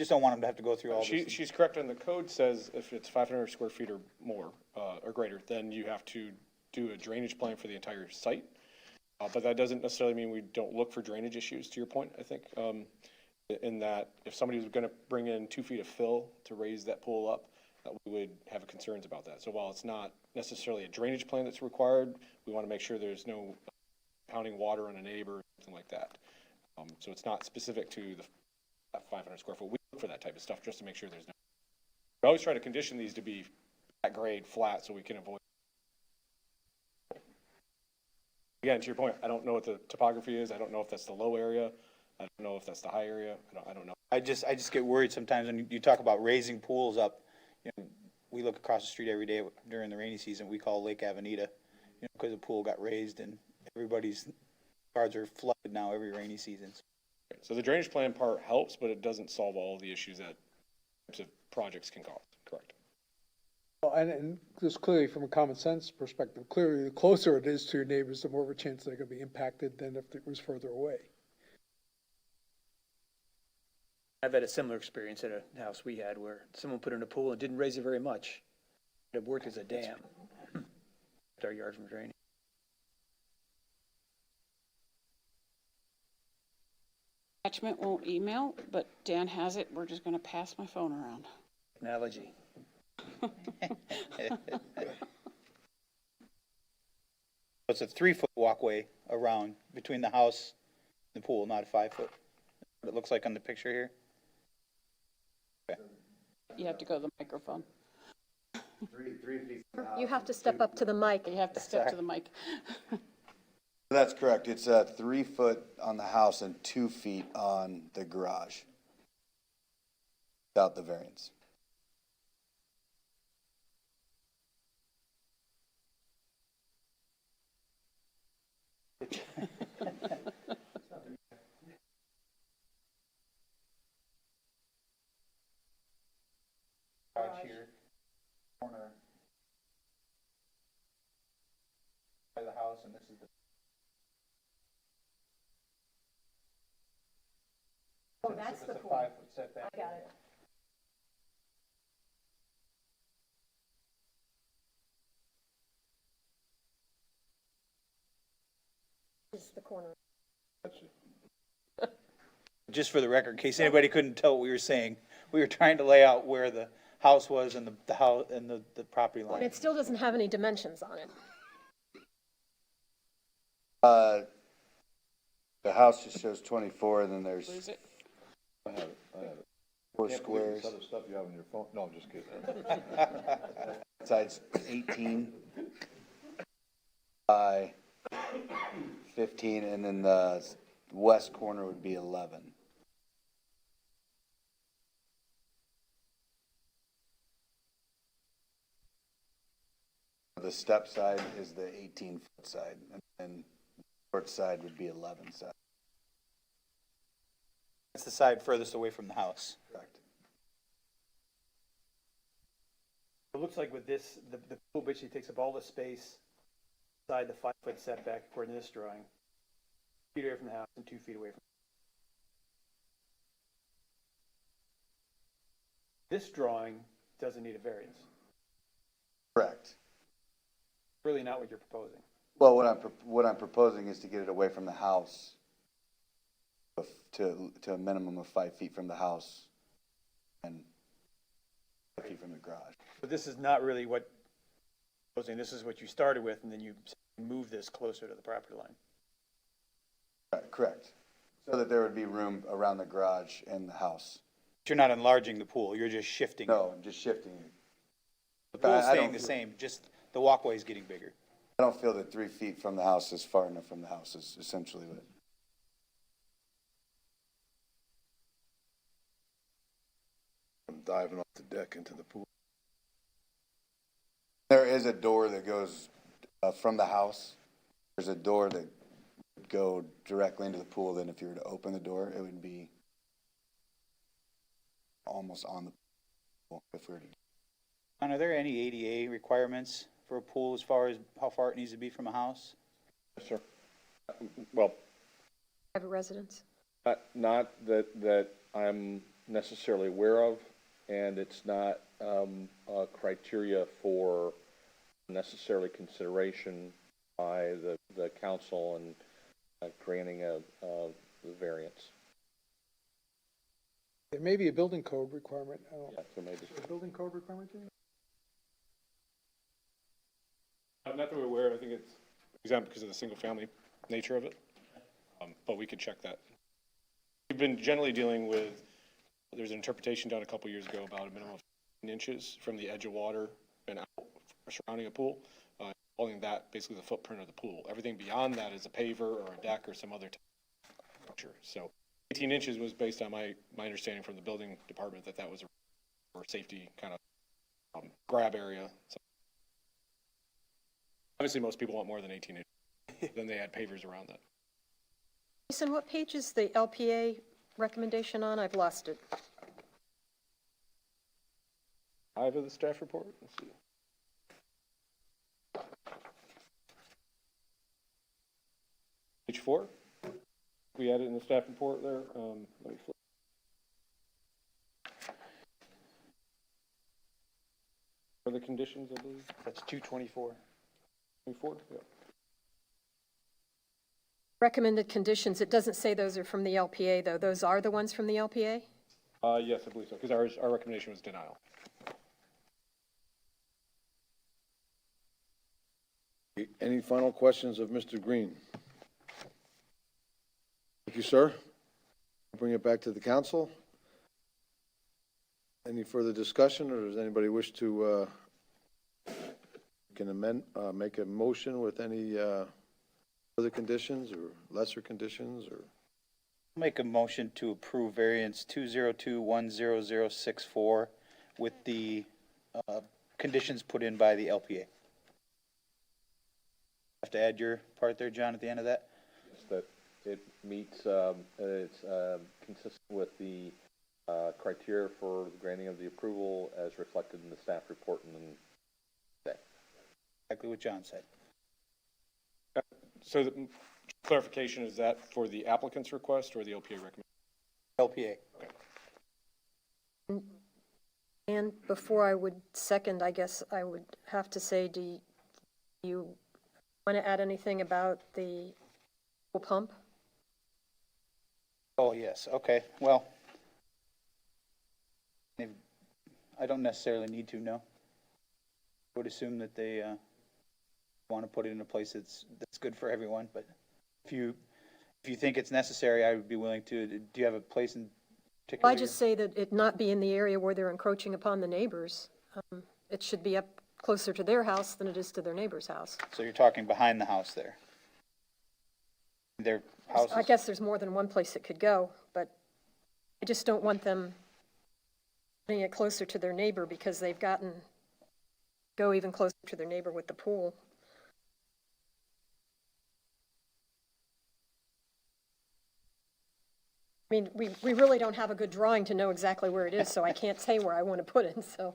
don't want them to have to go through all this. She's correct, and the code says if it's 500 square feet or more, or greater, then you have to do a drainage plan for the entire site. But that doesn't necessarily mean we don't look for drainage issues, to your point, I think, in that if somebody was gonna bring in 2 feet of fill to raise that pool up, we would have concerns about that. So while it's not necessarily a drainage plan that's required, we wanna make sure there's no pounding water on a neighbor, or something like that. So it's not specific to the 500 square foot. We look for that type of stuff just to make sure there's no. We always try to condition these to be at grade, flat, so we can avoid. Again, to your point, I don't know what the topography is. I don't know if that's the low area. I don't know if that's the high area. I don't know. I just get worried sometimes when you talk about raising pools up. You know, we look across the street every day during the rainy season. We call Lake Avenida, you know, because the pool got raised and everybody's yards are flooded now every rainy season. So the drainage plan part helps, but it doesn't solve all the issues that types of projects can cause, correct? Well, and just clearly from a common sense perspective, clearly the closer it is to your neighbors, the more of a chance they're gonna be impacted than if it was further away. I've had a similar experience at a house we had where someone put in a pool and didn't raise it very much. It worked as a dam. Our yard from draining. Attachment won't email, but Dan has it. We're just gonna pass my phone around. Analogy. It's a 3-foot walkway around between the house and the pool, not a 5-foot. What it looks like on the picture here. Okay. You have to go to the microphone. 3 feet. You have to step up to the mic. You have to step to the mic. That's correct. It's 3 foot on the house and 2 feet on the garage. Without the variance. Garage here, corner by the house, and this is the. Oh, that's the It's a pool. 5-foot setback. I got it. This is the corner. Just for the record, in case anybody couldn't tell what we were saying, we were trying to lay out where the house was and the house and the property And line. it still doesn't have any dimensions on it. The house just shows 24, and then there's Lose it. I have it, I have it. 4 squares. Other stuff you have on your phone, no, I'm just kidding. Side's 18 by 15, and then the west corner would be 11. The step side is the 18-foot side, and then Short side would be 11 side. That's the side furthest away from the house. Correct. It looks like with this, the pool basically takes up all the space inside the 5-foot setback according to this drawing. 2 feet away from the house and 2 feet away from. This drawing doesn't need a variance. Correct. Really not what you're proposing. Well, what I'm proposing is to get it away from the house to a minimum of 5 feet from the house and 5 feet from the garage. But this is not really what you're proposing. This is what you started with, and then you move this closer to the property line. Correct. So that there would be room around the garage and the house. You're not enlarging the pool, you're just shifting. No, I'm just shifting it. The pool's I staying don't the feel- same, just the walkway's getting bigger. I don't feel that 3 feet from the house is far enough from the house is essentially what. I'm diving off the deck into the pool. There is a door that goes from the house. There's a door that would go directly into the pool. Then if you were to open the door, it would be almost on the pool if we were to. And are there any ADA requirements for a pool as far as how far it needs to be from a house? Yes, sir. Well, Private residence. not that I'm necessarily aware of, and it's not a criteria for necessarily consideration by the council and granting a variance. There may be a building code requirement. I don't, Yeah, so maybe. a building code requirement, Jimmy? Not that we're aware, I think it's exempt because of the single-family nature of it, but we could check that. We've been generally dealing with, there's an interpretation done a couple years ago about a minimum of 15 inches from the edge of water and out surrounding a pool, calling that basically the footprint of the pool. Everything beyond that is a paver or a deck or some other type of structure. So 18 inches was based on my understanding from the building department that was a for safety kind of grab area. So obviously, most people want more than 18 inches. Then they add pavers around that. Jason, what page is the LPA recommendation on? I've lost it. 5 of the staff report. Let's see. Page 4. We added in the staff report there. Let me flip. For the conditions, I believe. That's 224. 24. Yeah. Recommended conditions, it doesn't say those are from the LPA, though. Those are the ones from the LPA? Yes, I believe so. Because our recommendation was denial. Any final questions of Mr. Green? Thank you, sir. Bring it back to the council. Any further discussion, or does anybody wish to make a motion with any further conditions or lesser conditions, or? Make a motion to approve variance 202-10064 with the conditions put in by the LPA. Have to add your part there, John, at the end of that? That it meets, it's consistent with the criteria for the granting of the approval as reflected in the staff report and then Exactly what John said. So the clarification, is that for the applicant's request or the LPA recommendation? LPA. And before I would second, I guess I would have to say, do you want to add anything about the pool pump? Oh, yes, okay, well, I don't necessarily need to, no. I would assume that they want to put it in a place that's good for everyone, but if you think it's necessary, I would be willing to. Do you have a place in particular? I just say that it not be in the area where they're encroaching upon the neighbors. It should be up closer to their house than it is to their neighbor's house. So you're talking behind the house there? Their house I guess there's more than one place it could go, but I just don't want them putting it closer to their neighbor because they've go even closer to their neighbor with the pool. I mean, we really don't have a good drawing to know exactly where it is, so I can't say where I want to put it, so.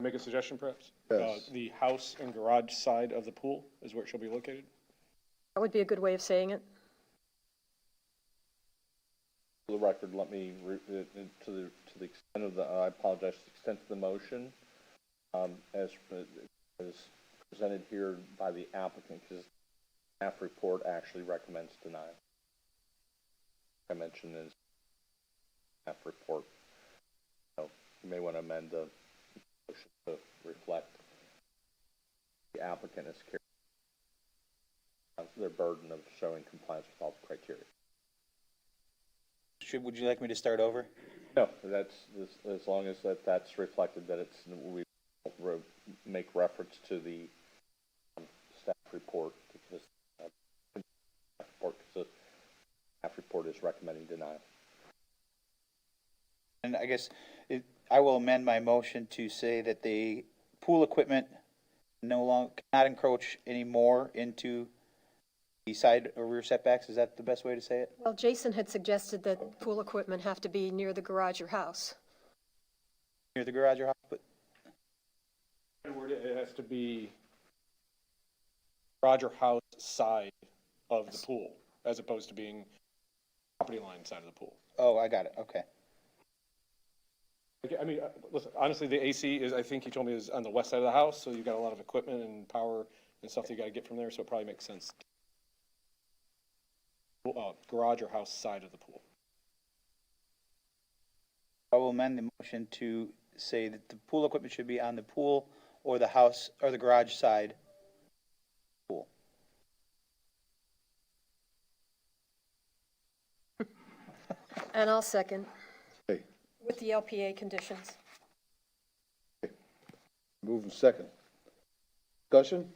Make a suggestion, perhaps? Yes. The house and garage side of the pool is where it shall be located. That would be a good way of saying it. For the record, let me, to the extent of the, I apologize, to the extent of the motion, as presented here by the applicant, because staff report actually recommends denial. I mentioned in staff report, so you may want to amend the motion to reflect the applicant has carried their burden of showing compliance with all the criteria. Would you like me to start over? No, that's, as long as that's reflected, that it's, we make reference to the staff report, because the staff report is recommending denial. And I guess I will amend my motion to say that the pool equipment cannot encroach any more into the side or rear setbacks. Is that the best way to say it? Well, Jason had suggested that pool equipment have to be near the garage or house. Near the garage or house, but It has to be garage or house side of the pool, as opposed to being property line side of the pool. oh, I got it. Okay. Okay, I mean, listen, honestly, the AC is, I think you told me, is on the west side of the house, so you've got a lot of equipment and power and stuff that you got to get from there, so it probably makes sense. Garage or house side of the pool. I will amend the motion to say that the pool equipment should be on the pool or the house or the garage side pool. And I'll second, Okay, with the LPA conditions. moving second. Discussion?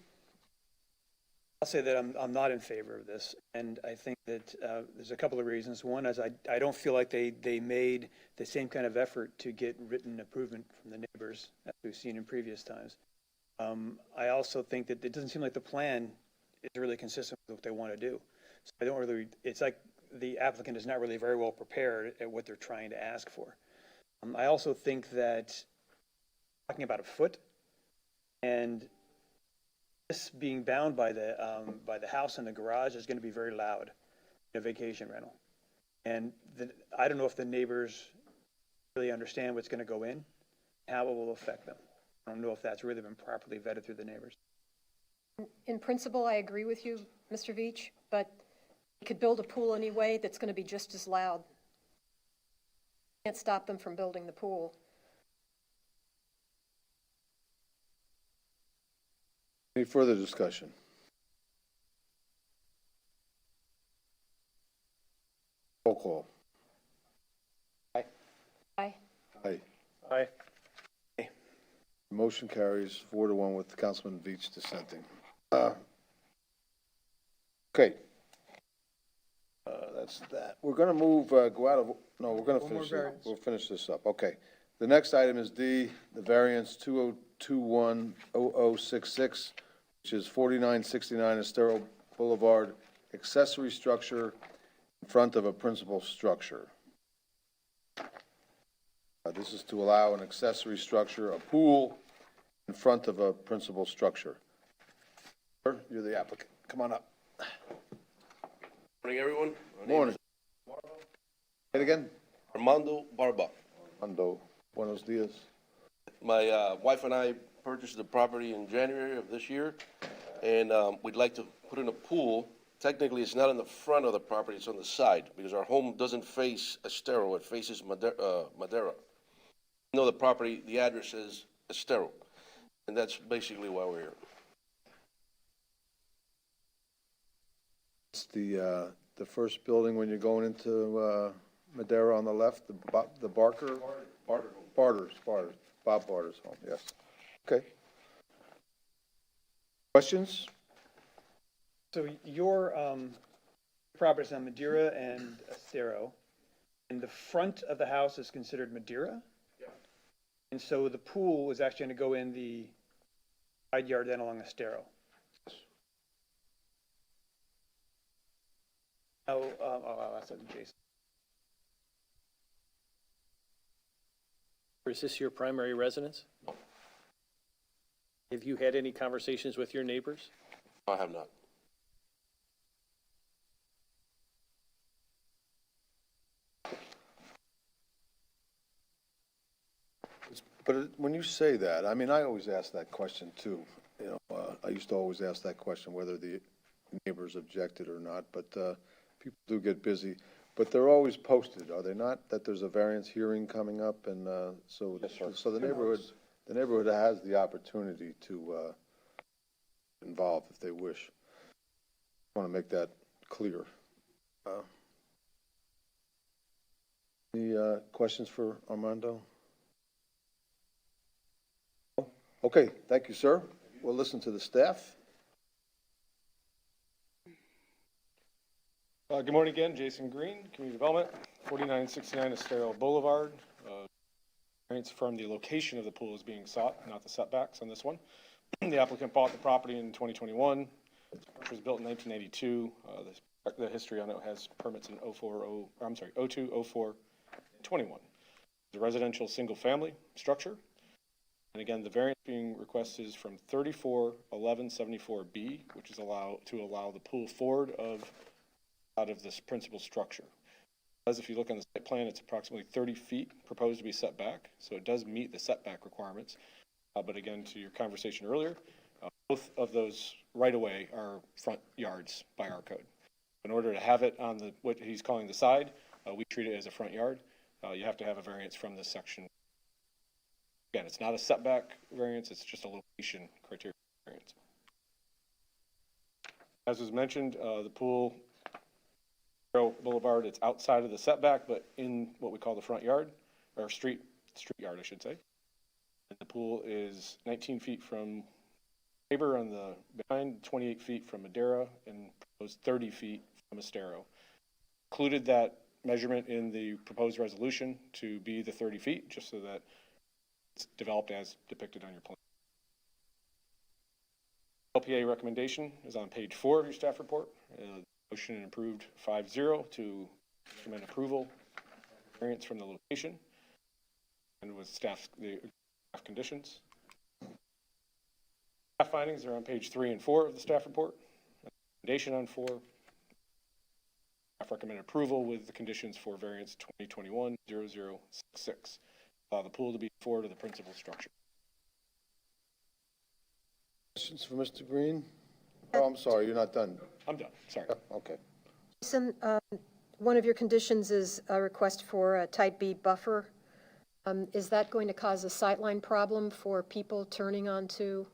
I'll say that I'm not in favor of this, and I think that there's a couple of reasons. One is I don't feel like they made the same kind of effort to get written improvement from the neighbors as we've seen in previous times. I also think that it doesn't seem like the plan is really consistent with what they want to do. So I don't really, it's like the applicant is not really very well prepared at what they're trying to ask for. I also think that talking about a foot and this being bound by the house and the garage is going to be very loud in a vacation rental. And I don't know if the neighbors really understand what's going to go in, how it will affect them. I don't know if that's really been properly vetted through the neighbors. In principle, I agree with you, Mr. Veach, but you could build a pool anyway that's going to be just as loud. Can't stop them from building the pool. Any further discussion? Roll call. Aye. Aye. Aye. Motion carries 4-1 with Councilman Veach dissenting. Okay. That's that. We're going to move, go out of, no, we're going to finish it. We'll finish this up. Okay. The next item is D, the variance 2021-0066, which is 4969 Estero Boulevard, accessory structure in front of a principal structure. This is to allow an accessory structure, a pool, in front of a principal structure. Sir, you're the applicant. Come on up. Morning, everyone. My name Morning. is Say it again. Armando Barba. Armando. Buenos dias. My wife and I purchased the property in January of this year, and we'd like to put in a pool. Technically, it's not in the front of the property, it's on the side, because our home doesn't face Estero, it faces Madera. No, the property, the address is Estero, and that's basically why we're here. It's the first building when you're going into Madera on the left, the Barker? Barter's, Bob Barter's home, yes. Okay. Questions? So your property's on Madeira and Estero, and the front of the house is considered Madeira? Yeah. And so the pool is actually going to go in the side yard then along Estero? I'll ask that to Jason. Is this your primary residence? Have you had any conversations with your neighbors? I have not. But when you say that, I mean, I always ask that question too. You know, I used to always ask that question whether the neighbors objected or not, but people do get busy. But they're always posted, are they not? That there's a variance hearing coming up, and so the neighborhood has the opportunity to involve if they wish. I want to make that clear. Any questions for Armando? Okay, thank you, sir. We'll listen to the staff. Good morning again, Jason Green, Community Development, 4969 Estero Boulevard. Variance from the location of the pool is being sought, not the setbacks on this one. The applicant bought the property in 2021. It was built in 1982. The history on it has permits in 02, 04, 21. It's a residential single-family structure. And again, the variance being requested is from 341174B, which is to allow the pool forward out of this principal structure. As if you look on the site plan, it's approximately 30 feet proposed to be set back, so it does meet the setback requirements. But again, to your conversation earlier, both of those right-of-way are front yards by our code. In order to have it on what he's calling the side, we treat it as a front yard. You have to have a variance from this section. Again, it's not a setback variance, it's just a location criteria variance. As was mentioned, the pool, Boulevard, it's outside of the setback, but in what we call the front yard, or street yard, I should say. And the pool is 19 feet from neighbor on the behind, 28 feet from Madeira, and proposed 30 feet from Estero. Included that measurement in the proposed resolution to be the 30 feet, just so that it's developed as depicted on your plan. LPA recommendation is on page 4 of your staff report. Motion approved 5-0 to recommend approval, variance from the location, and with the staff conditions. Staff findings are on page 3 and 4 of the staff report. Recommendation on 4. Staff recommend approval with the conditions for variance 2021-0066. Allow the pool to be forward of the principal structure. Questions for Mr. Green? Oh, I'm sorry, you're not done. I'm done, sorry. Okay. Jason, one of your conditions is a request for a type B buffer. Is that going to cause a sightline problem for people turning onto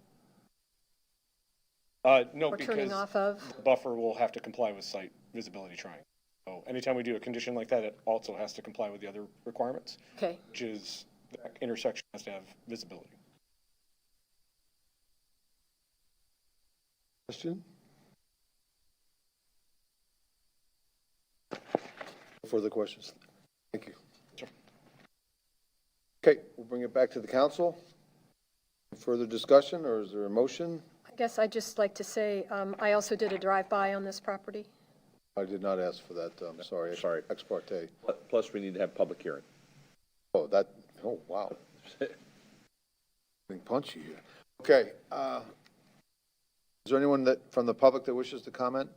No, or turning because off of? the buffer will have to comply with site visibility triangle. So anytime we do a condition like that, it also has to comply with the other requirements, Okay. which is the intersection has to have visibility. Question? Further questions? Thank you. Sure. Okay, we'll bring it back to the council. Further discussion, or is there a motion? I guess I'd just like to say, I also did a drive-by on this property. I did not ask for that, I'm sorry. Sorry. Ex parte. Plus, we need to have public hearing. Oh, wow. Getting punchy here. Okay, is there anyone from the public that wishes to comment?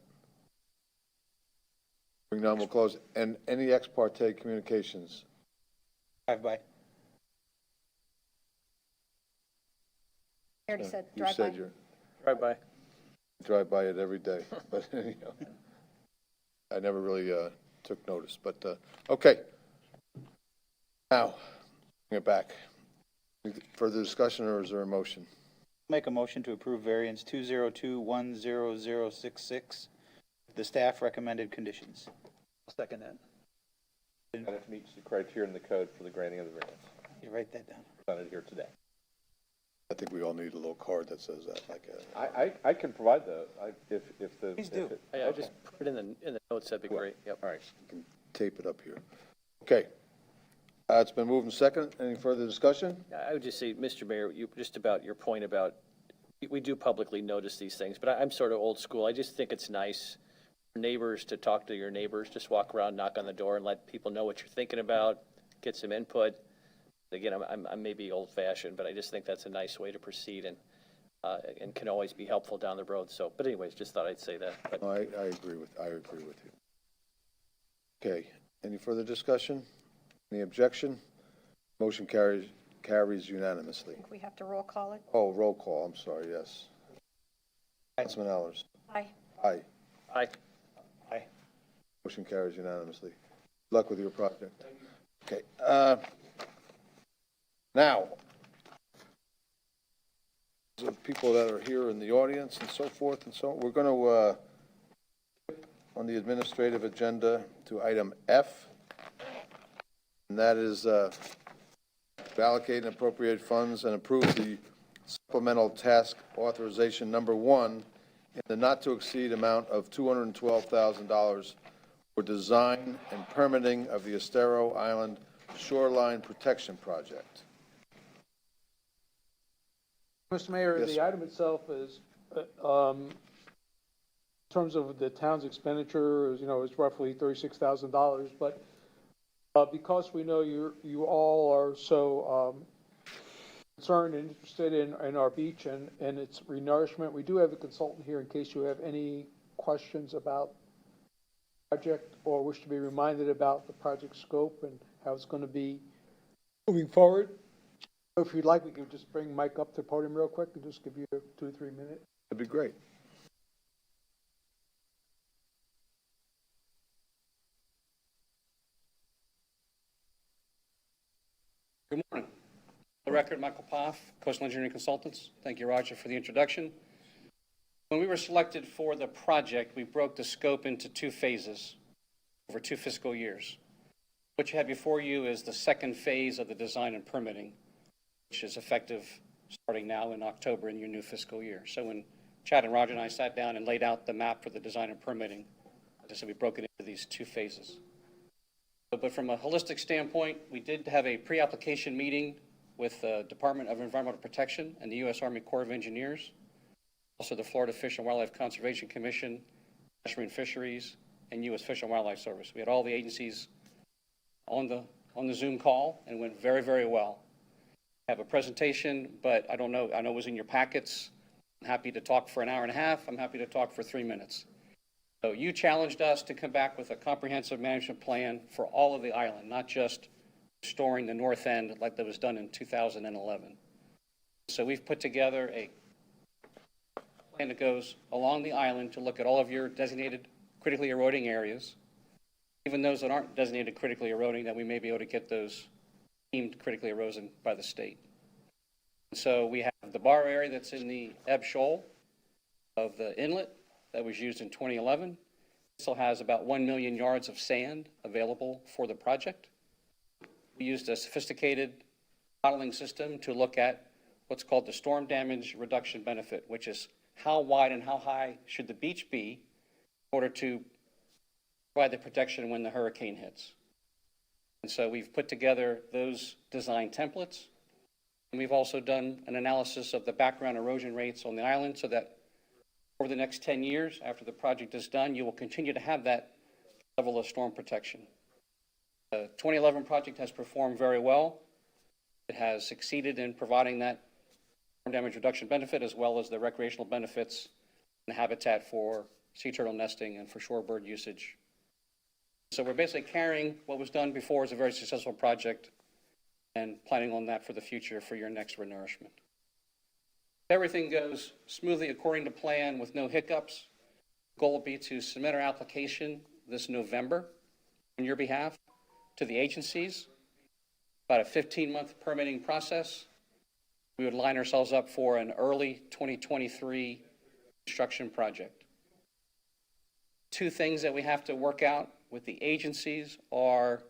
Hearing none, we'll close. And any ex parte communications? Drive-by. I already said You drive-by. said you Right by. drive by it every day, but anyhow, I never really took notice, but, okay. Now, bring it back. Further discussion, or is there a motion? Make a motion to approve variance 202-10066, the staff recommended conditions. I'll second that. And it meets the criteria in the code for the granting of the variance. You write that down. Presented here today. I think we all need a little card that says that, like, I can provide the, if the. Please do. I just put it in the notes, that'd be great. Yep. all right, you can tape it up here. Okay. It's been moved and second. Any further discussion? I would just say, Mr. Mayor, just about your point about, we do publicly notice these things, but I'm sort of old school. I just think it's nice neighbors to talk to your neighbors, just walk around, knock on the door, and let people know what you're thinking about, get some input. Again, I'm maybe old-fashioned, but I just think that's a nice way to proceed and can always be helpful down the road. So, but anyways, just thought I'd say that. But No, I agree with you. Okay, any further discussion? Any objection? Motion carries unanimously. I think we have to roll call it. Oh, roll call, I'm sorry, yes. Councilman Allers. Aye. Aye. Aye. Motion carries unanimously. Good luck with your project. Okay, now, the people that are here in the audience and so forth and so on, we're going to, on the administrative agenda to item F, and that is to allocate and appropriate funds and approve the supplemental task authorization number 1 in the not-to-exceed amount of $212,000 for design and permitting of the Estero Island Shoreline Protection Project. Mr. Mayor, Yes, the sir. item itself is, in terms of the town's expenditure, is roughly $36,000, but because we know you all are so concerned and interested in our beach and its renourishment, we do have a consultant here in case you have any questions about the project or wish to be reminded about the project scope and how it's going to be moving forward. If you'd like, we could just bring Mike up to the podium real quick and just give you 2 or 3 minutes. That'd be great. Good morning. For the record, Michael Poff, Coastal Engineering Consultants. Thank you, Roger, for the introduction. When we were selected for the project, we broke the scope into 2 phases over 2 fiscal years. What you have before you is the second phase of the design and permitting, which is effective starting now in October in your new fiscal year. So when Chad and Roger and I sat down and laid out the map for the design and permitting, as I said, we broke it into these 2 phases. But from a holistic standpoint, we did have a pre-application meeting with the Department of Environmental Protection and the U.S. Army Corps of Engineers, also the Florida Fish and Wildlife Conservation Commission, National Marine Fisheries, and U.S. Fish and Wildlife Service. We had all the agencies on the Zoom call, and it went very, very well. I have a presentation, but I know it was in your packets. I'm happy to talk for an hour and a half. I'm happy to talk for 3 minutes. So you challenged us to come back with a comprehensive management plan for all of the island, not just restoring the north end like that was done in 2011. So we've put together a plan that goes along the island to look at all of your designated critically eroding areas, even those that aren't designated critically eroding, that we may be able to get those deemed critically eroding by the state. So we have the bar area that's in the ebb shoal of the inlet that was used in 2011. It still has about 1 million yards of sand available for the project. We used a sophisticated modeling system to look at what's called the storm damage reduction benefit, which is how wide and how high should the beach be in order to provide the protection when the hurricane hits. And so we've put together those design templates. And we've also done an analysis of the background erosion rates on the island so that over the next 10 years, after the project is done, you will continue to have that level of storm protection. The 2011 project has performed very well. It has succeeded in providing that storm damage reduction benefit as well as the recreational benefits and habitat for sea turtle nesting and for shorebird usage. So we're basically carrying what was done before as a very successful project and planning on that for the future for your next renourishment. If everything goes smoothly according to plan with no hiccups, the goal will be to submit our application this November on your behalf to the agencies. About a 15-month permitting process. We would line ourselves up for an early 2023 construction project. 2 things that we have to work out with the agencies are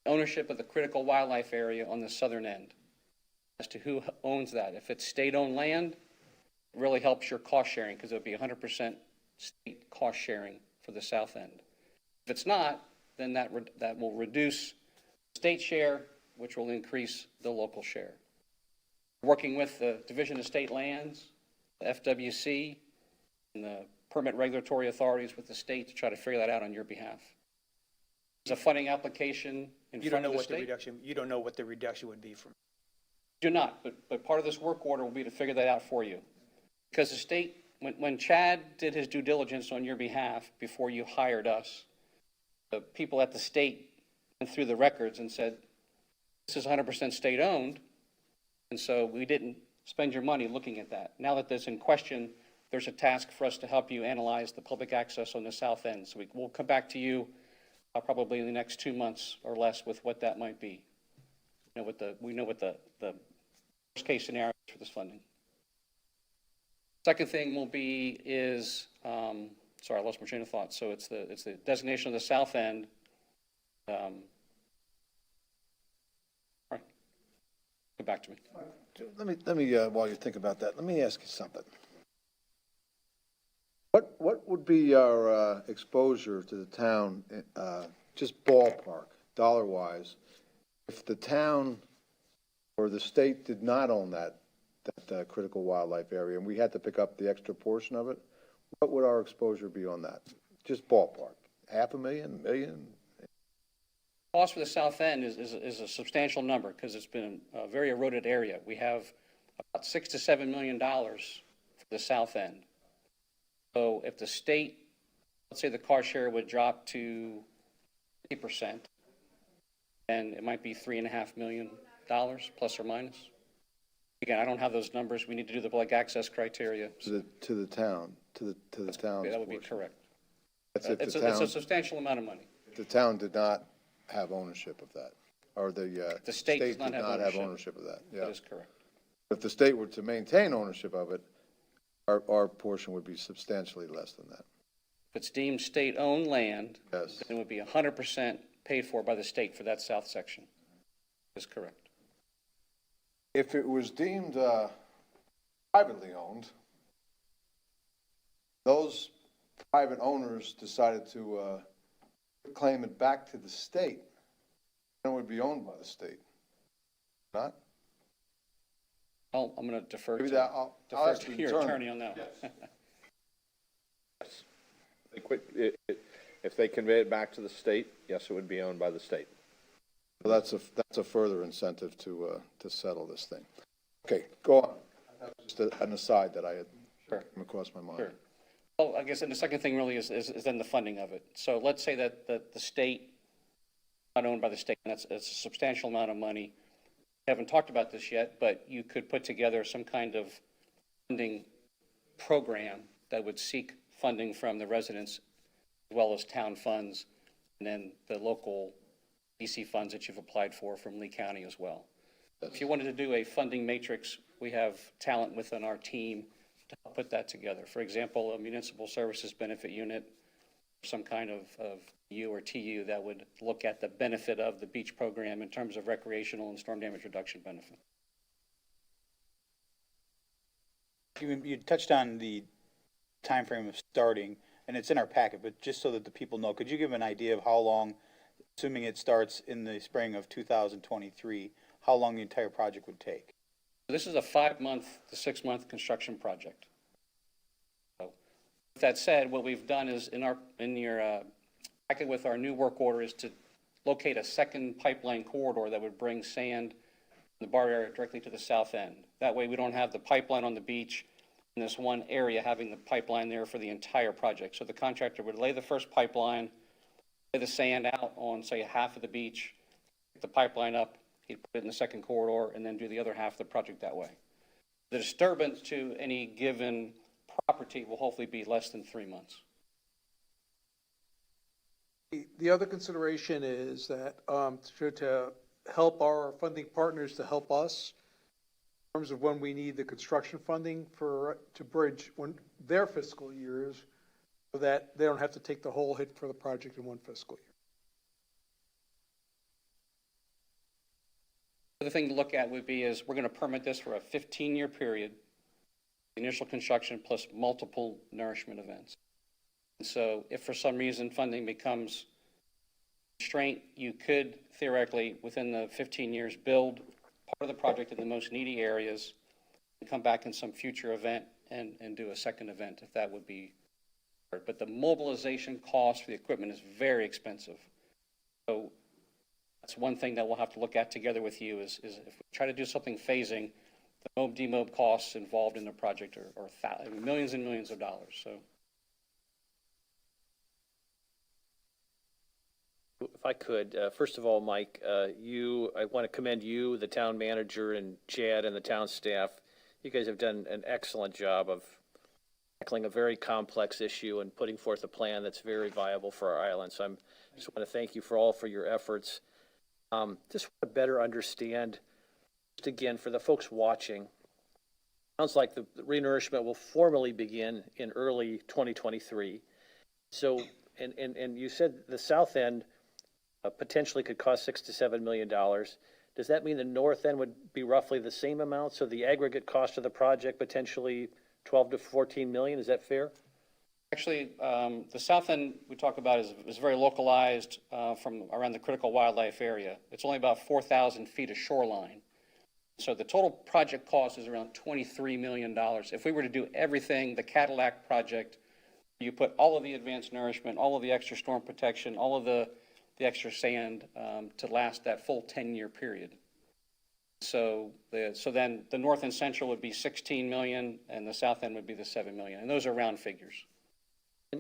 ownership of the critical wildlife area on the southern end, as to who owns that. If it's state-owned land, it really helps your cost sharing because it would be 100% state cost sharing for the south end. If it's not, then that will reduce state share, which will increase the local share. Working with the Division of State Lands, the FWC, and the permit regulatory authorities with the state to try to figure that out on your behalf. There's a funding application in You don't front know of the what the state. reduction, you don't know what the reduction would be from. Do not, but part of this work order will be to figure that out for you. Because the state, when Chad did his due diligence on your behalf before you hired us, the people at the state went through the records and said, this is 100% state-owned, and so we didn't spend your money looking at that. Now that that's in question, there's a task for us to help you analyze the public access on the south end. So we'll come back to you probably in the next 2 months or less with what that might be. We know what the worst case scenario is for this funding. Second thing will be is, sorry, I lost my train of thought. So it's the designation of the south end. All right, come back to me. Let me, while you think about that, let me ask you something. What would be our exposure to the town, just ballpark, dollar-wise, if the town or the state did not own that critical wildlife area, and we had to pick up the extra portion of it? What would our exposure be on that? Just ballpark, $500,000, $1 million? Cost for the south end is a substantial number because it's been a very eroded area. We have about $6 to $7 million for the south end. So if the state, let's say the car share would drop to 50%, and it might be $3.5 million, plus or minus. Again, I don't have those numbers. We need to do the public access criteria. To the town, to the town. That would be correct. That's if It's the a town, substantial amount of money. the town did not have ownership of that, or the state does not did have not have ownership. ownership of that, yeah. That is correct. If the state were to maintain ownership of it, our portion would be substantially less than that. If it's deemed state-owned land, Yes. then it would be 100% paid for by the state for that south section. That is correct. If it was deemed privately owned, those private owners decided to claim it back to the state, then it would be owned by the state, not? I'm going to defer Maybe to, that, I'll ask the your attorney on that one. If they convey it back to the state, yes, it would be owned by the state. So that's a further incentive to settle this thing. Okay, go on. That was just an aside that I had come across my mind. Sure. Well, I guess, and the second thing really is then the funding of it. So let's say that the state, not owned by the state, and it's a substantial amount of money. We haven't talked about this yet, but you could put together some kind of funding program that would seek funding from the residents as well as town funds, and then the local DC funds that you've applied for from Lee County as well. If you wanted to do a funding matrix, we have talent within our team to help put that together. For example, a municipal services benefit unit, some kind of U or TU that would look at the benefit of the beach program in terms of recreational and storm damage reduction benefit. You touched on the timeframe of starting, and it's in our packet, but just so that the people know, could you give an idea of how long, assuming it starts in the spring of 2023, how long the entire project would take? This is a 5-month to 6-month construction project. So, with that said, what we've done is in your packet with our new work order is to locate a second pipeline corridor that would bring sand from the bar area directly to the south end. That way we don't have the pipeline on the beach in this one area having the pipeline there for the entire project. So the contractor would lay the first pipeline, lay the sand out on, say, half of the beach, pick the pipeline up, he'd put it in the second corridor, and then do the other half of the project that way. The disturbance to any given property will hopefully be less than 3 months. The other consideration is that to help our funding partners to help us in terms of when we need the construction funding to bridge their fiscal years, so that they don't have to take the whole hit for the project in one fiscal year. The other thing to look at would be is we're going to permit this for a 15-year period, initial construction plus multiple nourishment events. And so if for some reason funding becomes a constraint, you could theoretically, within the 15 years, build part of the project in the most needy areas and come back in some future event and do a second event if that would be but the mobilization cost for the equipment is very expensive. So that's one thing that we'll have to look at together with you is if we try to do something phasing, the mob, demob costs involved in the project are millions and millions of dollars, so. If I could, first of all, Mike, I want to commend you, the town manager, and Chad and the town staff. You guys have done an excellent job of tackling a very complex issue and putting forth a plan that's very viable for our island. So I just want to thank you for your efforts. Just want to better understand, just again, for the folks watching, sounds like the renourishment will formally begin in early 2023. So, and you said the south end potentially could cost $6 to $7 million. Does that mean the north end would be roughly the same amount? So the aggregate cost of the project potentially 12 to 14 million, is that fair? Actually, the south end we talk about is very localized from around the critical wildlife area. It's only about 4,000 feet of shoreline. So the total project cost is around $23 million. If we were to do everything, the Cadillac project, you put all of the advanced nourishment, all of the extra storm protection, all of the extra sand to last that full 10-year period. So then the north and central would be 16 million and the south end would be the 7 million. And those are round figures.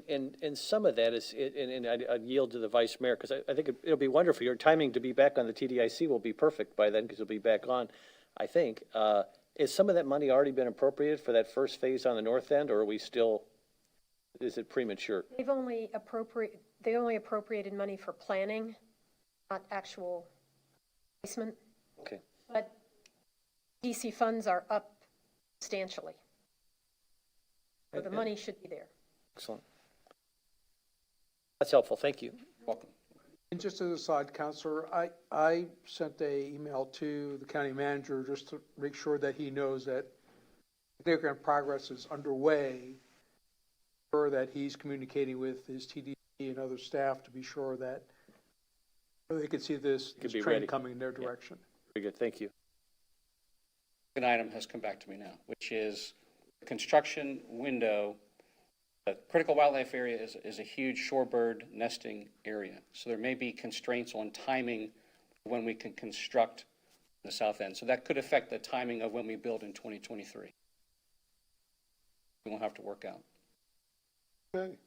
And some of that is, and I'd yield to the vice mayor, because I think it'll be wonderful. Your timing to be back on the TDIC will be perfect by then, because you'll be back on, I think. Is some of that money already been appropriated for that first phase on the north end, or are we still, is it premature? They only appropriated money for planning, not actual placement. Okay. But DC funds are up substantially. So the money should be there. Excellent. That's helpful. Thank you. You're welcome. And just as a side, Counselor, I sent a email to the county manager just to make sure that he knows that significant progress is underway, or that he's communicating with his TDC and other staff to be sure that they could see this be train ready. coming in their direction. Very good. Thank you. An item has come back to me now, which is the construction window. The critical wildlife area is a huge shorebird nesting area. So there may be constraints on timing when we can construct the south end. So that could affect the timing of when we build in 2023. We won't have to work out. Okay.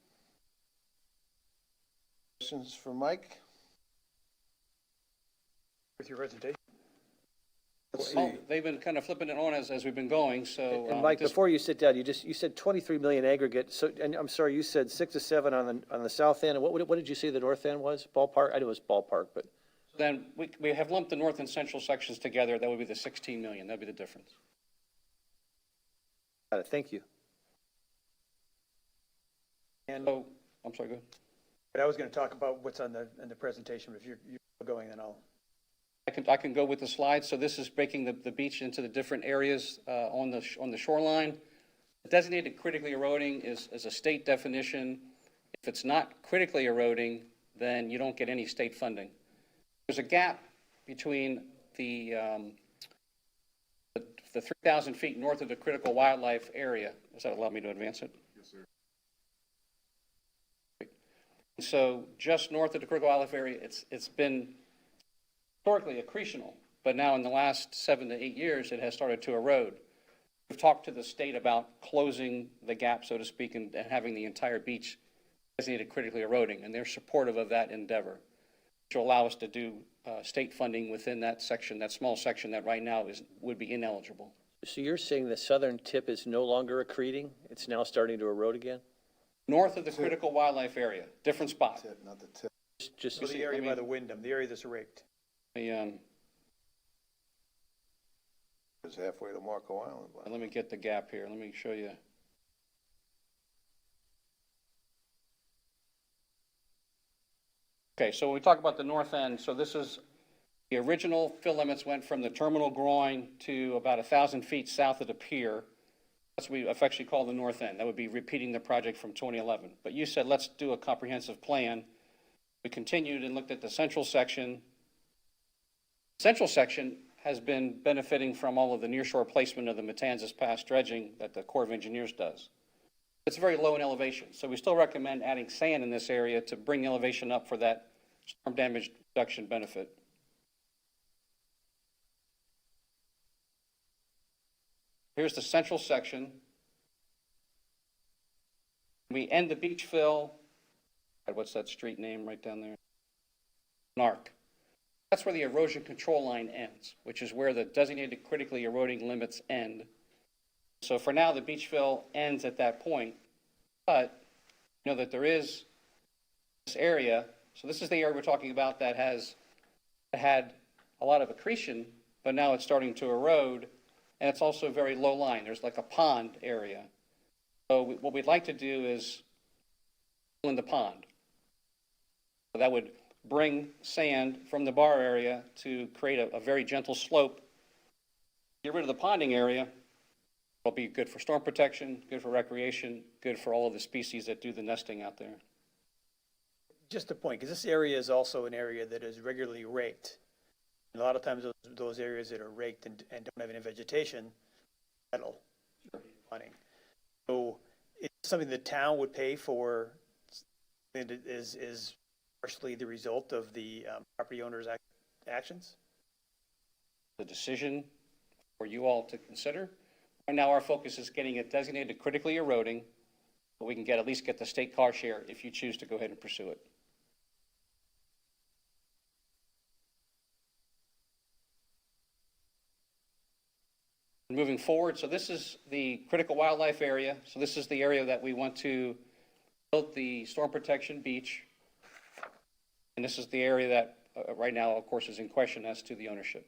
Questions for Mike? With your presentation. Let's Well, see. they've been kind of flipping it on as we've been going, so. And Mike, this- before you sit down, you said 23 million aggregate. So, and I'm sorry, you said 6 to 7 on the south end. And what did you say the north end was? Ballpark? I know it was ballpark, but. Then we have lumped the north and central sections together. That would be the 16 million. That'd be the difference. Got it. Thank you. And So, I'm sorry, go ahead. but I was going to talk about what's in the presentation, but if you're going, then I'll. I can go with the slides. So this is breaking the beach into the different areas on the shoreline. Designated critically eroding is a state definition. If it's not critically eroding, then you don't get any state funding. There's a gap between the 3,000 feet north of the critical wildlife area. Does that allow me to advance it? Yes, sir. So just north of the critical wildlife area, it's been historically accretional, but now in the last 7 to 8 years, it has started to erode. We've talked to the state about closing the gap, so to speak, and having the entire beach designated critically eroding, and they're supportive of that endeavor, which will allow us to do state funding within that section, that small section that right now would be ineligible. So you're saying the southern tip is no longer accreting? It's now starting to erode again? North of the critical wildlife area, different spot. Tip, not the tip. Just So the area by the Wyndham, the area that's raked. The, It's halfway to Marco Island. let me get the gap here. Let me show you. Okay, so when we talk about the north end, so this is, the original fill limits went from the terminal groin to about 1,000 feet south of the pier. That's what we affectionately call the north end. That would be repeating the project from 2011. But you said, let's do a comprehensive plan. We continued and looked at the central section. Central section has been benefiting from all of the nearshore placement of the Matanzas Pass dredging that the Corps of Engineers does. It's very low in elevation, so we still recommend adding sand in this area to bring the elevation up for that storm damage reduction benefit. Here's the central section. We end the beach fill, what's that street name right down there? Narc. That's where the erosion control line ends, which is where the designated critically eroding limits end. So for now, the beach fill ends at that point, but you know that there is this area. So this is the area we're talking about that had a lot of accretion, but now it's starting to erode, and it's also very low lying. There's like a pond area. So what we'd like to do is fill in the pond. So that would bring sand from the bar area to create a very gentle slope. Get rid of the ponding area. It'll be good for storm protection, good for recreation, good for all of the species that do the nesting out there. Just a point, because this area is also an area that is regularly raked. And a lot of times those areas that are raked and don't have any vegetation, settle. So it's something the town would pay for, and it is partially the result of the property owner's actions? The decision for you all to consider. Right now, our focus is getting it designated critically eroding, but we can at least get the state car share if you choose to go ahead and pursue it. Moving forward, so this is the critical wildlife area. So this is the area that we want to build the storm protection beach. And this is the area that right now, of course, is in question as to the ownership.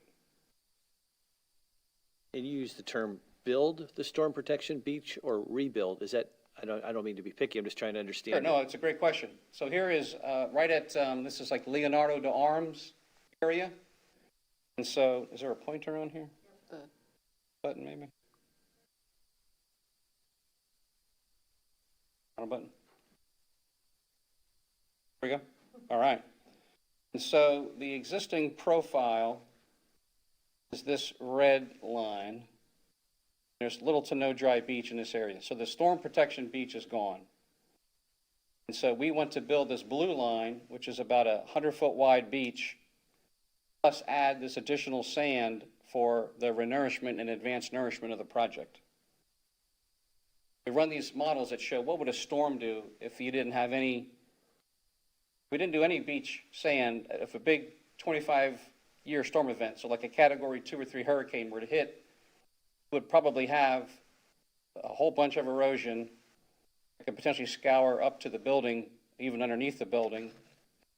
And you use the term build the storm protection beach or rebuild? Is that, I don't mean to be picky, I'm just trying to understand. Sure, no, it's a great question. So here is right at, this is like Leonardo de Arms area. And so, is there a pointer on here? Button maybe? On a button? There we go. All right. And so the existing profile is this red line. There's little to no dry beach in this area. So the storm protection beach is gone. And so we want to build this blue line, which is about a 100-foot wide beach, plus add this additional sand for the renourishment and advanced nourishment of the project. We run these models that show what would a storm do if you didn't have any, we didn't do any beach sand. If a big 25-year storm event, so like a category 2 or 3 hurricane were to hit, would probably have a whole bunch of erosion. It could potentially scour up to the building, even underneath the building.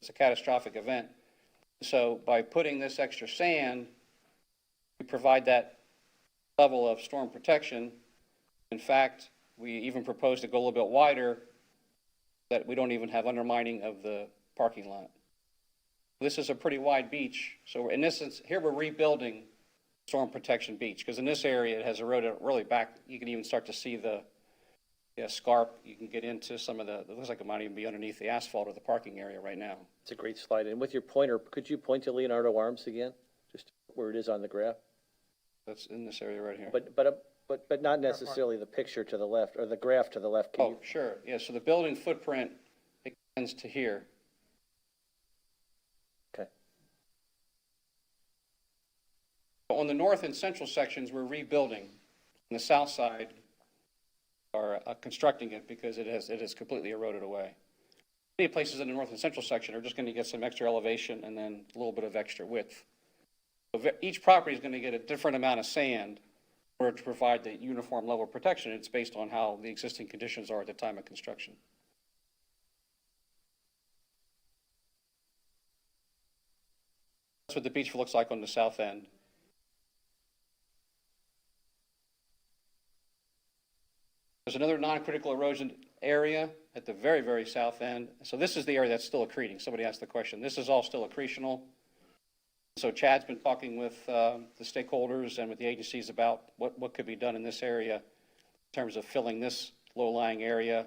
It's a catastrophic event. So by putting this extra sand, we provide that level of storm protection. In fact, we even propose to go a little bit wider, that we don't even have undermining of the parking lot. This is a pretty wide beach. So in this instance, here we're rebuilding storm protection beach, because in this area it has eroded really back. You can even start to see the scarp. You can get into some of the, it looks like it might even be underneath the asphalt of the parking area right now. It's a great slide. And with your pointer, could you point to Leonardo Arms again? Just where it is on the graph? That's in this area right here. But not necessarily the picture to the left, or the graph to the left. Can Oh, sure. Yeah, so the building footprint extends to here. Okay. On the north and central sections, we're rebuilding. On the south side, are constructing it because it has completely eroded away. Many places in the north and central section are just going to get some extra elevation and then a little bit of extra width. So each property is going to get a different amount of sand in order to provide the uniform level of protection. It's based on how the existing conditions are at the time of construction. That's what the beach looks like on the south end. There's another non-critical erosion area at the very, very south end. So this is the area that's still accreting. Somebody asked the question. This is all still accretional. So Chad's been talking with the stakeholders and with the agencies about what could be done in this area in terms of filling this low-lying area.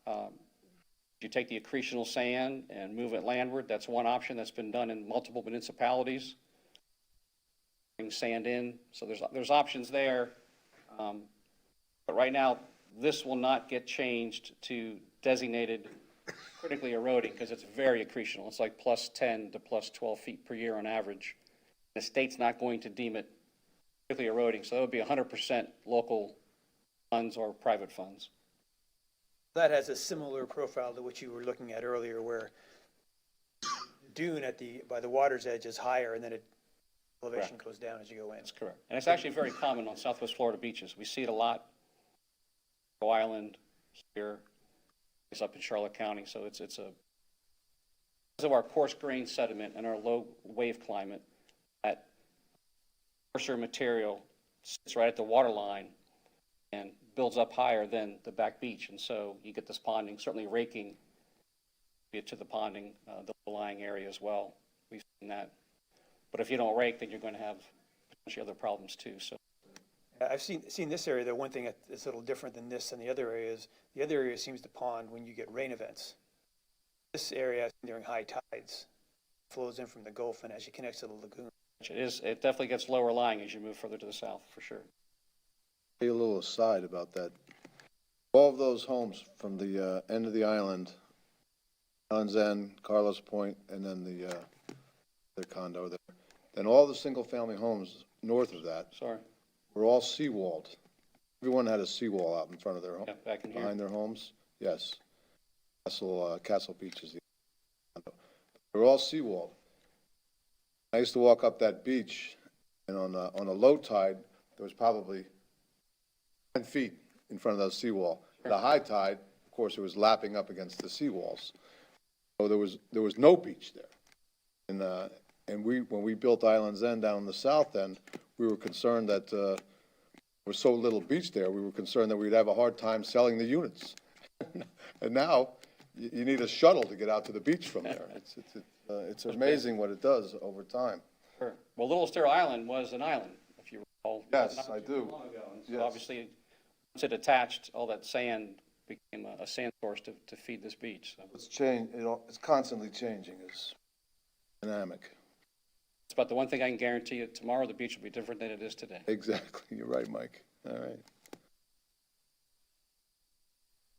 You take the accretional sand and move it landward. That's one option that's been done in multiple municipalities. Bring sand in. So there's options there. But right now, this will not get changed to designated critically eroding because it's very accretional. It's like plus 10 to plus 12 feet per year on average. The state's not going to deem it critically eroding, so that would be 100% local funds or private funds. That has a similar profile to what you were looking at earlier, where dune by the water's edge is higher, and then elevation goes down as you go in. That's correct. And it's actually very common on Southwest Florida beaches. We see it a lot. Rhode Island, here, it's up in Charlotte County, so it's because of our coarse grain sediment and our low wave climate, that coarser material sits right at the water line and builds up higher than the back beach, and so you get this ponding, certainly raking to the ponding, the lying area as well. We've seen that. But if you don't rake, then you're going to have potentially other problems too. So I've seen this area, though, one thing that's a little different than this and the other areas. The other area seems to pond when you get rain events. This area, during high tides, flows in from the Gulf and as you connect to the lagoon. it definitely gets lower lying as you move further to the south, for sure. A little aside about that. All of those homes from the end of the island, Island's End, Carlos Point, and then the condo there, then all the single-family homes north of that Sorry. were all seawalled. Everyone had a seawall out in front of their home, Yeah, back in here. behind their homes. Yes, Castle Beach is the condo. They were all seawalled. I used to walk up that beach, and on a low tide, there was probably 10 feet in front of that seawall. At a high tide, of course, it was lapping up against the seawalls. So there was no beach there. And when we built Island's End down in the south end, we were concerned that there was so little beach there, we were concerned that we'd have a hard time selling the units. And now, you need a shuttle to get out to the beach from there. It's amazing what it does over time. Sure. Well, Little Estero Island was an island, if you recall. Yes, Not I too do. long ago. And so Yes. obviously, once it attached, all that sand became a sand source to feed this beach. So It's constantly changing. It's dynamic. it's about the one thing I can guarantee you, tomorrow the beach will be different than it is today. Exactly. You're right, Mike. All right.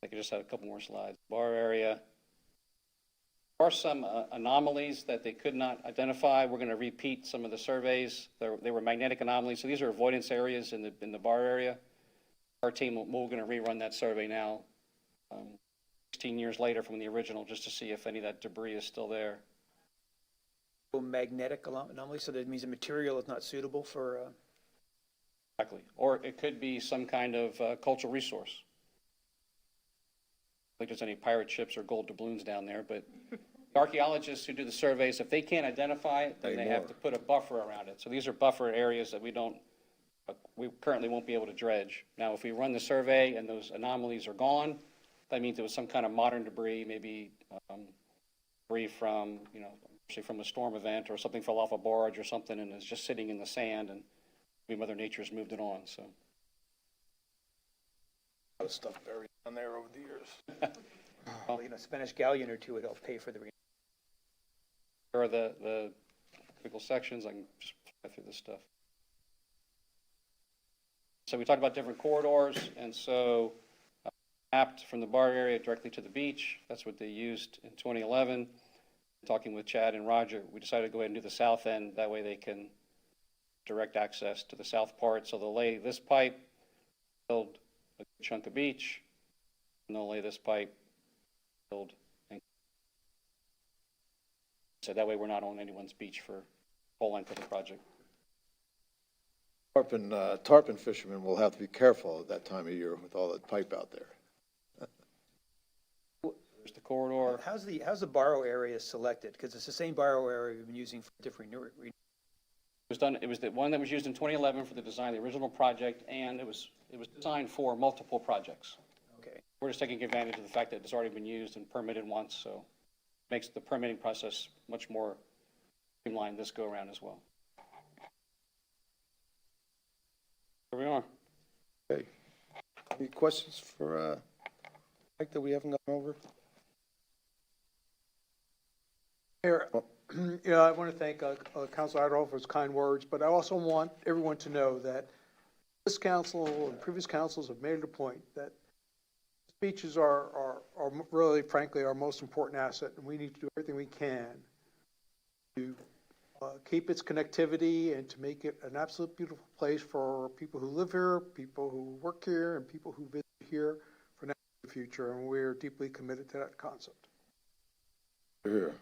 I could just have a couple more slides. Bar area. There are some anomalies that they could not identify. We're going to repeat some of the surveys. They were magnetic anomalies. So these are avoidance areas in the bar area. Our team, we're going to rerun that survey now, 16 years later from the original, just to see if any of that debris is still there. Magnetic anomaly, so that means the material is not suitable for. Exactly. Or it could be some kind of cultural resource. I don't think there's any pirate ships or gold doubloons down there, but the archaeologists who do the surveys, if they can't identify it, then they have to put a buffer around it. So these are buffer areas that we currently won't be able to dredge. Now, if we run the survey and those anomalies are gone, that means there was some kind of modern debris, maybe debris from, actually from a storm event, or something fell off a barge or something and is just sitting in the sand, and maybe Mother Nature's moved it on. So A lot of stuff buried down there over the years. Well, Spanish galleon or two would help pay for the. here are the critical sections. I can just fly through this stuff. So we talked about different corridors, and so mapped from the bar area directly to the beach. That's what they used in 2011. Talking with Chad and Roger, we decided to go ahead and do the south end. That way they can direct access to the south part. So they'll lay this pipe, build a good chunk of beach, and they'll lay this pipe, build. So that way we're not on anyone's beach for the whole length of the project. Tarpon fishermen will have to be careful at that time of year with all that pipe out there. There's the corridor. How's the borrow area selected? Because it's the same borrow area we've been using for different. It was the one that was used in 2011 for the design of the original project, and it was designed for multiple projects. Okay. We're just taking advantage of the fact that it's already been used and permitted once, so it makes the permitting process much more streamlined this go around as well. Here we are. Okay. Any questions for Mike that we haven't gone over? Mayor, I want to thank Councilor Idaho for his kind words, but I also want everyone to know that this council and previous councils have made it a point that beaches are really, frankly, our most important asset, and we need to do everything we can to keep its connectivity and to make it an absolute beautiful place for people who live here, people who work here, and people who visit here for now and the future, and we're deeply committed to that concept. Here.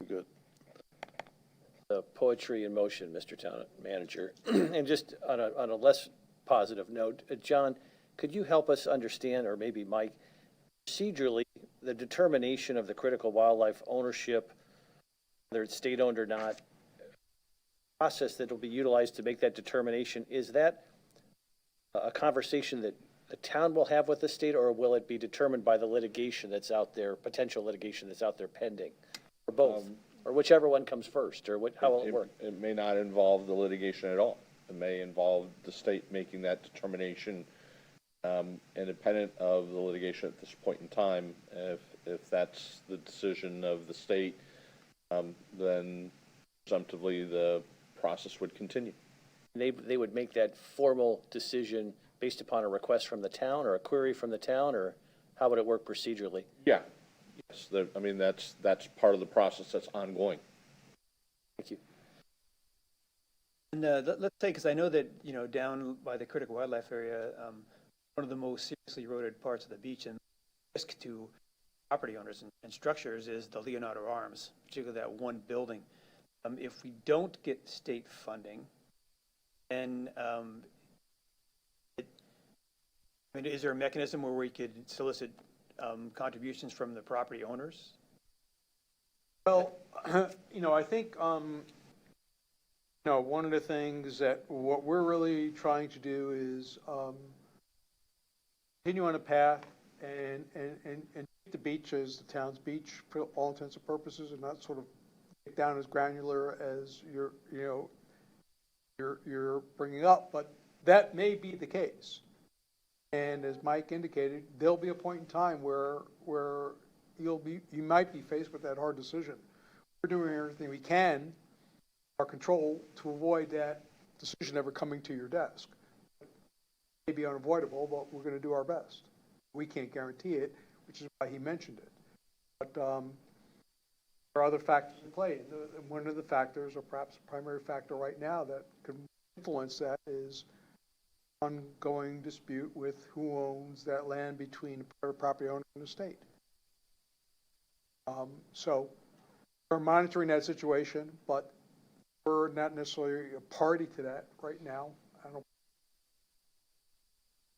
Good. Poetry in motion, Mr. Town Manager. And just on a less positive note, John, could you help us understand, or maybe Mike, procedurally, the determination of the critical wildlife ownership, whether it's state-owned or not, process that will be utilized to make that determination, is that a conversation that the town will have with the state, or will it be determined by the litigation that's out there, potential litigation that's out there pending, or both, or whichever one comes first, or how will it work? It may not involve the litigation at all. It may involve the state making that determination independent of the litigation at this point in time. If that's the decision of the state, then presumptively the process would continue. They would make that formal decision based upon a request from the town, or a query from the town, or how would it work procedurally? Yeah. Yes. I mean, that's part of the process that's ongoing. Thank you. And let's say, because I know that, down by the critical wildlife area, one of the most seriously eroded parts of the beach and risk to property owners and structures is the Leonardo Arms, particularly that one building. If we don't get state funding, then is there a mechanism where we could solicit contributions from the property owners? Well, I think, one of the things that what we're really trying to do is continue on a path and treat the beach as the town's beach for all intents and purposes, and not sort of get down as granular as you're bringing up, but that may be the case. And as Mike indicated, there'll be a point in time where you might be faced with that hard decision. We're doing everything we can, our control, to avoid that decision ever coming to your desk. It may be unavoidable, but we're going to do our best. We can't guarantee it, which is why he mentioned it. But there are other factors in play. One of the factors, or perhaps the primary factor right now that could influence that, is ongoing dispute with who owns that land between the private property owner and the state. So we're monitoring that situation, but we're not necessarily a party to that right now. I don't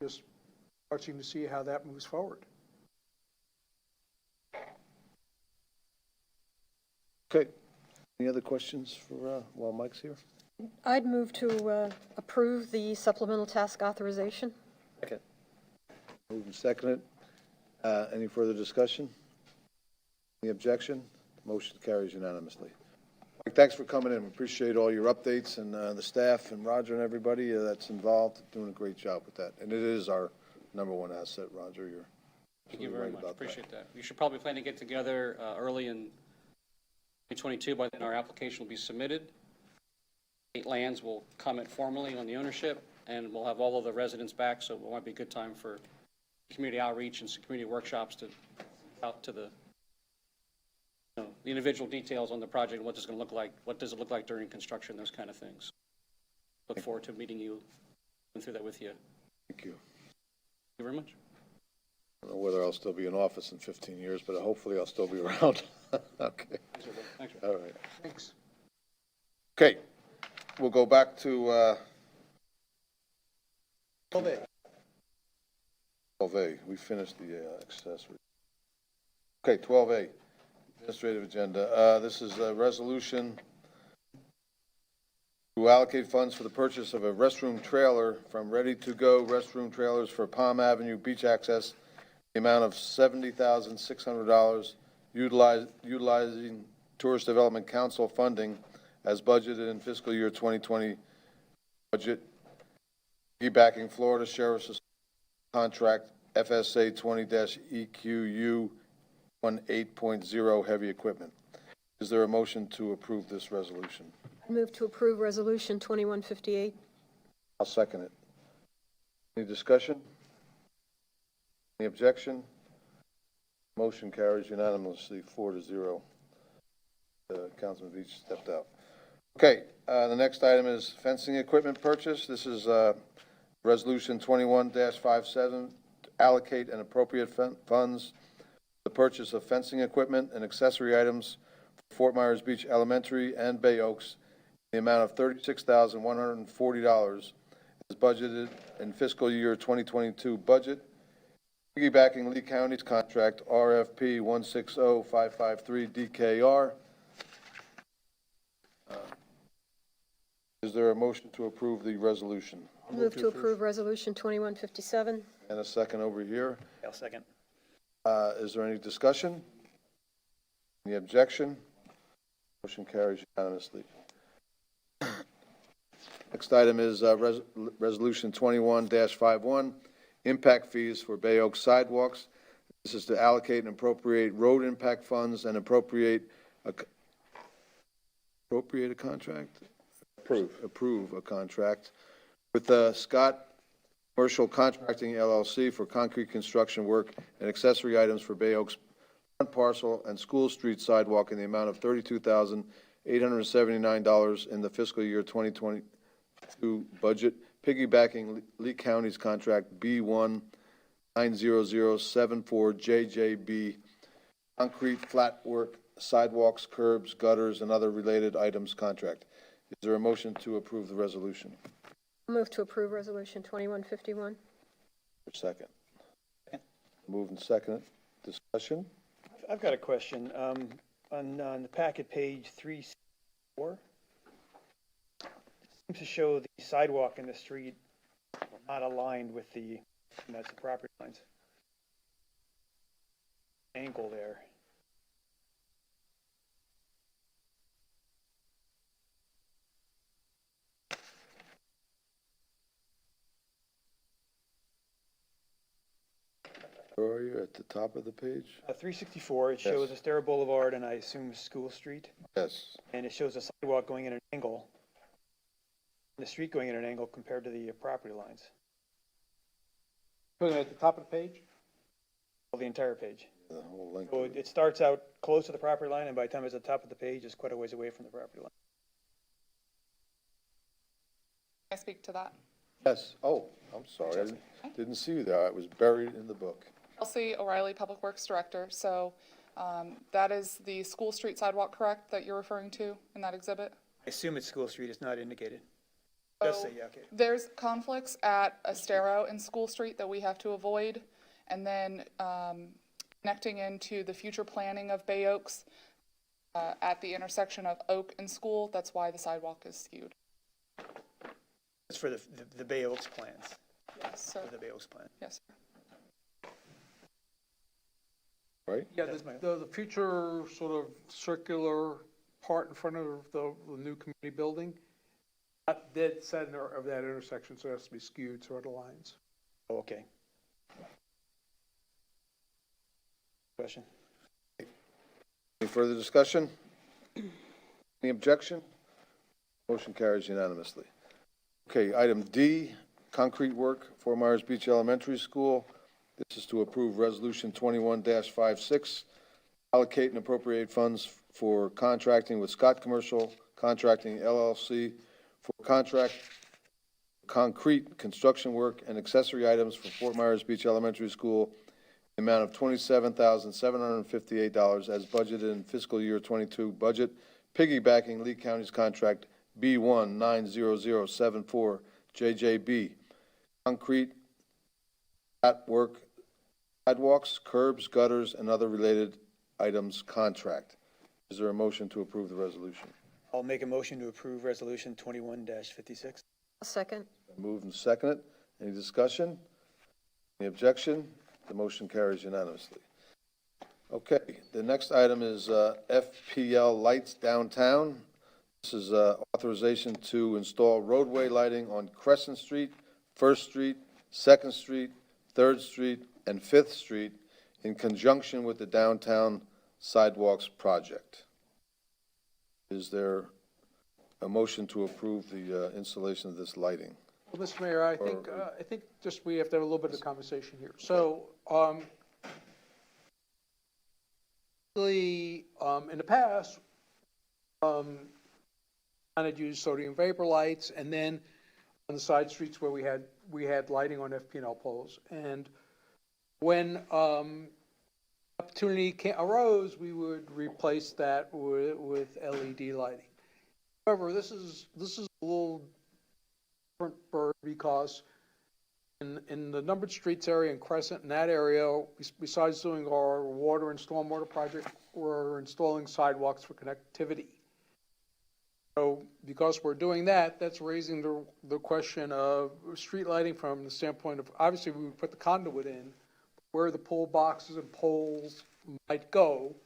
just watching to see how that moves forward. Okay. Any other questions for while Mike's here? I'd move to approve the supplemental task authorization. Second. Moved and seconded. Any further discussion? Any objection? Motion carries unanimously. Mike, thanks for coming in. We appreciate all your updates, and the staff and Roger and everybody that's involved, doing a great job with that. And it is our number one asset, Roger. You're Thank you absolutely very right much. about Appreciate that. We should probably plan to get together early in 2022. By then, our application will be submitted. State Lands will comment formally on the ownership, and we'll have all of the residents back, so it might be a good time for community outreach and some community workshops to out to the individual details on the project and what it's going to look like, what does it look like during construction, those kind of things. Look forward to meeting you, going through that with you. Thank you. Thank you very much. I don't know whether I'll still be in office in 15 years, but hopefully I'll still be around. Okay. Thanks. All right. Thanks. Okay. We'll go back to 12A. 12A. We finished the accessory. Okay, 12A. Administrative agenda. This is a resolution to allocate funds for the purchase of a restroom trailer from Ready to Go Restroom Trailers for Palm Avenue Beach Access, the amount of $70,600, utilizing Tourist Development Council funding as budgeted in fiscal year 2020 budget, piggybacking Florida Sheriff's Contract FSA 20-EQU 18.0 heavy equipment. Is there a motion to approve this resolution? I'd move to approve Resolution 2158. I'll second it. Any discussion? Any objection? Motion carries unanimously, 4-0. Councilman Beach stepped out. Okay, the next item is fencing equipment purchase. This is Resolution 21-57, allocate and appropriate funds for the purchase of fencing equipment and accessory items for Fort Myers Beach Elementary and Bay Oaks in the amount of $36,140 as budgeted in fiscal year 2022 budget, piggybacking Lee County's contract RFP 160553 DKR. Is there a motion to approve the resolution? Move to approve Resolution 2157. And a second over here. I'll second. Is there any discussion? Any objection? Motion carries unanimously. Next item is Resolution 21-51, impact fees for Bay Oaks sidewalks. This is to allocate and appropriate road impact funds and appropriate a contract? Approve a contract with Scott Commercial Contracting LLC for concrete construction work and accessory items for Bay Oaks front parcel and School Street sidewalk in the amount of $32,879 in the fiscal year 2022 budget, piggybacking Lee County's contract B1-90074JJB, concrete flat work, sidewalks, curbs, gutters, and other related items contract. Is there a motion to approve the resolution? Move to approve Resolution 2151. Second. Moved and seconded. Discussion? I've got a question. On the packet, page 3-4, seems to show the sidewalk in the street not aligned with the property lines. Angle there. Where are you, at the top of the page? 364, it shows Estero Boulevard and I assume School Street. Yes. And it shows a sidewalk going in an angle, and the street going in an angle compared to the property lines. Put it at the top of the page? Well, the entire page. The whole length. So it starts out close to the property line, and by the time it's at the top of the page, it's quite a ways away from the property line. Can I speak to that? Yes. Oh, I'm sorry. I didn't see you there. It was buried in the book. Chelsea O'Reilly, Public Works Director. So that is the School Street sidewalk, correct, that you're referring to in that exhibit? I assume it's School Street, it's not indicated. It does So say, yeah, okay. there's conflicts at Estero and School Street that we have to avoid. And then connecting into the future planning of Bay Oaks at the intersection of Oak and School, that's why the sidewalk is skewed. It's for the Bay Oaks plans, Yes, sir. for the Bay Oaks plan. Yes, sir. Right? Yeah, the future sort of circular part in front of the new community building, that dead center of that intersection, so it has to be skewed toward the lines. Oh, okay. Question? Any further discussion? Any objection? Motion carries unanimously. Okay, item D, concrete work, Fort Myers Beach Elementary School. This is to approve Resolution 21-56, allocate and appropriate funds for contracting with Scott Commercial Contracting LLC for concrete construction work and accessory items for Fort Myers Beach Elementary School, the amount of $27,758 as budgeted in fiscal year 22 budget, piggybacking Lee County's contract B1-90074 JJB, concrete at work, sidewalks, curbs, gutters, and other related items contract. Is there a motion to approve the resolution? I'll make a motion to approve Resolution 21-56. Second. Moved and seconded. Any discussion? Any objection? The motion carries unanimously. Okay, the next item is FPL Lights Downtown. This is authorization to install roadway lighting on Crescent Street, 1st Street, 2nd Street, 3rd Street, and 5th Street in conjunction with the downtown sidewalks project. Is there a motion to approve the installation of this lighting? Well, Mr. Mayor, I think just we have to have a little bit of conversation here. So in the past, kind of used sodium vapor lights, and then on the side streets where we had lighting on FP&L poles. And when opportunity arose, we would replace that with LED lighting. However, this is a little different bird because in the numbered streets area and Crescent, in that area, besides doing our water and stormwater project, we're installing sidewalks for connectivity. So because we're doing that, that's raising the question of street lighting from the standpoint of, obviously, we would put the conduit in, where the pole boxes and poles might go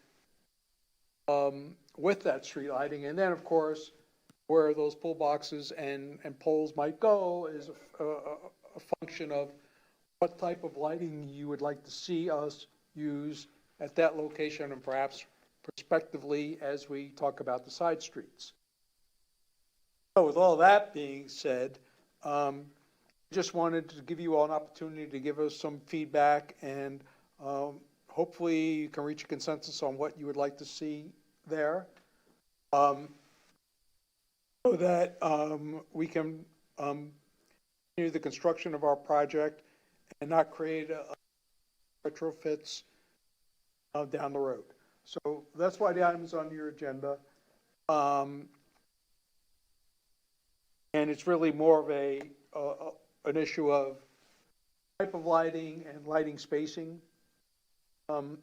with that street lighting. And then, of course, where those pole boxes and poles might go is a function of what type of lighting you would like to see us use at that location and perhaps prospectively as we talk about the side streets. So with all that being said, just wanted to give you all an opportunity to give us some feedback, and hopefully you can reach a consensus on what you would like to see there, so that we can continue the construction of our project and not create retrofits down the road. So that's why the item is on your agenda. And it's really more of an issue of type of lighting and lighting spacing. And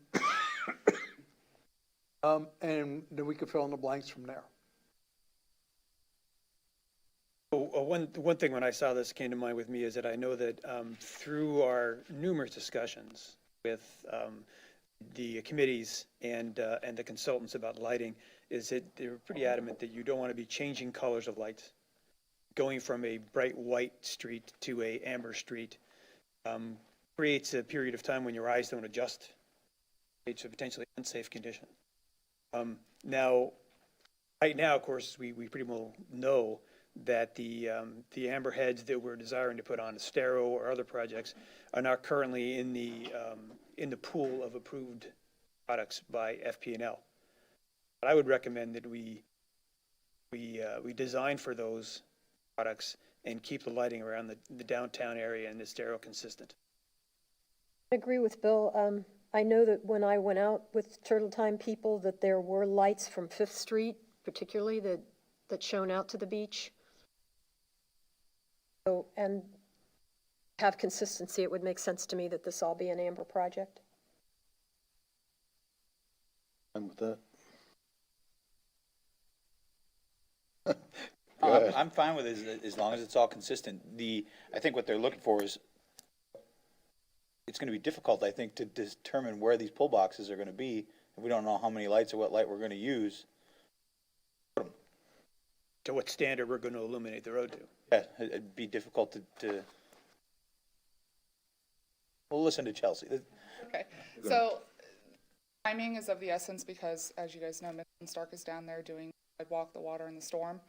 then we can fill in the blanks from there. One thing when I saw this came to mind with me is that I know that through our numerous discussions with the committees and the consultants about lighting, is that they're pretty adamant that you don't want to be changing colors of lights. Going from a bright white street to a amber street creates a period of time when your eyes don't adjust. It's a potentially unsafe condition. Now, right now, of course, we pretty well know that the amber heads that we're desiring to put on Estero or other projects are not currently in the pool of approved products by FP&L. But I would recommend that we design for those products and keep the lighting around the downtown area and Estero consistent. I agree with Bill. I know that when I went out with Turtle Time people, that there were lights from 5th Street, particularly that shone out to the beach. So, and have consistency, it would make sense to me that this all be an amber project. I'm with that. I'm fine with it as long as it's all consistent. I think what they're looking for is, it's going to be difficult, I think, to determine where these pull boxes are going to be if we don't know how many lights or what light we're going to use. To what standard we're going to illuminate the road to. Yeah, it'd be difficult to we'll listen to Chelsea. Okay, so timing is of the essence because, as you guys know, Mr. Stark is down there doing the sidewalk, the water, and the storm.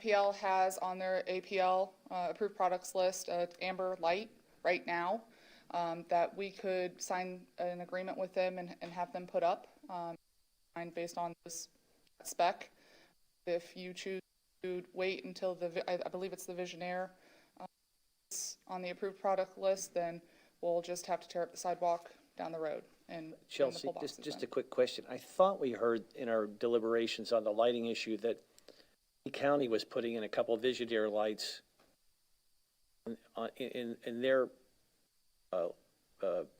FPL has on their APL approved products list amber light right now that we could sign an agreement with them and have them put up based on this spec. If you choose to wait until I believe it's the Visionaire on the approved product list, then we'll just have to tear up the sidewalk down the road. And Chelsea, just a quick question. I thought we heard in our deliberations on the lighting issue that the county was putting in a couple of Visionaire lights in their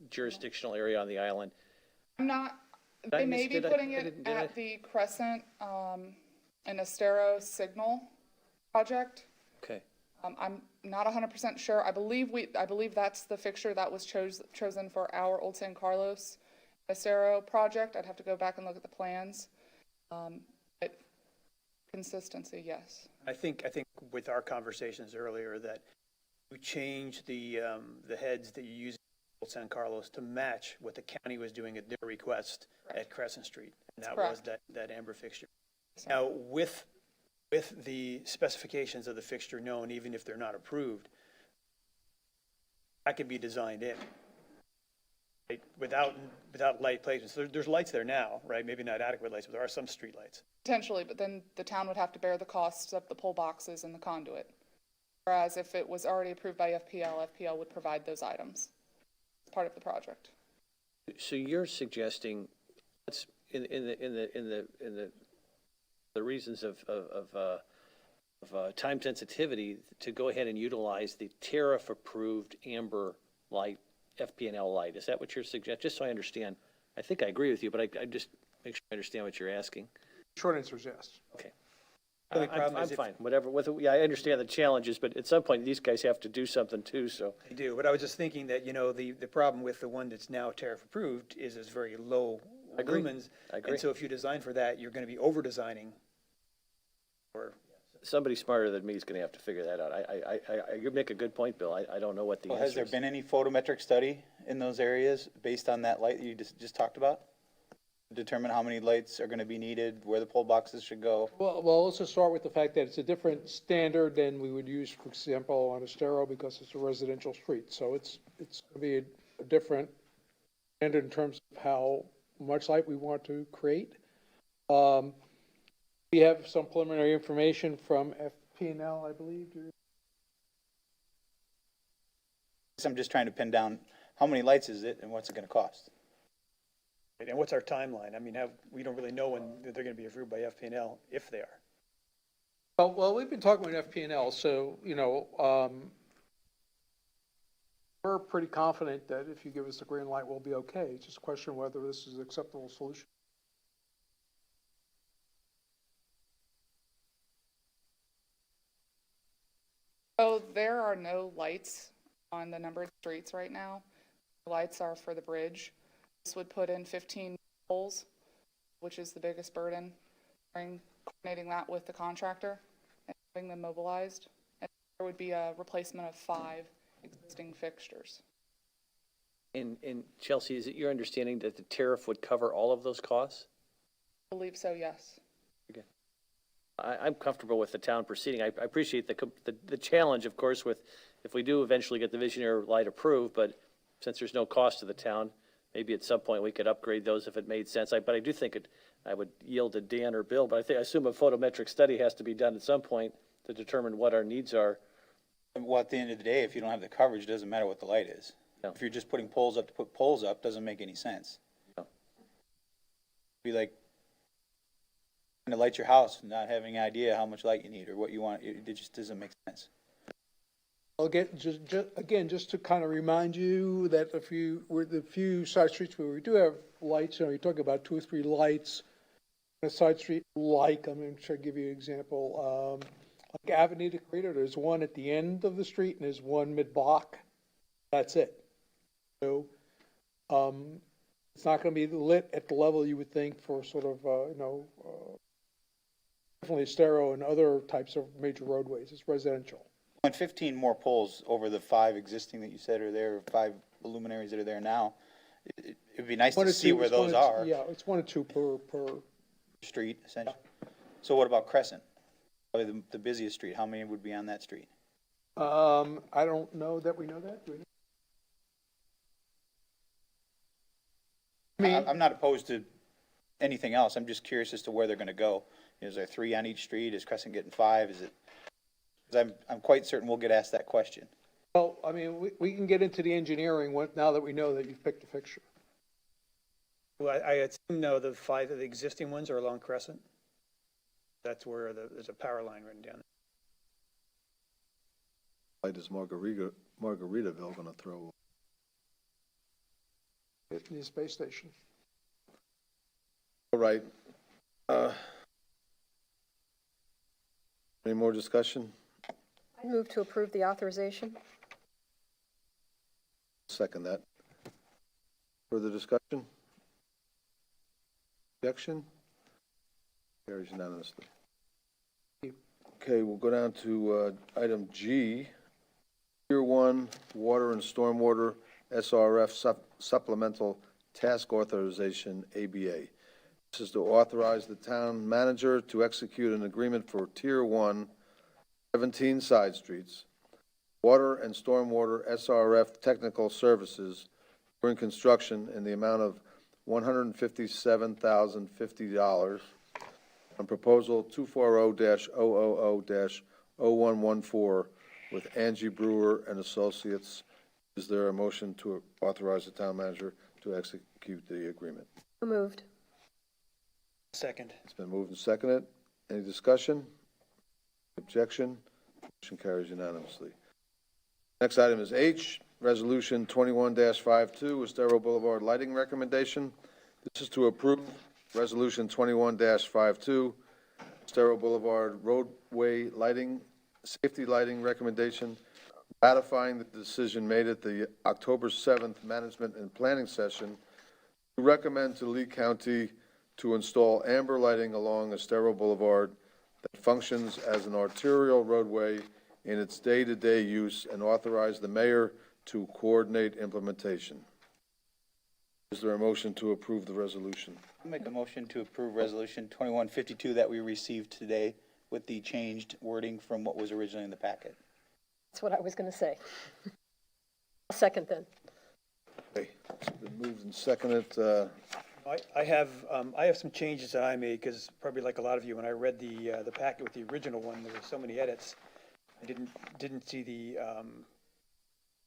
jurisdictional area on the island. They may be putting it at the Crescent and Estero signal project. Okay. I'm not 100% sure. I believe that's the fixture that was chosen for our Old San Carlos Estero project. I'd have to go back and look at the plans. But consistency, yes. I think with our conversations earlier that we changed the heads that you use in Old San Carlos to match what the county was doing at their request at Crescent Street, and that was that amber fixture. Now, with the specifications of the fixture known, even if they're not approved, that can be designed in. without light placement. So there's lights there now, right? Maybe not adequate lights, but there are some street lights. Potentially, but then the town would have to bear the costs of the pole boxes and the conduit. Whereas if it was already approved by FPL would provide those items as part of the project. So you're suggesting, let's, in the reasons of time sensitivity, to go ahead and utilize the tariff-approved amber light, FPNL light. Is that what you're suggesting? Just so I understand. I think I agree with you, but I just make sure I understand what you're asking. Short answer is yes. Okay. The only problem I'm is if- fine, whatever, yeah, I understand the challenges, but at some point, these guys have to do something too, so. They do, but I was just thinking that, the problem with the one that's now tariff approved is it's very low agree. lumens. I agree. And so if you design for that, you're gonna be over-designing. Or, Somebody smarter than me is gonna have to figure that out. You make a good point, Bill. I don't know what the Well, answer has there is. been any photometric study in those areas based on that light that you just talked about? Determine how many lights are gonna be needed, where the pole boxes should go? Well, let's just start with the fact that it's a different standard than we would use, for example, on Estero, because it's a residential street. So it's going to be a different standard in terms of how much light we want to create. We have some preliminary information from FP&L, I believe. I'm just trying to pin down, how many lights is it and what's it gonna cost? and what's our timeline? I mean, we don't really know when they're gonna be approved by FPNL, if they are. Well, we've been talking with FP&L, so, we're pretty confident that if you give us the green light, we'll be okay. It's just a question of whether this is an acceptable solution. So there are no lights on the numbered streets right now. The lights are for the bridge. This would put in 15 poles, which is the biggest burden, coordinating that with the contractor and having them mobilized. And there would be a replacement of 5 existing fixtures. And Chelsea, is it your understanding that the tariff would cover all of those costs? I believe so, yes. I'm comfortable with the town proceeding. I appreciate the challenge, of course, with, if we do eventually get the visionary light approved, but since there's no cost to the town, maybe at some point we could upgrade those if it made sense. But I do think I would yield to Dan or Bill, but I assume a photometric study has to be done at some point to determine what our needs are. Well, at the end of the day, if you don't have the coverage, it doesn't matter what the light is. No. If you're just putting poles up to put poles up, doesn't make any sense. No. Be like trying to light your house and not having any idea how much light you need or what you want. It just doesn't make sense. Well, just to kind of remind you that the few side streets where we do have lights, you're talking about 2 or 3 lights on a side street, like, I'm going to try to give you an example. Like Avenida Creator, there's one at the end of the street and there's one mid-block. That's it. So, it's not going to be lit at the level you would think for sort of, definitely Estero and other types of major roadways. It's residential. And 15 more poles over the 5 existing that you said are there, 5 luminaries that are there now. It'd be nice to see where those are. Yeah, it's 1 or 2 per Street, essentially. So what about Crescent? Probably the busiest street. How many would be on that street? I don't know that we know that. Do we know? I'm not opposed to anything else. I'm just curious as to where they're gonna go. Is there 3 on each street? Is Crescent getting 5? Is it? Because I'm quite certain we'll get asked that question. Well, I mean, we can get into the engineering now that we know that you've picked a fixture. Well, I assume, no, the 5 of the existing ones are along Crescent. That's where there's a power line running down there. Light is Margaritaville going to throw? The space station. All right. Any more discussion? I move to approve the authorization. Second that. Further discussion? Objection? Carries unanimously. Okay, we'll go down to item G, Tier 1 Water and Stormwater SRF Supplemental Task Authorization, ABA. This is to authorize the town manager to execute an agreement for Tier 1, 17 side streets, water and stormwater SRF technical services during construction in the amount of $157,050 on proposal 240-000-0114 with Angie Brewer and Associates. Is there a motion to authorize the town manager to execute the agreement? So moved. Second. It's been moved and seconded. Any discussion? Objection? Motion carries unanimously. Next item is H, Resolution 21-52, Estero Boulevard Lighting Recommendation. This is to approve Resolution 21-52, Estero Boulevard Roadway Lighting, Safety Lighting Recommendation, ratifying the decision made at the October 7th Management and Planning Session to recommend to Lee County to install amber lighting along Estero Boulevard that functions as an arterial roadway in its day-to-day use and authorize the mayor to coordinate implementation. Is there a motion to approve the resolution? I'll make a motion to approve Resolution 2152 that we received today with the changed wording from what was originally in the packet. That's what I was going to say. I'll second then. Okay, it's been moved and seconded. I have some changes that I made, because probably like a lot of you, when I read the packet with the original one, there were so many edits. I didn't see the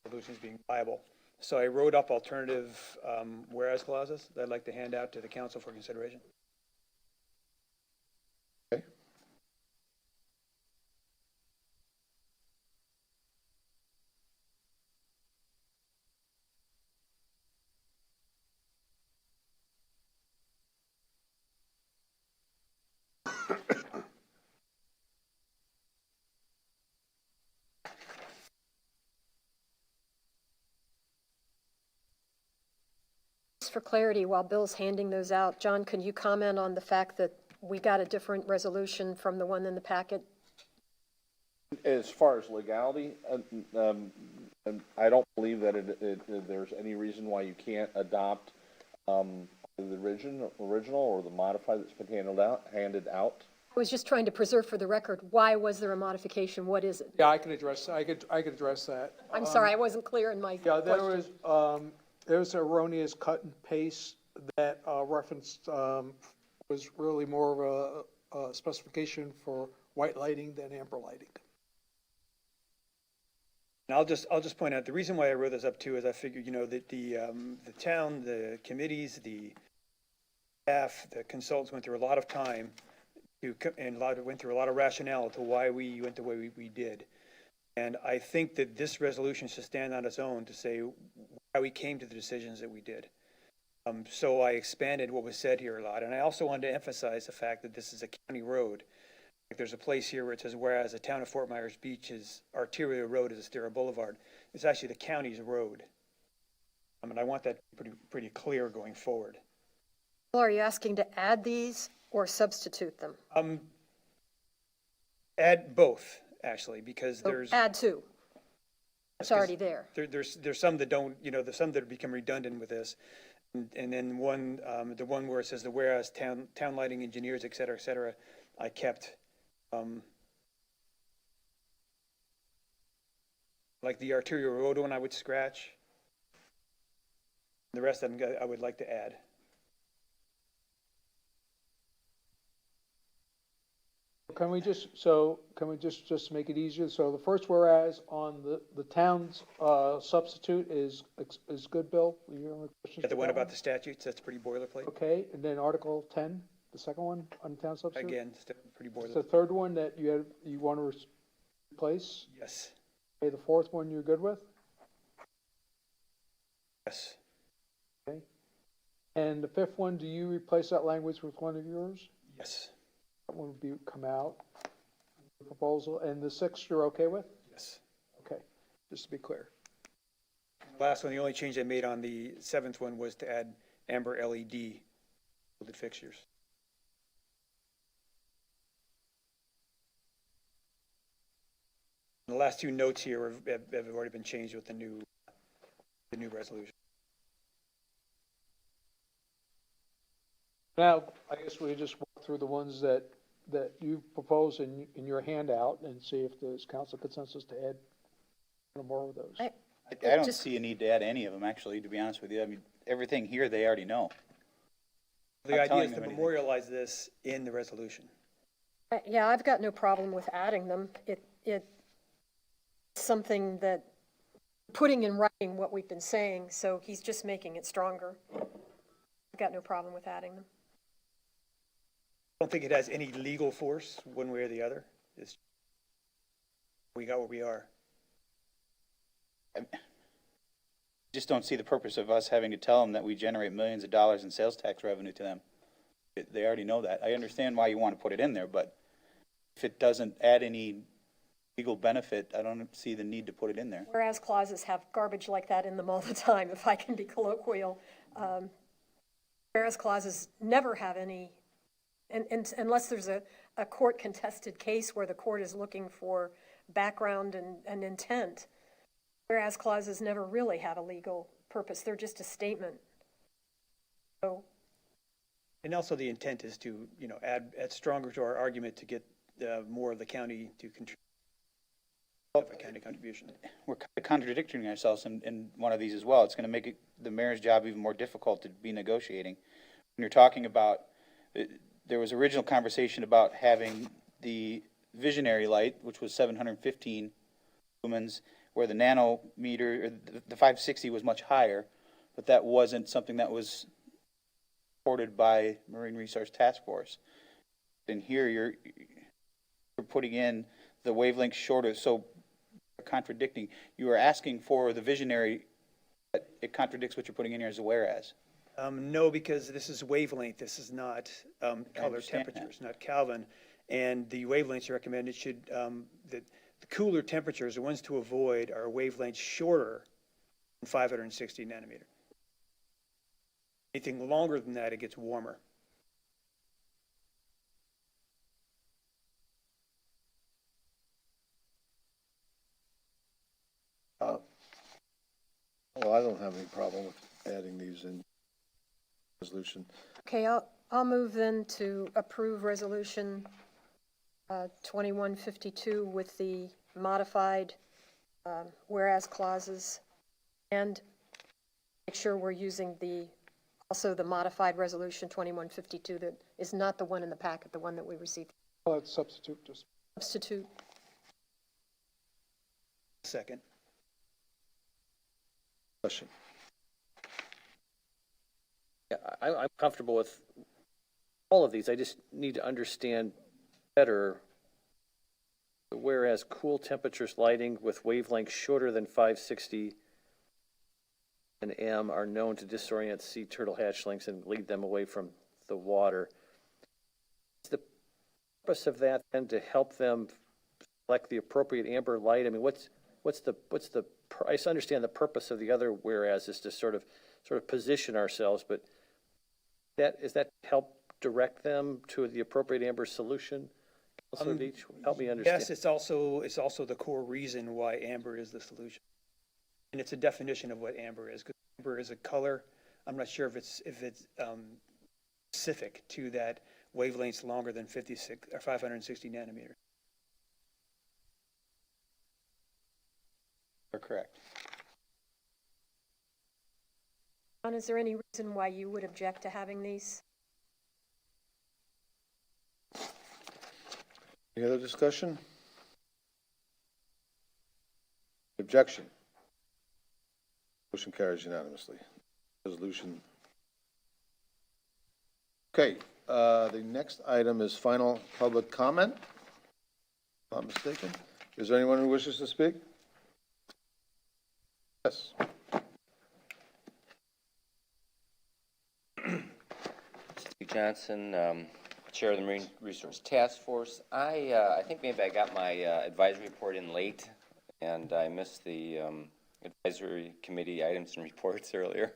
resolutions being viable. So I wrote up alternative whereas clauses that I'd like to hand out to the council for consideration. Okay. Just for clarity, while Bill's handing those out, John, can you comment on the fact that we got a different resolution from the one in the packet? As far as legality, I don't believe that there's any reason why you can't adopt the original or the modified that's been handed out. I was just trying to preserve for the record, why was there a modification? What is it? Yeah, I can address, I could address that. I'm sorry, I wasn't clear in my Yeah, question. there was erroneous cut and paste that referenced, was really more of a specification for white lighting than amber lighting. And I'll just point out, the reason why I wrote this up too is I figured, that the town, the committees, the staff, the consultants went through a lot of time went through a lot of rationale to why we went the way we did. And I think that this resolution should stand on its own to say why we came to the decisions that we did. So I expanded what was said here a lot. And I also wanted to emphasize the fact that this is a county road. Like there's a place here where it says, whereas the town of Fort Myers Beach's arterial road is Estero Boulevard. It's actually the county's road. I want that pretty clear going forward. Well, are you asking to add these or substitute them? Add both, actually, because there's. Add two. It's already there. There's some that don't, there's some that become redundant with this. And then the one where it says the whereas town lighting engineers, et cetera, I kept, like the arterial road one I would scratch. The rest of them I would like to add. Can we just make it easier? So the first whereas on the town's substitute is good, Bill? You have any questions? Yeah, the for one that about the statutes, that's pretty boilerplate. Okay, and then Article 10, the second one on the town substitute? Again, pretty The boilerplate. third one that you want to replace? Yes, Okay, the fourth one you're good with? yes. Okay. And the fifth one, do you replace that language with one of yours? Yes, That one would come out, the proposal, and the sixth you're okay with? yes. Okay, just to be clear. Last one, the only change I made on the seventh one was to add amber LED shielded fixtures. The last two notes here have already been changed with the new resolution. Now, I guess we just walk through the ones that you propose in your handout and see if there's council consensus to add one or more of those. I I don't Just- see a need to add any of them, actually, to be honest with you. I mean, everything here, they already know. The Not idea telling is to them anything. memorialize this in the resolution. Yeah, I've got no problem with adding them. It's something that, putting in writing what we've been saying, so he's just making it stronger. I've got no problem with adding them. I don't think it has any legal force one way or the other. It's, we got where we are. Just don't see the purpose of us having to tell them that we generate millions of dollars in sales tax revenue to them. They already know that. I understand why you want to put it in there, but if it doesn't add any legal benefit, I don't see the need to put it in there. Whereas clauses have garbage like that in them all the time, if I can be colloquial. Whereas clauses never have any, and unless there's a court-contested case where the court is looking for background and intent, whereas clauses never really have a legal purpose. They're just a statement. So, And also the intent is to, add stronger to our argument to get more of the county to contribute. A county contribution. We're kind of contradicting ourselves in one of these as well. It's going to make the mayor's job even more difficult to be negotiating. When you're talking about, there was original conversation about having the visionary light, which was 715 lumens, where the nanometer, or the 560 was much higher, but that wasn't something that was supported by Marine Resource Task Force. And here you're putting in the wavelength shorter, so contradicting. You are asking for the visionary, but it contradicts what you're putting in here as a whereas. No, because this is wavelength. This is not color understand that. temperatures, not Kelvin. And the wavelengths recommended should, the cooler temperatures, the ones to avoid, are wavelengths shorter than 560 nanometer. Anything longer than that, it gets warmer. Well, I don't have any problem with adding these in resolution. okay, I'll move then to approve resolution 2152 with the modified whereas clauses, and make sure we're using also the modified resolution 2152 that is not the one in the packet, the one that we received. Well, let's substitute just. Substitute. Second. Question. Yeah, I'm comfortable with all of these. I just need to understand better. Whereas cool temperatures lighting with wavelengths shorter than 560 nm are known to disorient sea turtle hatchlings and lead them away from the water. Is the purpose of that then to help them select the appropriate amber light? I mean, I just understand the purpose of the other whereas is to sort of position ourselves, but is that help direct them to the appropriate amber solution? Counselor Deitch, help me understand. Yes, it's also the core reason why amber is the solution. And it's a definition of what amber is, because amber is a color. I'm not sure if it's specific to that wavelengths longer than 56 or 560 nanometers. You're correct. John, is there any reason why you would object to having these? Any other discussion? Objection? Motion carries unanimously. Resolution. Okay, the next item is final public comment. If I'm not mistaken. Is there anyone who wishes to speak? Yes. Steve Johnson, Chair of the Marine Resource Task Force. I think maybe I got my advisory report in late, and I missed the advisory committee items and reports earlier.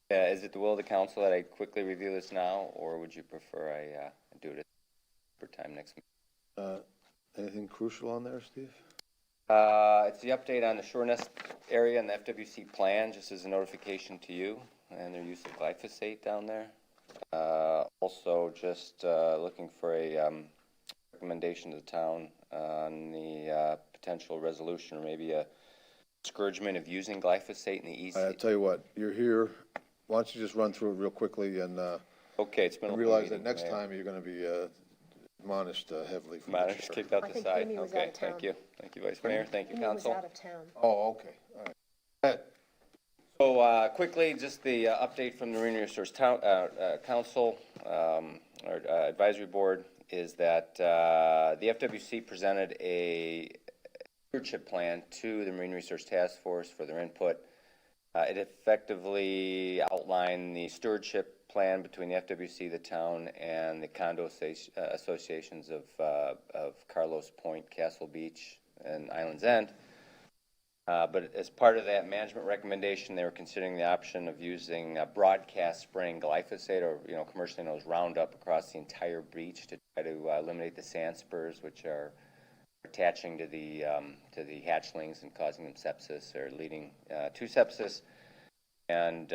Is it the will of the council that I quickly review this now, or would you prefer I do it for time next week? Anything crucial on there, Steve? It's the update on the shore nest area and the FWC plan, just as a notification to you, and their use of glyphosate down there. Also, just looking for a recommendation to the town on the potential resolution, or maybe a discouragement of using glyphosate in the I EC. tell you what, you're here, why don't you just run through it real quickly and Okay, it's been a long realize that meeting, next Mayor. time you're going to be admonished heavily for Admonished, this year. kicked out I the think side. Amy was Okay, out of town. thank you. Thank you, Vice Mayor. Thank you, Amy was Council. out of town. Oh, okay, all right. Go ahead. So, quickly, just the update from the Marine Resource Council, or Advisory Board, is that the FWC presented a stewardship plan to the Marine Resource Task Force for their input. It effectively outlined the stewardship plan between the FWC, the town, and the condo associations of Carlos Point, Castle Beach, and Islands End. But as part of that management recommendation, they were considering the option of using broadcast spraying glyphosate, or commercially known as Roundup, across the entire beach to try to eliminate the sand spurs, which are attaching to the hatchlings and causing them sepsis, or leading to sepsis. And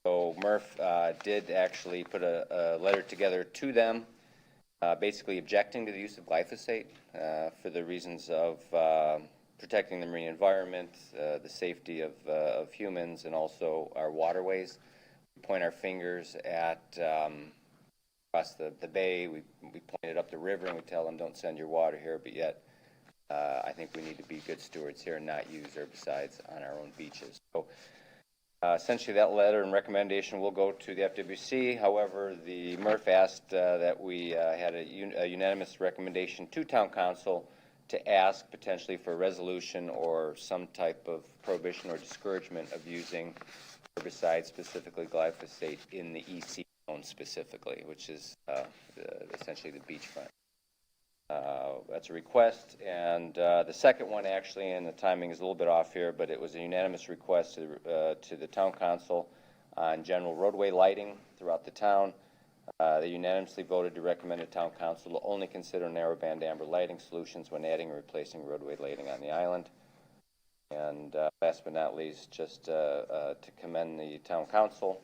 so Murph did actually put a letter together to them, basically objecting to the use of glyphosate for the reasons of protecting the marine environment, the safety of humans, and also our waterways. We point our fingers at across the bay. We point it up the river, and we tell them, don't send your water here, but yet I think we need to be good stewards here and not use herbicides on our own beaches. So essentially that letter and recommendation will go to the FWC. However, the Murph asked that we had a unanimous recommendation to Town Council to ask potentially for a resolution or some type of prohibition or discouragement of using herbicides, specifically glyphosate, in the EC zone specifically, which is essentially the beachfront. That's a request. And the second one, actually, and the timing is a little bit off here, but it was a unanimous request to the Town Council on general roadway lighting throughout the town. They unanimously voted to recommend to Town Council to only consider narrowband amber lighting solutions when adding or replacing roadway lighting on the island. And last but not least, just to commend the Town Council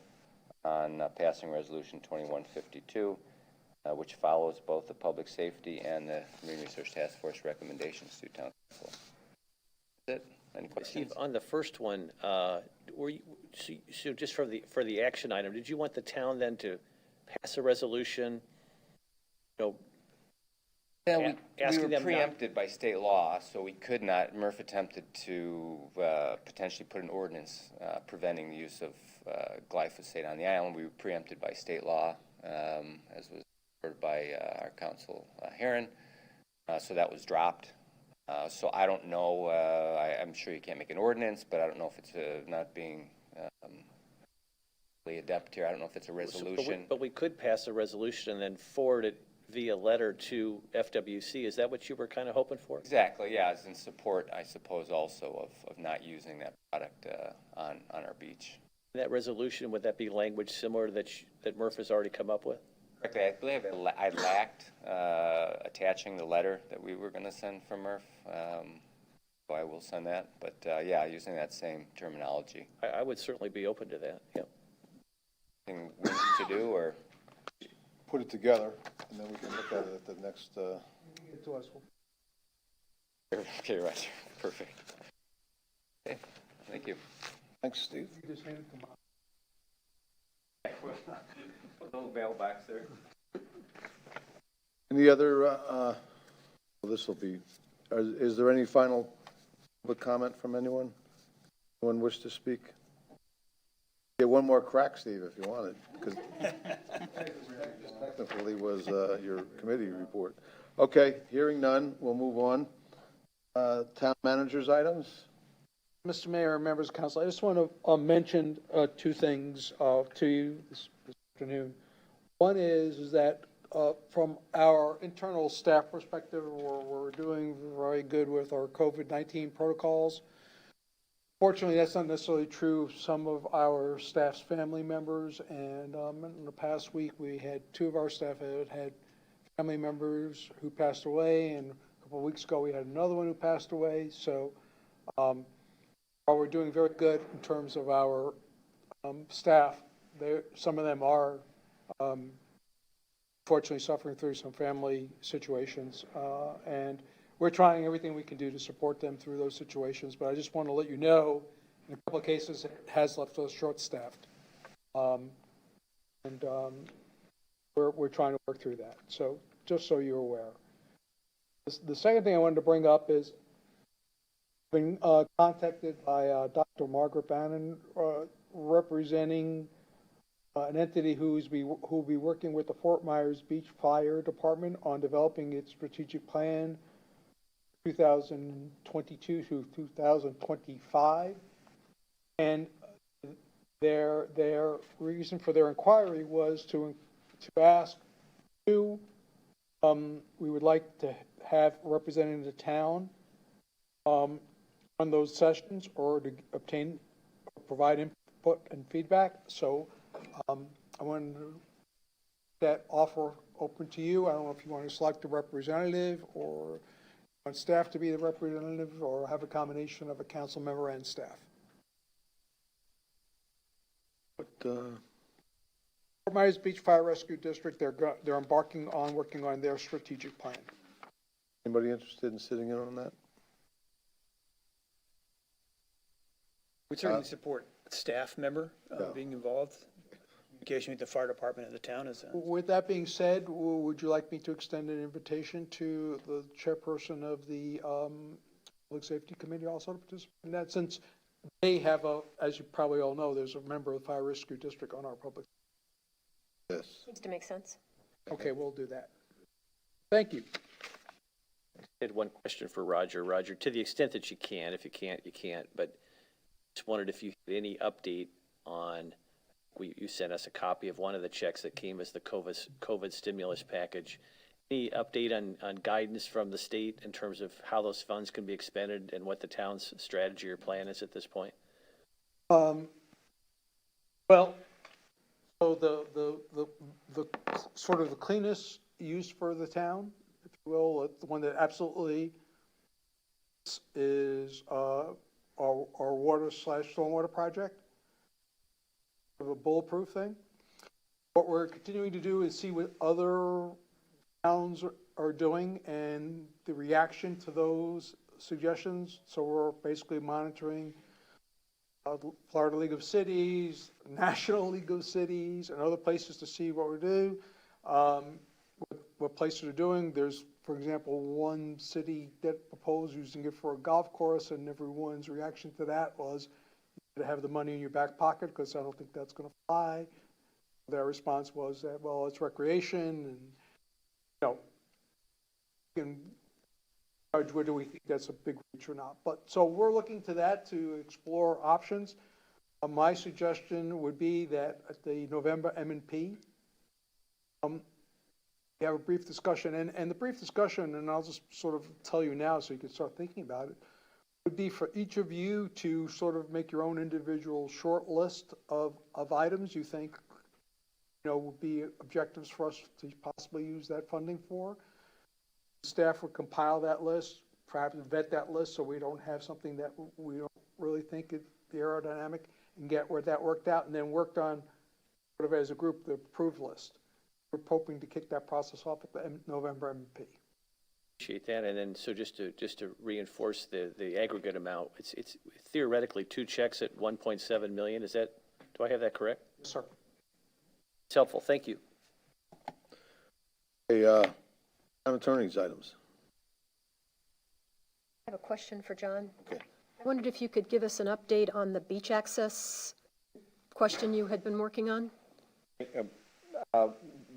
on passing Resolution 2152, which follows both the public safety and the Marine Research Task Force recommendations to Town Council. That's it. Any questions? Steve, on the first one, were you, so just for the action item, did you want the town then to pass a resolution, Yeah, we asking were them not- preempted by state law, so we could not. Murph attempted to potentially put an ordinance preventing the use of glyphosate on the island. We were preempted by state law, as was reported by our counsel, Heron. So that was dropped. So I don't know. I'm sure you can't make an ordinance, but I don't know if it's not being adept here. I don't know if it's a resolution. But we could pass a resolution and then forward it via letter to FWC. Is that what you were kind of hoping for? Exactly, yeah, it's in support, I suppose, also of not using that product on our beach. That resolution, would that be language similar that Murph has already come up with? Correctly, I believe I lacked attaching the letter that we were going to send from Murph, so I will send that. But yeah, using that same terminology. I would certainly be open to that, yeah. Anything we need to do, or? Put it together, and then we can look at it at the next, Get to us. Okay, Roger, perfect. Okay, thank you. thanks, Steve. You just hand it to Mark. Put a little mailbox there. Any other, well, this will be, is there any final public comment from anyone? Anyone wish to speak? Get one more crack, Steve, if you wanted, because technically was your committee report. Okay, hearing none, we'll move on. Town managers items? Mr. Mayor and members of council, I just want to mention two things to you this afternoon. One is that from our internal staff perspective, we're doing very good with our COVID-19 protocols. Fortunately, that's not necessarily true of some of our staff's family members, and in the past week, we had two of our staff had family members who passed away, and a couple of weeks ago, we had another one who passed away. So while we're doing very good in terms of our staff, some of them are fortunately suffering through some family situations, and we're trying everything we can do to support them through those situations, but I just want to let you know, in a couple of cases, it has left us short-staffed. We're trying to work through that. So just so you're aware. The second thing I wanted to bring up is been contacted by Dr. Margaret Bannon, representing an entity who'll be working with the Fort Myers Beach Fire Department on developing its strategic plan 2022 through 2025. And their reason for their inquiry was to ask who we would like to have representing the town on those sessions, or to provide input and feedback. So I wanted that offer open to you. I don't know if you want to select a representative, or want staff to be the representative, or have a combination of a council member and staff. Fort Myers Beach Fire Rescue District, they're embarking on working on their strategic plan. Anybody interested in sitting in on that? We certainly support staff member Yeah. being involved. Communication with the fire department of the town is. With that being said, would you like me to extend an invitation to the chairperson of the Public Safety Committee also to participate in that, since they have as you probably all know, there's a member of the Fire Rescue District on our public. Yes. Seems to make sense. Okay, we'll do that. Thank you. I had one question for Roger. Roger, to the extent that you can, if you can't, you can't, but just wondered if you had any update on, you sent us a copy of one of the checks that came as the COVID stimulus package. Any update on guidance from the state in terms of how those funds can be expended and what the town's strategy or plan is at this point? Well, so the sort of the cleanest use for the town, if you will, the one that absolutely is our water/stormwater project, sort of a bulletproof thing. What we're continuing to do is see what other towns are doing and the reaction to those suggestions. So we're basically monitoring Florida League of Cities, National League of Cities, and other places to see what we do, what places are doing. There's, for example, one city that proposed using it for a golf course, and everyone's reaction to that was to have the money in your back pocket, because I don't think that's going to fly. Their response was that, well, it's recreation, and you can judge whether we think that's a big reach or not. But so we're looking to that to explore options. My suggestion would be that at the November M&P, we have a brief discussion, and the brief discussion, and I'll just sort of tell you now so you can start thinking about it, would be for each of you to sort of make your own individual short list of items you think, would be objectives for us to possibly use that funding for. Staff would compile that list, perhaps vet that list so we don't have something that we don't really think is the aerodynamic, and get where that worked out, and then worked on sort of as a group the approved list. We're hoping to kick that process off at the November MP. Appreciate that. And then, so just to reinforce the aggregate amount, it's theoretically 2 checks at 1.7 million. Is that, do I have that correct? Yes, sir. It's helpful. Thank you. Hey, town attorney's items. I have a question for John. Okay. I wondered if you could give us an update on the beach access question you had been working on?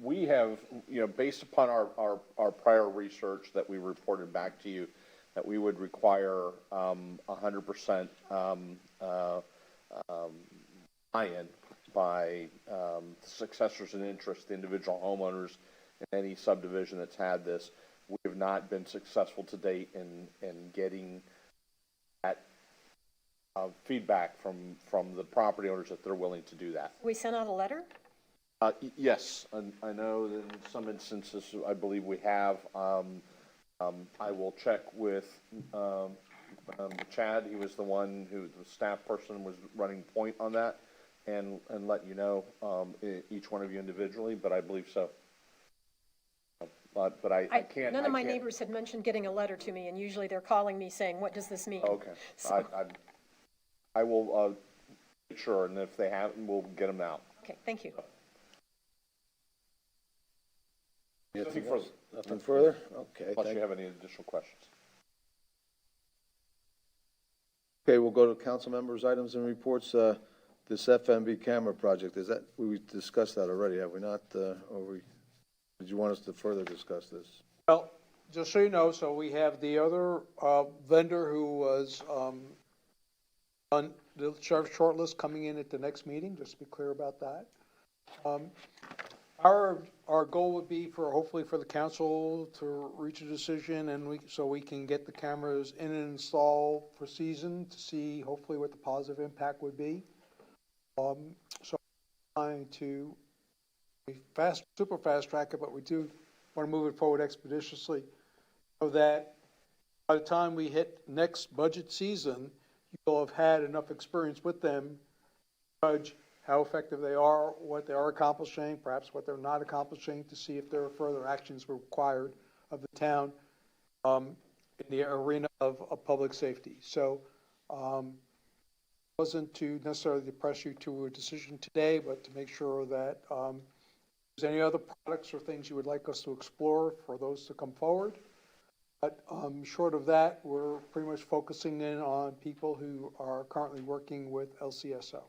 We have, based upon our prior research that we reported back to you, that we would require 100% buy-in by successors in interest, individual homeowners in any subdivision that's had this. We have not been successful to date in getting that feedback from the property owners that they're willing to do that. We sent out a letter? Yes, and I know that in some instances, I believe we have. I will check with Chad. He was the one who, the staff person, was running point on that, and let you know, each one of you individually, but I believe so. but I can't. None of my I can't- neighbors had mentioned getting a letter to me, and usually they're calling me saying, what does this mean? Okay, So- I will, make sure, and if they haven't, we'll get them out. Okay, thank you. Anything else? Nothing further? Okay, Unless thank you have any additional questions. Okay, we'll go to council members' items and reports. This FMB camera project, is that, we discussed that already, have we not? Did you want us to further discuss this? Well, just so you know, so we have the other vendor who was on the sheriff's shortlist coming in at the next meeting, just to be clear about that. Our goal would be for, hopefully for the council to reach a decision and so we can get the cameras in and installed for season to see hopefully what the positive impact would be. So trying to super fast track it, but we do want to move it forward expeditiously so that by the time we hit next budget season, you'll have had enough experience with them to judge how effective they are, what they are accomplishing, perhaps what they're not accomplishing, to see if there are further actions required of the town in the arena of public safety. So wasn't to necessarily press you to a decision today, but to make sure that if there's any other products or things you would like us to explore for those to come forward. But short of that, we're pretty much focusing in on people who are currently working with LCSO.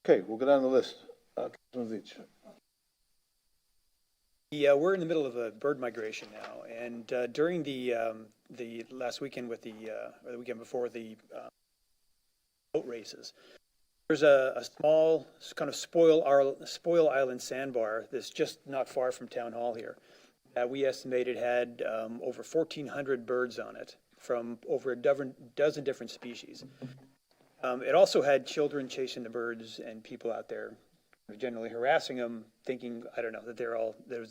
Okay, we'll go down the list. Councilman Veach. Yeah, we're in the middle of a bird migration now, and during the last weekend with or the weekend before the boat races, there's a small kind of spoil island sandbar that's just not far from Town Hall here. We estimated had over 1,400 birds on it from over a dozen different species. It also had children chasing the birds and people out there generally harassing them, thinking, I don't know, that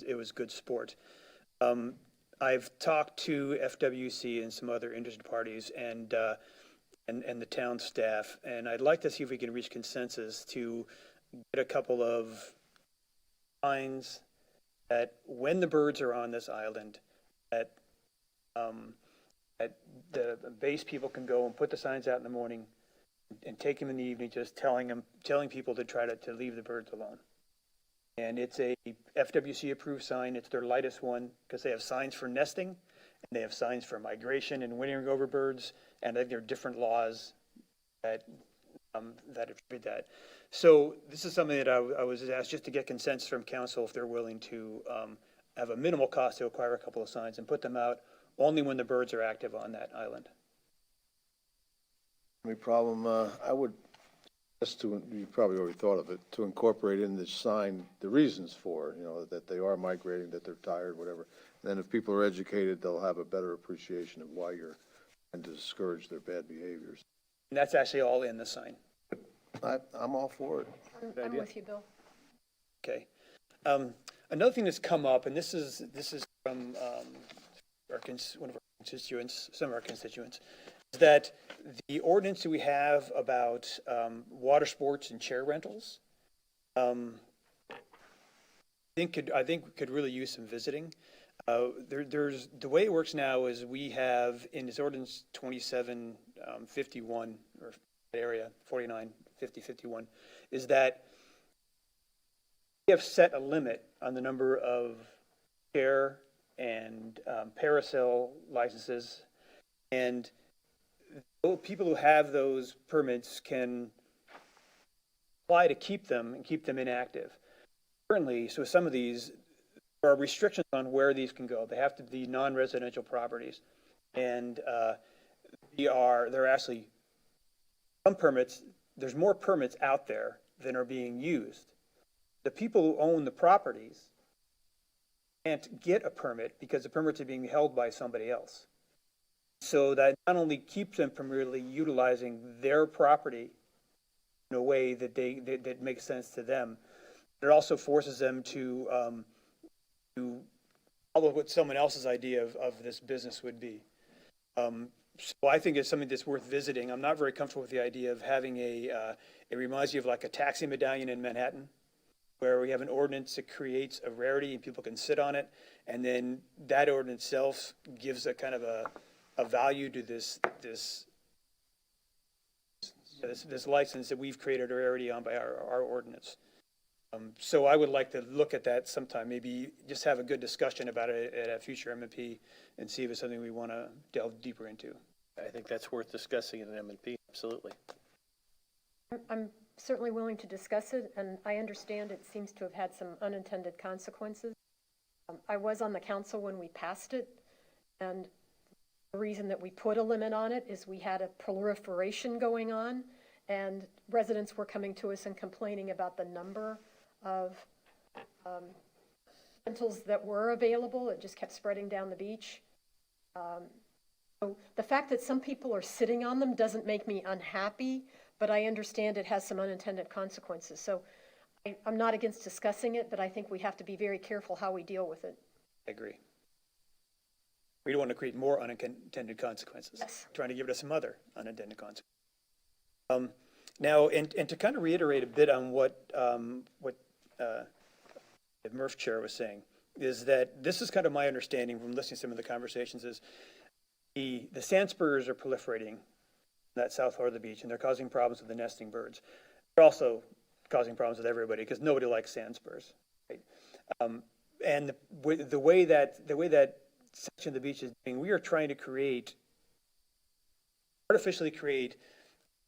it was good sport. I've talked to FWC and some other interested parties and the town staff, and I'd like to see if we can reach consensus to get a couple of signs that when the birds are on this island, that the base people can go and put the signs out in the morning and take them in the evening, just telling people to try to leave the birds alone. And it's a FWC approved sign. It's their lightest one because they have signs for nesting and they have signs for migration and wintering over birds. And I think there are different laws that attribute that. So this is something that I was asked just to get consensus from council if they're willing to have a minimal cost to acquire a couple of signs and put them out only when the birds are active on that island. Any problem? I would, just to, you probably already thought of it, to incorporate in this sign the reasons for, that they are migrating, that they're tired, whatever. And then if people are educated, they'll have a better appreciation of why you're trying to discourage their bad behaviors. And that's actually all in the sign. I'm all for it. I'm with you, Bill. Okay. Another thing that's come up, and this is from one of our constituents, some of our constituents, is that the ordinance that we have about water sports and chair rentals, I think could really use some visiting. There's the way it works now is we have in this ordinance 2751 or area 49 50 51 is that we have set a limit on the number of chair and parasail licenses, and people who have those permits can apply to keep them and keep them inactive. Currently, so some of these, there are restrictions on where these can go. They have to be non-residential properties, and there are actually some permits. There's more permits out there than are being used. The people who own the properties can't get a permit because the permits are being held by somebody else. So that not only keeps them from really utilizing their property in a way that that makes sense to them, but it also forces them to follow what someone else's idea of this business would be. So I think it's something that's worth visiting. I'm not very comfortable with the idea of having it reminds you of like a taxi medallion in Manhattan, where we have an ordinance that creates a rarity and people can sit on it, and then that ordinance itself gives a kind of a value to this license that we've created a rarity on by our ordinance. So I would like to look at that sometime, maybe just have a good discussion about it at a future M&P and see if it's something we want to delve deeper into. I think that's worth discussing in an M&P, absolutely. I'm certainly willing to discuss it, and I understand it seems to have had some unintended consequences. I was on the council when we passed it, and the reason that we put a limit on it is we had a proliferation going on, and residents were coming to us and complaining about the number of rentals that were available. It just kept spreading down the beach. So the fact that some people are sitting on them doesn't make me unhappy, but I understand it has some unintended consequences. So I'm not against discussing it, but I think we have to be very careful how we deal with it. I agree. We don't want to create more unintended consequences. Yes. Trying to give it some other unintended consequences. Now, and to kind of reiterate a bit on what the MRF chair was saying, is that this is kind of my understanding from listening to some of the conversations is the sand spurs are proliferating in that south part of the beach, and they're causing problems with the nesting birds. They're also causing problems with everybody because nobody likes sand spurs, right? And the way that section of the beach is doing, we are trying to artificially create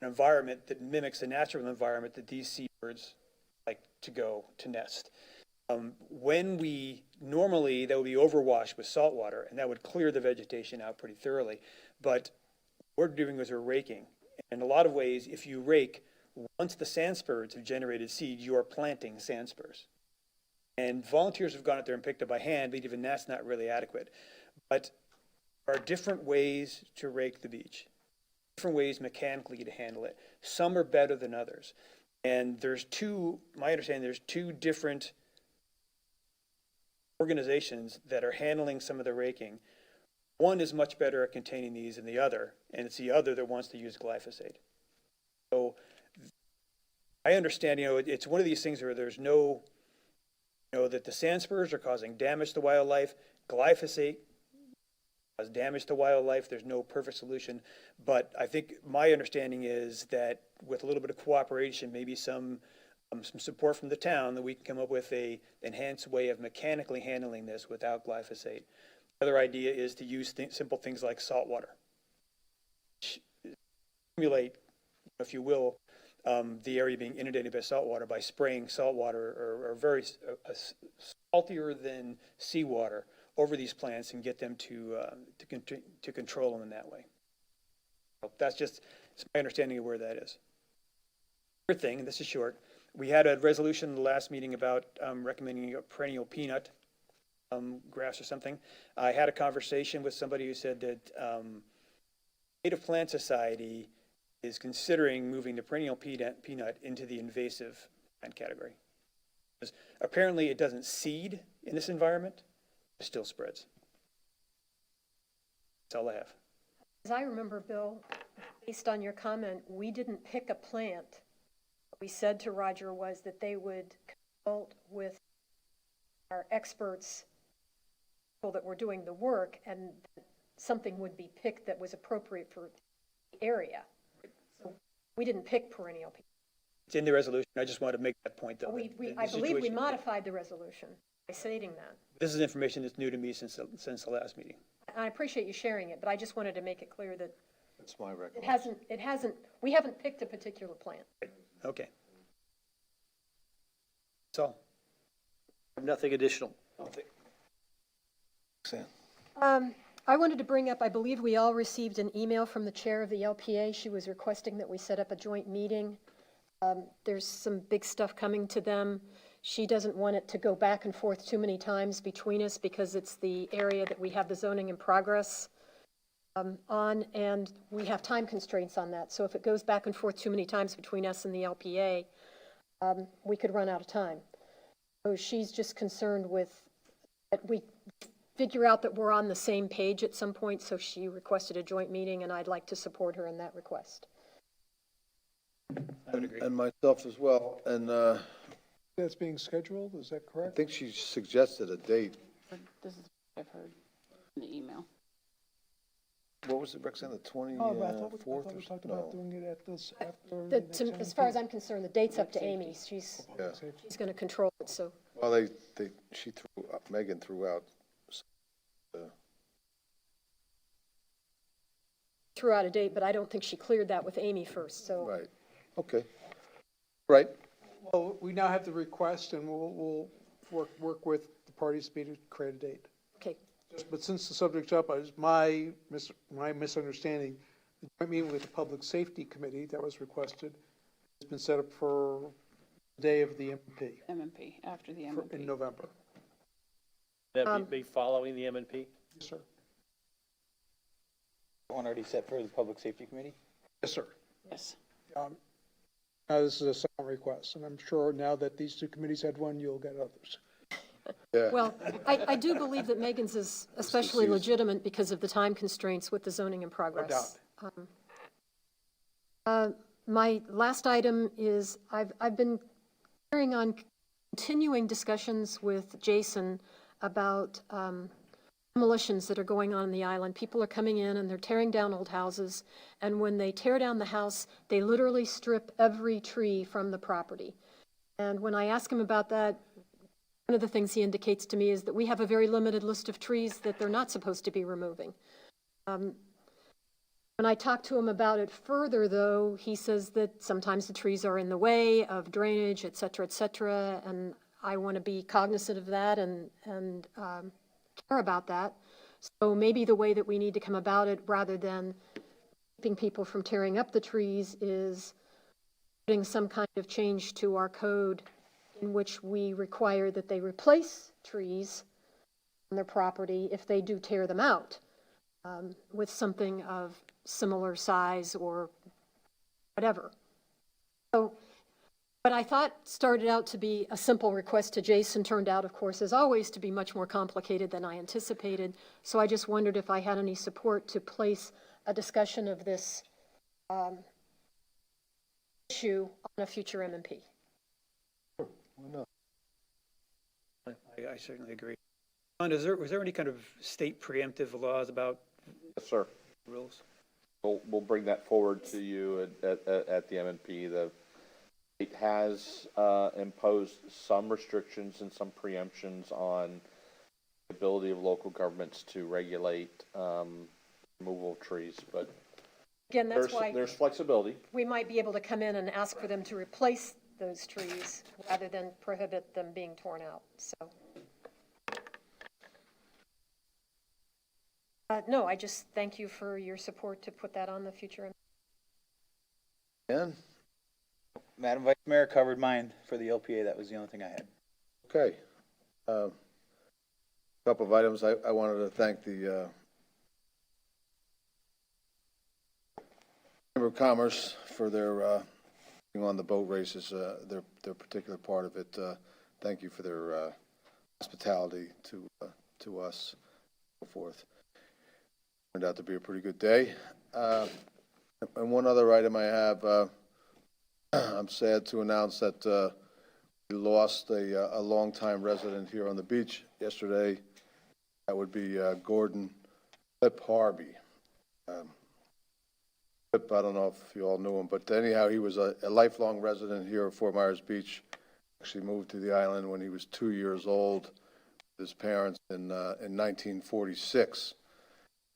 an environment that mimics the natural environment that these seabirds like to go to nest. When normally that would be overwashed with salt water, and that would clear the vegetation out pretty thoroughly. But what we're doing is we're raking. In a lot of ways, if you rake, once the sand spurs have generated seed, you are planting sand spurs. And volunteers have gone out there and picked it by hand, but even that's not really adequate. But there are different ways to rake the beach, different ways mechanically to handle it. Some are better than others. And my understanding, there's two different organizations that are handling some of the raking. One is much better at containing these than the other, and it's the other that wants to use glyphosate. So I understand, it's one of these things where there's that the sand spurs are causing damage to wildlife. Glyphosate causes damage to wildlife. There's no perfect solution. But I think my understanding is that with a little bit of cooperation, maybe some support from the town, that we can come up with a enhanced way of mechanically handling this without glyphosate. The other idea is to use simple things like salt water. Stimulate, if you will, the area being inundated by salt water by spraying salt water or very saltier than seawater over these plants and get them to control them in that way. So it's my understanding of where that is. Third thing, and this is short, we had a resolution in the last meeting about recommending a perennial peanut grass or something. I had a conversation with somebody who said that Native Plant Society is considering moving the perennial peanut into the invasive plant category. Because apparently it doesn't seed in this environment, it still spreads. That's all I have. As I remember, Bill, based on your comment, we didn't pick a plant. What we said to Roger was that they would consult with our experts, people that were doing the work, and something would be picked that was appropriate for the area. So we didn't pick perennial peanut. It's in the resolution. I just wanted to make that point, though. I believe we modified the resolution by stating that. This is information that's new to me since the last meeting. I appreciate you sharing it, but I just wanted to make it clear that That's my recollection. we haven't picked a particular plant. Okay. That's all. Nothing additional. I wanted to bring up, I believe we all received an email from the chair of the LPA. She was requesting that we set up a joint meeting. There's some big stuff coming to them. She doesn't want it to go back and forth too many times between us because it's the area that we have the zoning in progress on, and we have time constraints on that. So if it goes back and forth too many times between us and the LPA, we could run out of time. So she's just concerned with that we figure out that we're on the same page at some point, so she requested a joint meeting, and I'd like to support her in that request. I would agree. And myself as well. And That's being scheduled, is that I correct? think she suggested a date. This is what I've heard in the email. What was it, Roxanne, the Oh, but I thought we 24th? we talked about doing it at this, after the The- next As far as MP. I'm concerned, the date's up to Amy. She's going to control it, so. Well, she threw, Megan threw out, Threw out a date, but I don't think she cleared that with Amy first, so. right, okay. Right, Well, we now have the request, and we'll work with the parties to create a date. Okay, But since the subject's up, it's my misunderstanding, the joint meeting with the Public Safety Committee that was requested has been set up for the day of the MP, MMP, after the in MMP. November. That be following the MNP? Yes, sir. One already set for the Public Safety Committee? Yes, sir. Yes. Now, this is a second request, and I'm sure now that these two committees had one, you'll get others. yeah. well, I do believe that Megan's is especially legitimate because of the time constraints with the zoning in progress. My last item is, I've been carrying on continuing discussions with Jason about demolitions that are going on the island. People are coming in and they're tearing down old houses, and when they tear down the house, they literally strip every tree from the property. And when I ask him about that, one of the things he indicates to me is that we have a very limited list of trees that they're not supposed to be removing. When I talk to him about it further, though, he says that sometimes the trees are in the way of drainage, et cetera, and I want to be cognizant of that and care about that. So maybe the way that we need to come about it, rather than keeping people from tearing up the trees, is putting some kind of change to our code in which we require that they replace trees on their property if they do tear them out, with something of similar size or whatever. So, but I thought started out to be a simple request to Jason, turned out, of course, as always, to be much more complicated than I anticipated. So I just wondered if I had any support to place a discussion of this issue on a future MMP. I certainly agree. John, was there any kind of state preemptive laws about Yes, sir. rules? We'll bring that forward to you at the MNP. The state has imposed some restrictions and some preemptions on the ability of local governments to regulate removal of trees, but Again, that's why there's flexibility. we might be able to come in and ask for them to replace those trees rather than prohibit them being torn out, so. No, I just thank you for your support to put that on the future. And, Madam Vice Mayor covered mine for the LPA. That was the only thing I had. okay. Couple of items. I wanted to thank the Chamber of Commerce for their being on the boat races, their particular part of it. Thank you for their hospitality to us, and so forth. Turned out to be a pretty good day. And one other item I have, I'm sad to announce that we lost a longtime resident here on the beach yesterday. That would be Gordon Flip Harvey. Flip, I don't know if you all knew him, but anyhow, he was a lifelong resident here at Fort Myers Beach. Actually moved to the island when he was 2 years old with his parents in 1946.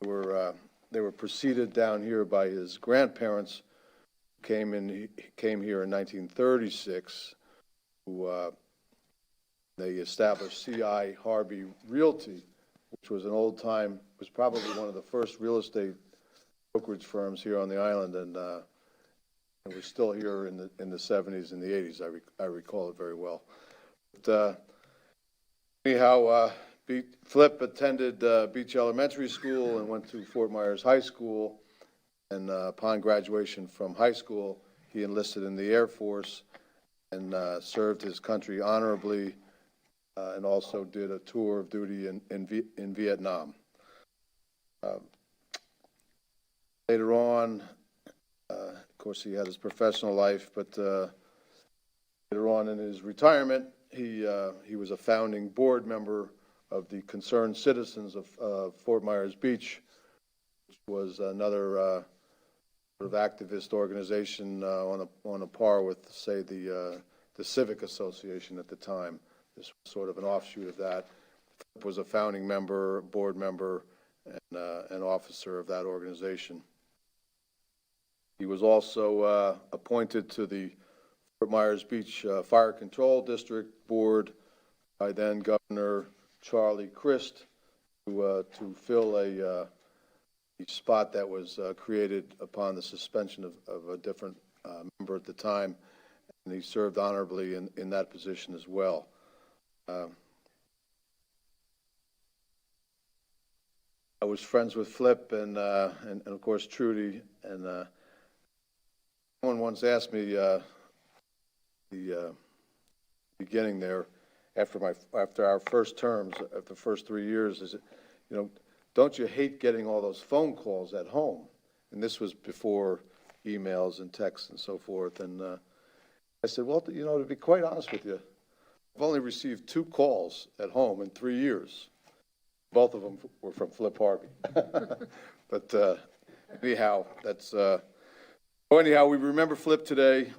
They were preceded down here by his grandparents, who came here in 1936, who they established C.I. Harvey Realty, which was was probably one of the first real estate brokerage firms here on the island, and it was still here in the 70s and the 80s. I recall it very well. But anyhow, Flip attended Beach Elementary School and went to Fort Myers High School, and upon graduation from high school, he enlisted in the Air Force and served his country honorably, and also did a tour of duty in Vietnam. Later on, of course, he had his professional life, but Later on in his retirement, he was a founding board member of the Concerned Citizens of Fort Myers Beach, which was another sort of activist organization on a par with, say, the Civic Association at the time. This was sort of an offshoot of that. Flip was a founding member, board member, and an officer of that organization. He was also appointed to the Fort Myers Beach Fire Control District Board by then Governor Charlie Crist to fill a spot that was created upon the suspension of a different member at the time, and he served honorably in that position as well. I was friends with Flip and of course Trudy, and someone once asked me the beginning there after our first terms, after the first 3 years, is it, don't you hate getting all those phone calls at home? And this was before emails and texts and so forth. And I said, well, to be quite honest with you, I've only received 2 calls at home in 3 years. Both of them were from Flip Harvey. But anyhow, anyhow, we remember Flip today.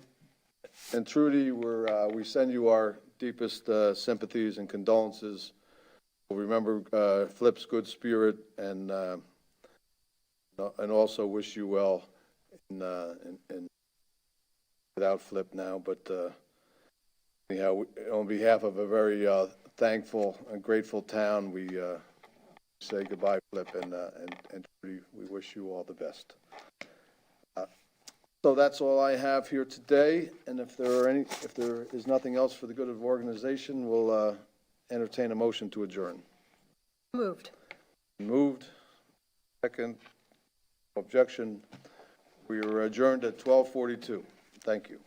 And Trudy, we send you our deepest sympathies and condolences. We'll remember Flip's good spirit and also wish you well without Flip now. But anyhow, on behalf of a very thankful and grateful town, we say goodbye, Flip, and Trudy, we wish you all the best. So that's all I have here today, and if there is nothing else for the good of the organization, we'll entertain a motion to adjourn. Moved. Moved. Second. Objection. We are adjourned at 12:42. Thank you.